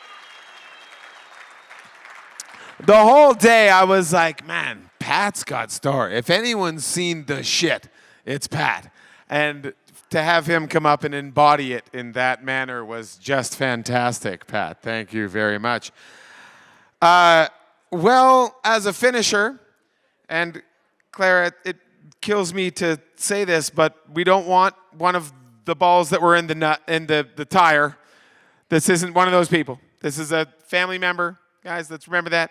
The whole day I was like, man, Pat's got story. If anyone's seen the shit, it's Pat. And to have him come up and embody it in that manner was just fantastic, Pat. Thank you very much. Well, as a finisher, and Claire, it kills me to say this, but we don't want one of the balls that were in the nut in the tire. This isn't one of those people. This is a family member. Guys, let's remember that.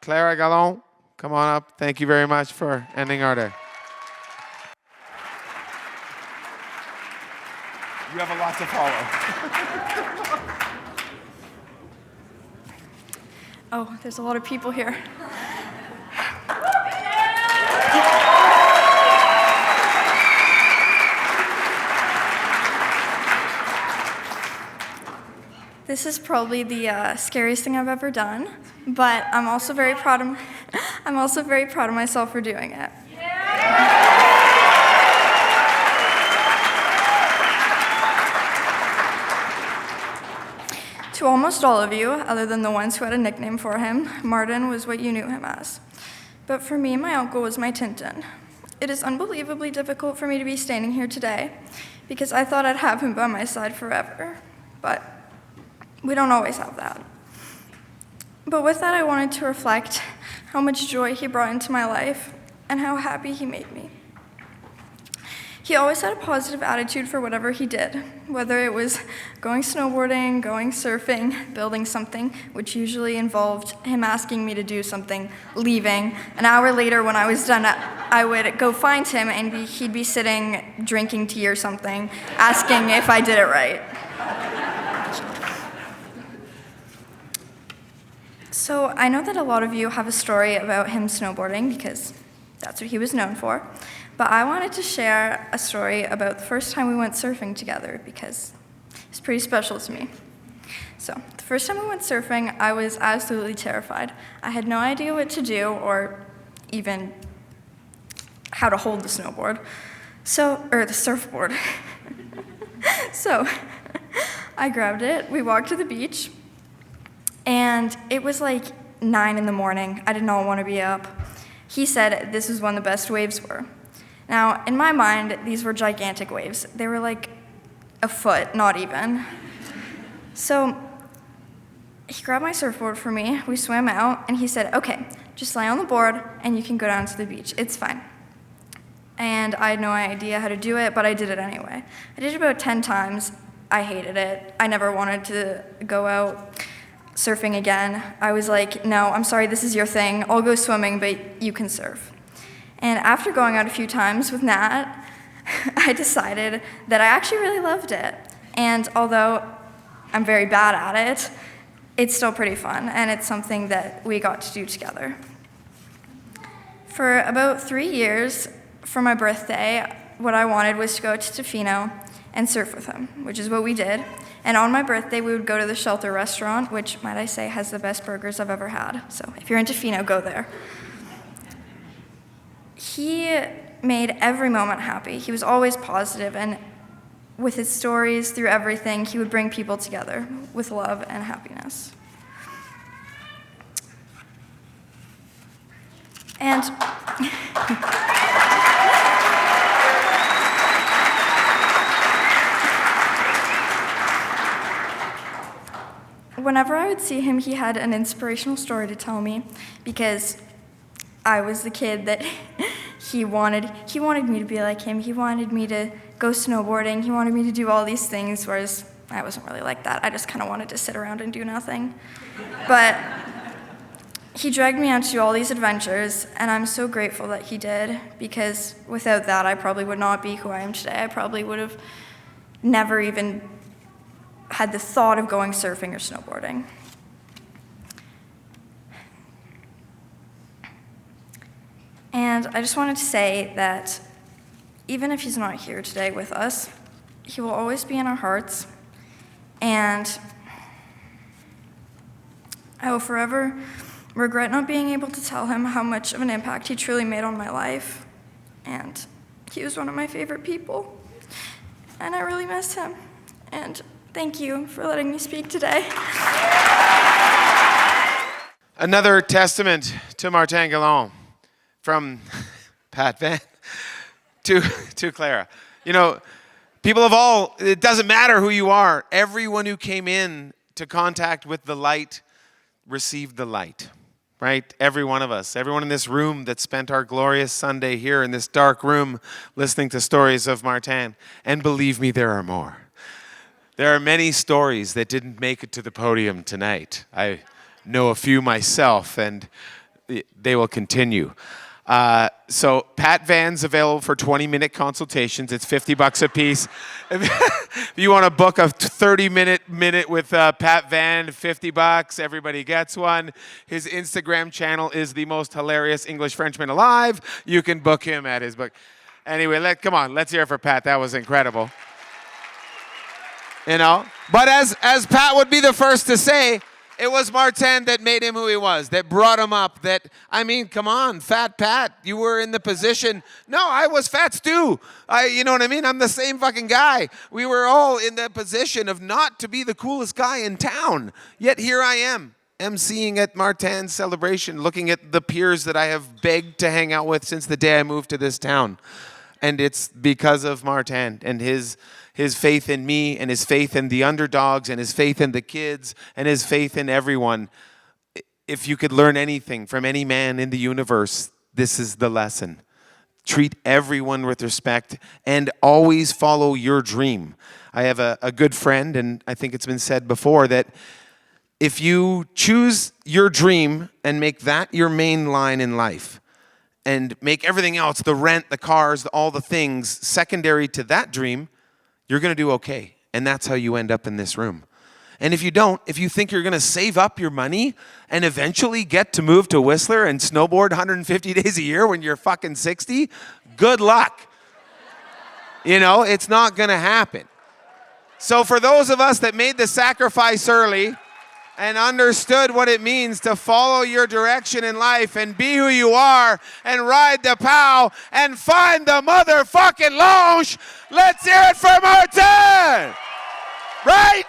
Clair Gallant, come on up. Thank you very much for ending our day. You have a lot to follow. Oh, there's a lot of people here. This is probably the scariest thing I've ever done, but I'm also very proud of myself for doing it. To almost all of you, other than the ones who had a nickname for him, Martin was what you knew him as. But for me, my uncle was my Tintin. It is unbelievably difficult for me to be standing here today because I thought I'd have him by my side forever, but we don't always have that. But with that, I wanted to reflect how much joy he brought into my life and how happy he made me. He always had a positive attitude for whatever he did, whether it was going snowboarding, going surfing, building something, which usually involved him asking me to do something, leaving. An hour later when I was done, I would go find him and he'd be sitting drinking tea or something, asking if I did it right. So I know that a lot of you have a story about him snowboarding because that's what he was known for. But I wanted to share a story about the first time we went surfing together because it's pretty special to me. So the first time we went surfing, I was absolutely terrified. I had no idea what to do or even how to hold the snowboard. Or the surfboard. So I grabbed it, we walked to the beach, and it was like 9 in the morning. I did not want to be up. He said this was when the best waves were. Now, in my mind, these were gigantic waves. They were like a foot, not even. So he grabbed my surfboard for me, we swam out, and he said, okay, just lay on the board and you can go down to the beach, it's fine. And I had no idea how to do it, but I did it anyway. I did it about 10 times. I hated it. I never wanted to go out surfing again. I was like, no, I'm sorry, this is your thing. I'll go swimming, but you can surf. And after going out a few times with Nat, I decided that I actually really loved it. And although I'm very bad at it, it's still pretty fun, and it's something that we got to do together. For about 3 years, for my birthday, what I wanted was to go to Tofino and surf with him, which is what we did. And on my birthday, we would go to the Shelter restaurant, which, might I say, has the best burgers I've ever had. So if you're in Tofino, go there. He made every moment happy. He was always positive, and with his stories, through everything, he would bring people together with love and happiness. And whenever I would see him, he had an inspirational story to tell me, because I was the kid that he wanted me to be like him. He wanted me to go snowboarding. He wanted me to do all these things, whereas I wasn't really like that. I just kind of wanted to sit around and do nothing. But he dragged me out to do all these adventures, and I'm so grateful that he did, because without that, I probably would not be who I am today. I probably would have never even had the thought of going surfing or snowboarding. And I just wanted to say that even if he's not here today with us, he will always be in our hearts, and I will forever regret not being able to tell him how much of an impact he truly made on my life. And he was one of my favorite people, and I really miss him. And thank you for letting me speak today. Another testament to Martin Gallant, from Pat Van to Clair. You know, people of all, it doesn't matter who you are. Everyone who came in to contact with the light received the light, right? Every one of us, everyone in this room that spent our glorious Sunday here in this dark room listening to stories of Martin. And believe me, there are more. There are many stories that didn't make it to the podium tonight. I know a few myself, and they will continue. So Pat Van's available for 20-minute consultations. It's $50 a piece. If you want to book a 30-minute with Pat Van, $50. Everybody gets one. His Instagram channel is the most hilarious English Frenchman alive. You can book him at his book. Anyway, come on, let's hear it for Pat. That was incredible. You know, but as Pat would be the first to say, it was Martin that made him who he was, that brought him up, I mean, come on, Fat Pat, you were in the position. No, I was Fat Stu. You know what I mean? I'm the same fucking guy. We were all in the position of not to be the coolest guy in town. Yet here I am, emceeing at Martin's celebration, looking at the peers that I have begged to hang out with since the day I moved to this town. And it's because of Martin and his faith in me, and his faith in the underdogs, and his faith in the kids, and his faith in everyone. If you could learn anything from any man in the universe, this is the lesson. Treat everyone with respect and always follow your dream. I have a good friend, and I think it's been said before, that if you choose your dream and make that your main line in life, and make everything else, the rent, the cars, all the things, secondary to that dream, you're going to do okay. And that's how you end up in this room. And if you don't, if you think you're going to save up your money and eventually get to move to Whistler and snowboard 150 days a year when you're fucking 60, good luck. You know, it's not going to happen. So for those of us that made the sacrifice early and understood what it means to follow your direction in life and be who you are and ride the pow and find the motherfucking lounge, let's hear it for Martin! Right?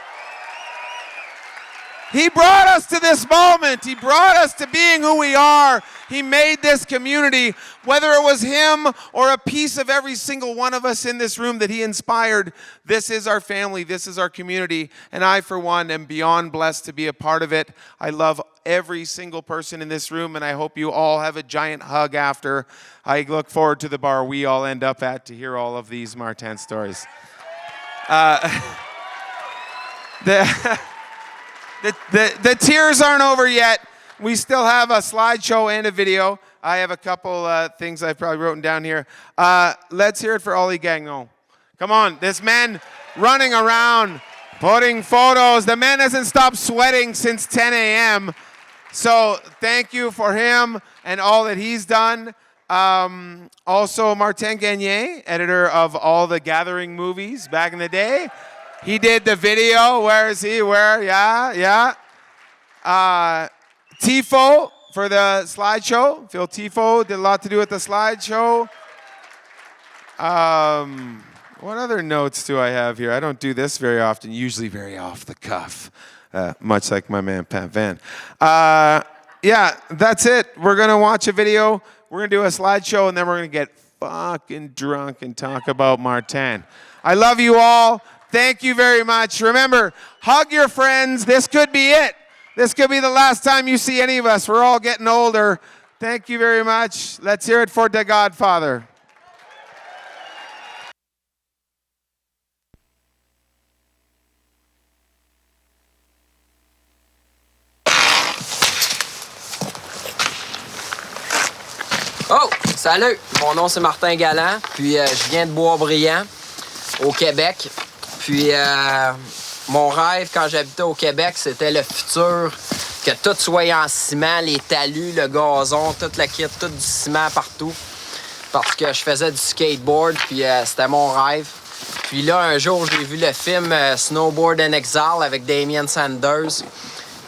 He brought us to this moment. He brought us to being who we are. He made this community, whether it was him or a piece of every single one of us in this room that he inspired. This is our family. This is our community. And I, for one, am beyond blessed to be a part of it. I love every single person in this room, and I hope you all have a giant hug after. I look forward to the bar we all end up at to hear all of these Martin stories. The tears aren't over yet. We still have a slideshow and a video. I have a couple things I've probably written down here. Let's hear it for Ollie Gagnon. Come on, this man running around, putting photos. The man hasn't stopped sweating since 10 a.m. So thank you for him and all that he's done. Also, Martin Gallant, editor of all the Gathering movies back in the day. He did the video. Where is he? Where? Yeah. Tifo for the slideshow. Phil Tifo did a lot to do with the slideshow. What other notes do I have here? I don't do this very often, usually very off the cuff, much like my man Pat Van. Yeah, that's it. We're going to watch a video. We're going to do a slideshow, and then we're going to get fucking drunk and talk about Martin. I love you all. Thank you very much. Remember, hug your friends. This could be it. This could be the last time you see any of us. We're all getting older. Thank you very much. Let's hear it for the Godfather. Oh, salut! Mon nom, c'est Martin Gallant, puis je viens de Boisbriand, au Québec. Puis mon rêve, quand j'habitais au Québec, c'était le futur, que tout soit en ciment, les talus, le gazon, tout le kit, tout du ciment partout. Parce que je faisais du skateboard, puis c'était mon rêve. Puis là, un jour, j'ai vu le film Snowboarding Exile avec Damien Sanders.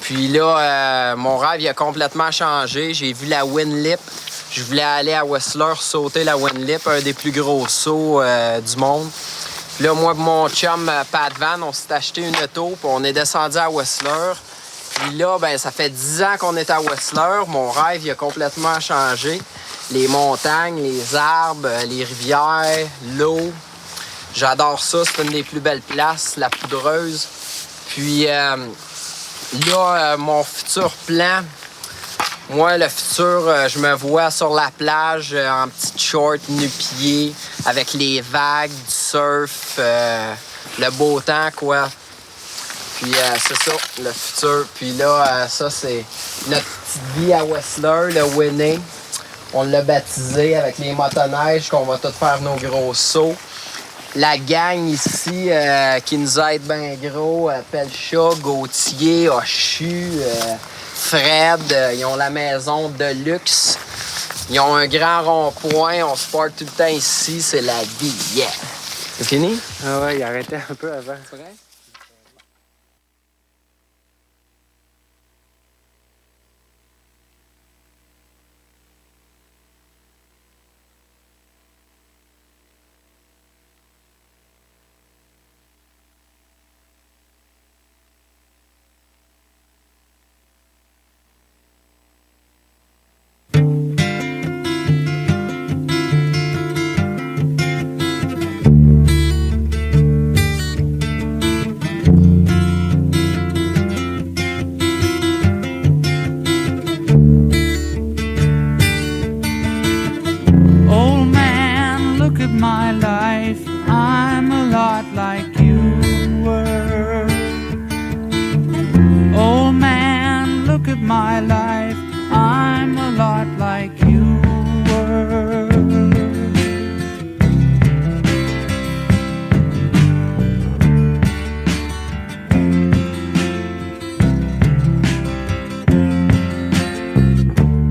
Puis là, mon rêve, il a complètement changé. J'ai vu la Winlip. Je voulais aller à Whistler sauter la Winlip, un des plus gros sauts du monde. Puis là, moi et mon chum Pat Van, on s'est acheté une auto, puis on est descendu à Whistler. Puis là, ben ça fait 10 ans qu'on est à Whistler. Mon rêve, il a complètement changé. Les montagnes, les arbres, les rivières, l'eau. J'adore ça, c'est une des plus belles places, la Poudreuse. Puis là, mon futur plan... Moi, le futur, je me vois sur la plage en petite short, nu-pied, avec les vagues, du surf, le beau temps, quoi. Puis c'est ça, le futur. Puis là, ça, c'est notre petite vie à Whistler, le Winnie. On l'a baptisé avec les motoneiges, qu'on va tous faire nos gros sauts. La gang ici qui nous aide bien gros, Pelcha, Gauthier, Ochu... Fred, ils ont la maison de luxe. Ils ont un grand rond-point. On se porte tout le temps ici. C'est la vie. Yeah! C'est fini? Ah ouais, il arrêtait un peu avant. C'est vrai? My life, I'm a lot like you were. Old man, look at my life, I'm a lot like you were.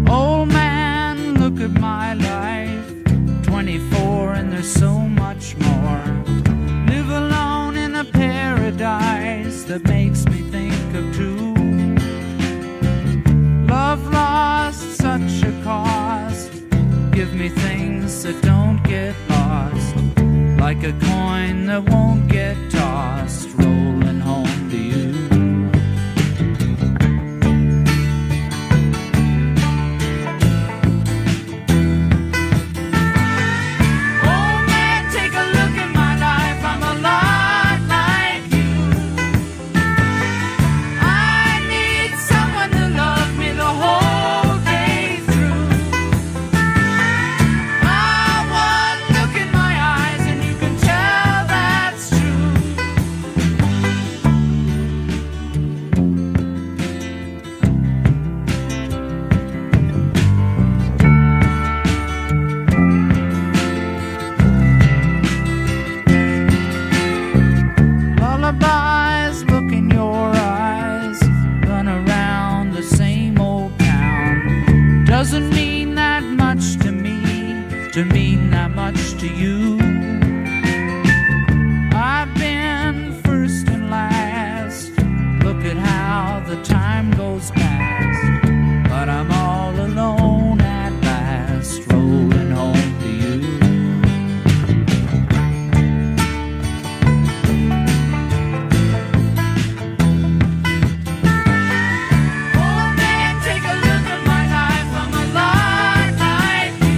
Old man, look at my life, 24 and there's so much more. Live alone in a paradise that makes me think of two. Love lost, such a cost. Give me things that don't get lost, like a coin that won't get tossed, rolling home to you. Doesn't mean that much to me, to mean that much to you. I've been first and last. Look at how the time goes past. But I'm all alone at last, rolling home to you. Oh man, take a look at my life. I'm a lot like you.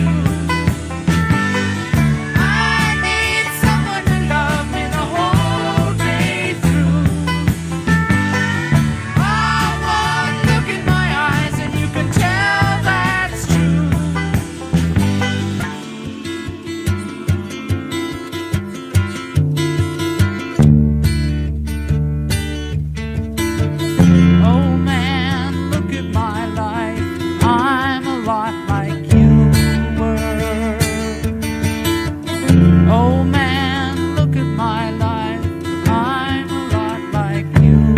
Oh man, look at my life. I'm a lot like you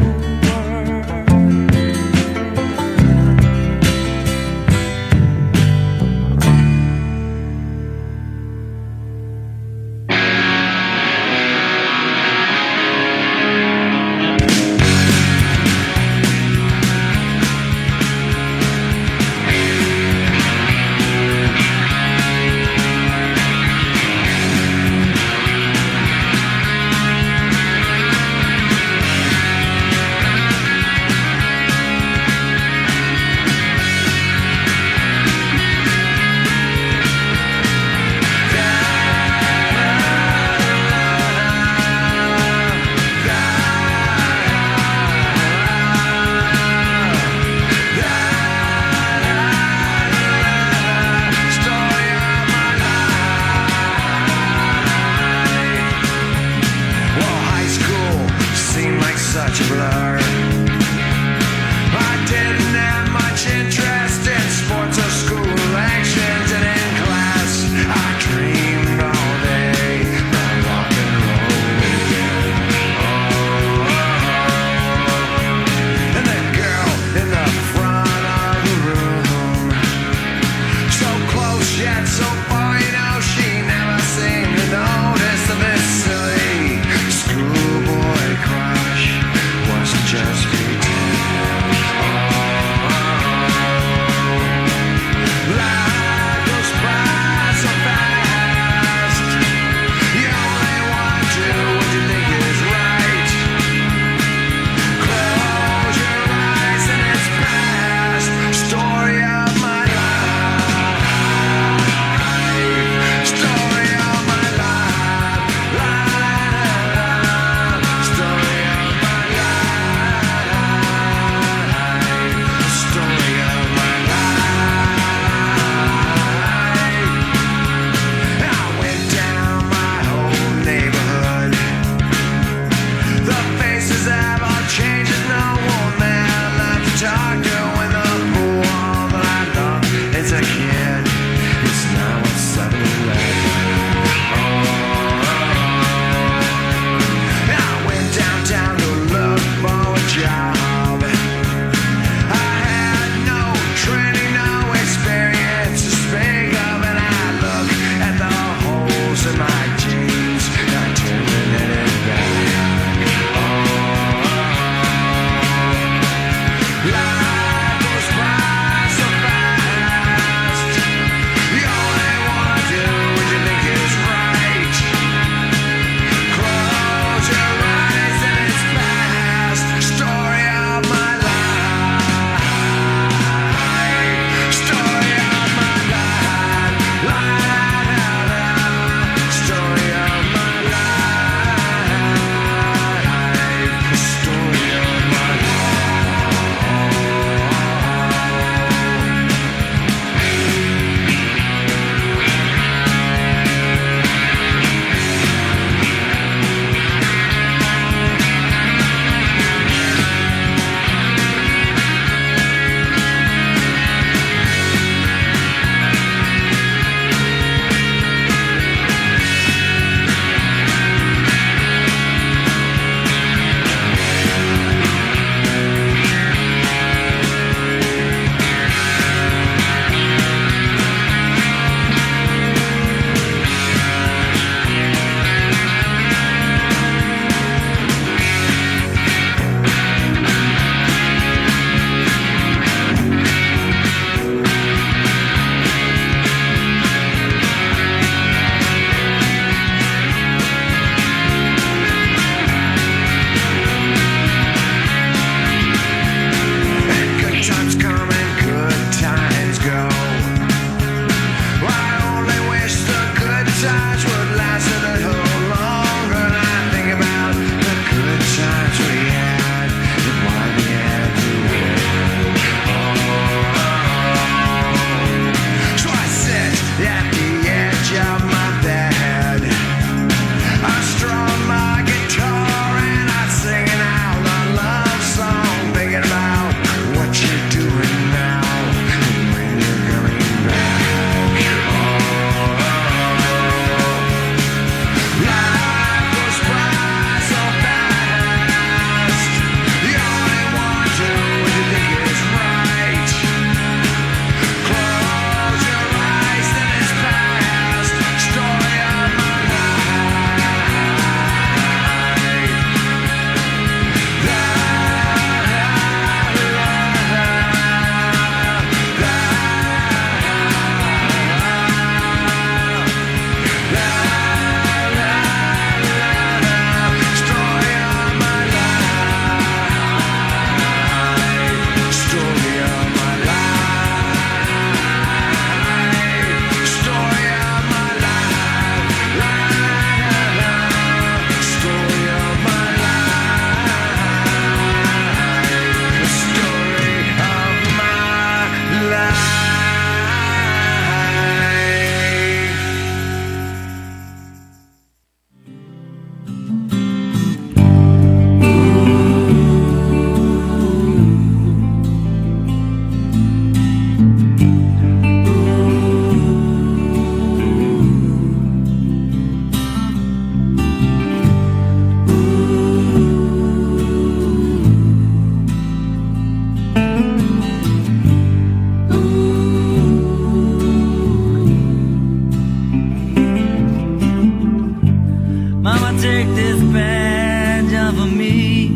take this badge off of me.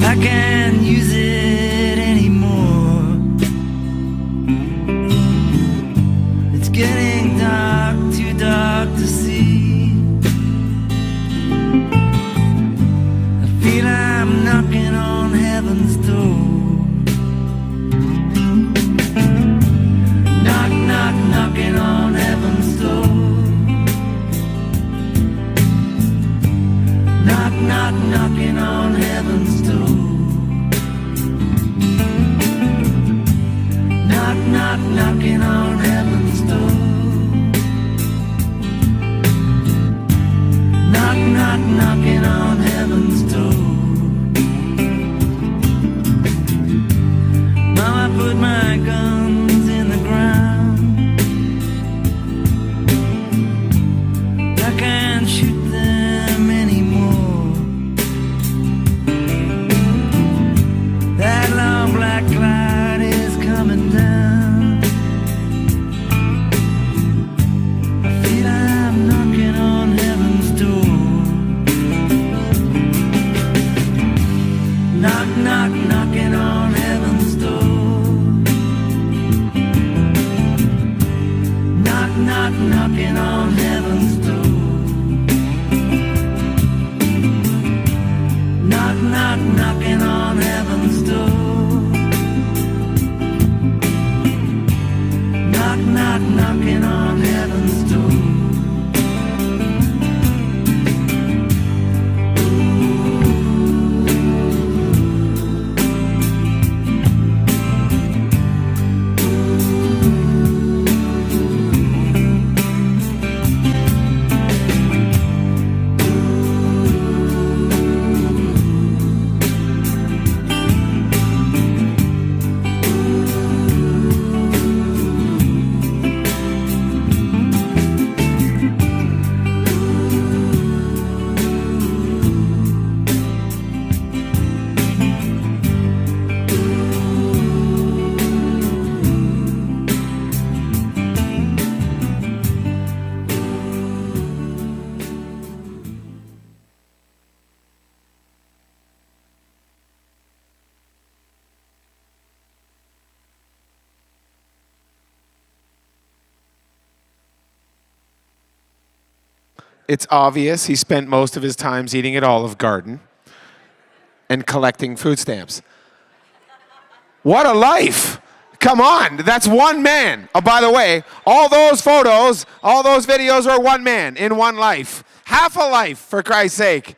I can't use it anymore. It's getting dark, too dark to see. I feel I'm knocking on heaven's door. Knock, knock, knocking on heaven's door. Knock, knock, knocking on heaven's door. Knock, knock, knocking on heaven's door. Knock, knock, knocking on heaven's door. Mama put my guns in the ground. I can't shoot them anymore. That long black cloud is coming down. I feel I'm knocking on heaven's door. Knock, knock, knocking on heaven's door. Knock, knock, knocking on heaven's door. Knock, knock, knocking on heaven's door. Knock, knock, knocking on heaven's door. It's obvious he spent most of his time eating at Olive Garden and collecting food stamps. What a life! Come on, that's one man. Oh, by the way, all those photos, all those videos are one man in one life. Half a life, for Christ's sake.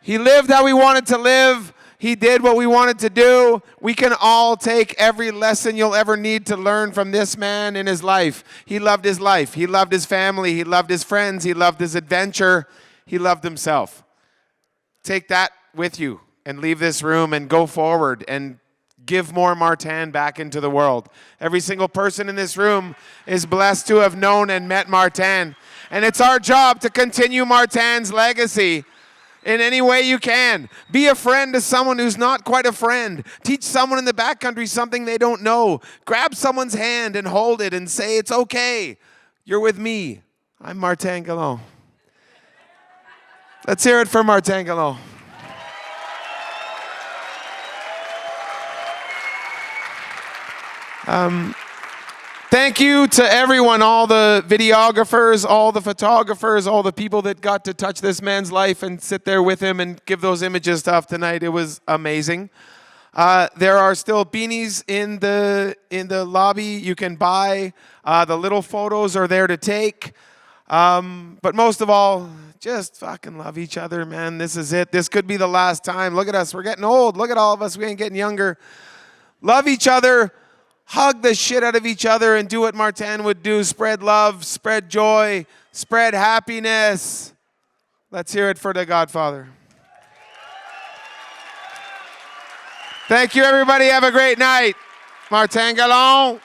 He lived how he wanted to live. He did what we wanted to do. We can all take every lesson you'll ever need to learn from this man in his life. He loved his life. He loved his family. He loved his friends. He loved his adventure. He loved himself. Take that with you and leave this room and go forward and give more Martin back into the world. Every single person in this room is blessed to have known and met Martin. And it's our job to continue Martin's legacy in any way you can. Be a friend to someone who's not quite a friend. Teach someone in the backcountry something they don't know. Grab someone's hand and hold it and say, it's okay. You're with me. I'm Martin Gallant. Let's hear it for Martin Gallant. Thank you to everyone, all the videographers, all the photographers, all the people that got to touch this man's life and sit there with him and give those images stuff tonight. It was amazing. There are still beanies in the lobby you can buy. The little photos are there to take. But most of all, just fucking love each other, man. This is it. This could be the last time. Look at us. We're getting old. Look at all of us. We ain't getting younger. Love each other. Hug the shit out of each other and do what Martin would do. Spread love, spread joy, spread happiness. Let's hear it for the Godfather. Thank you, everybody. Have a great night. Martin Gallant.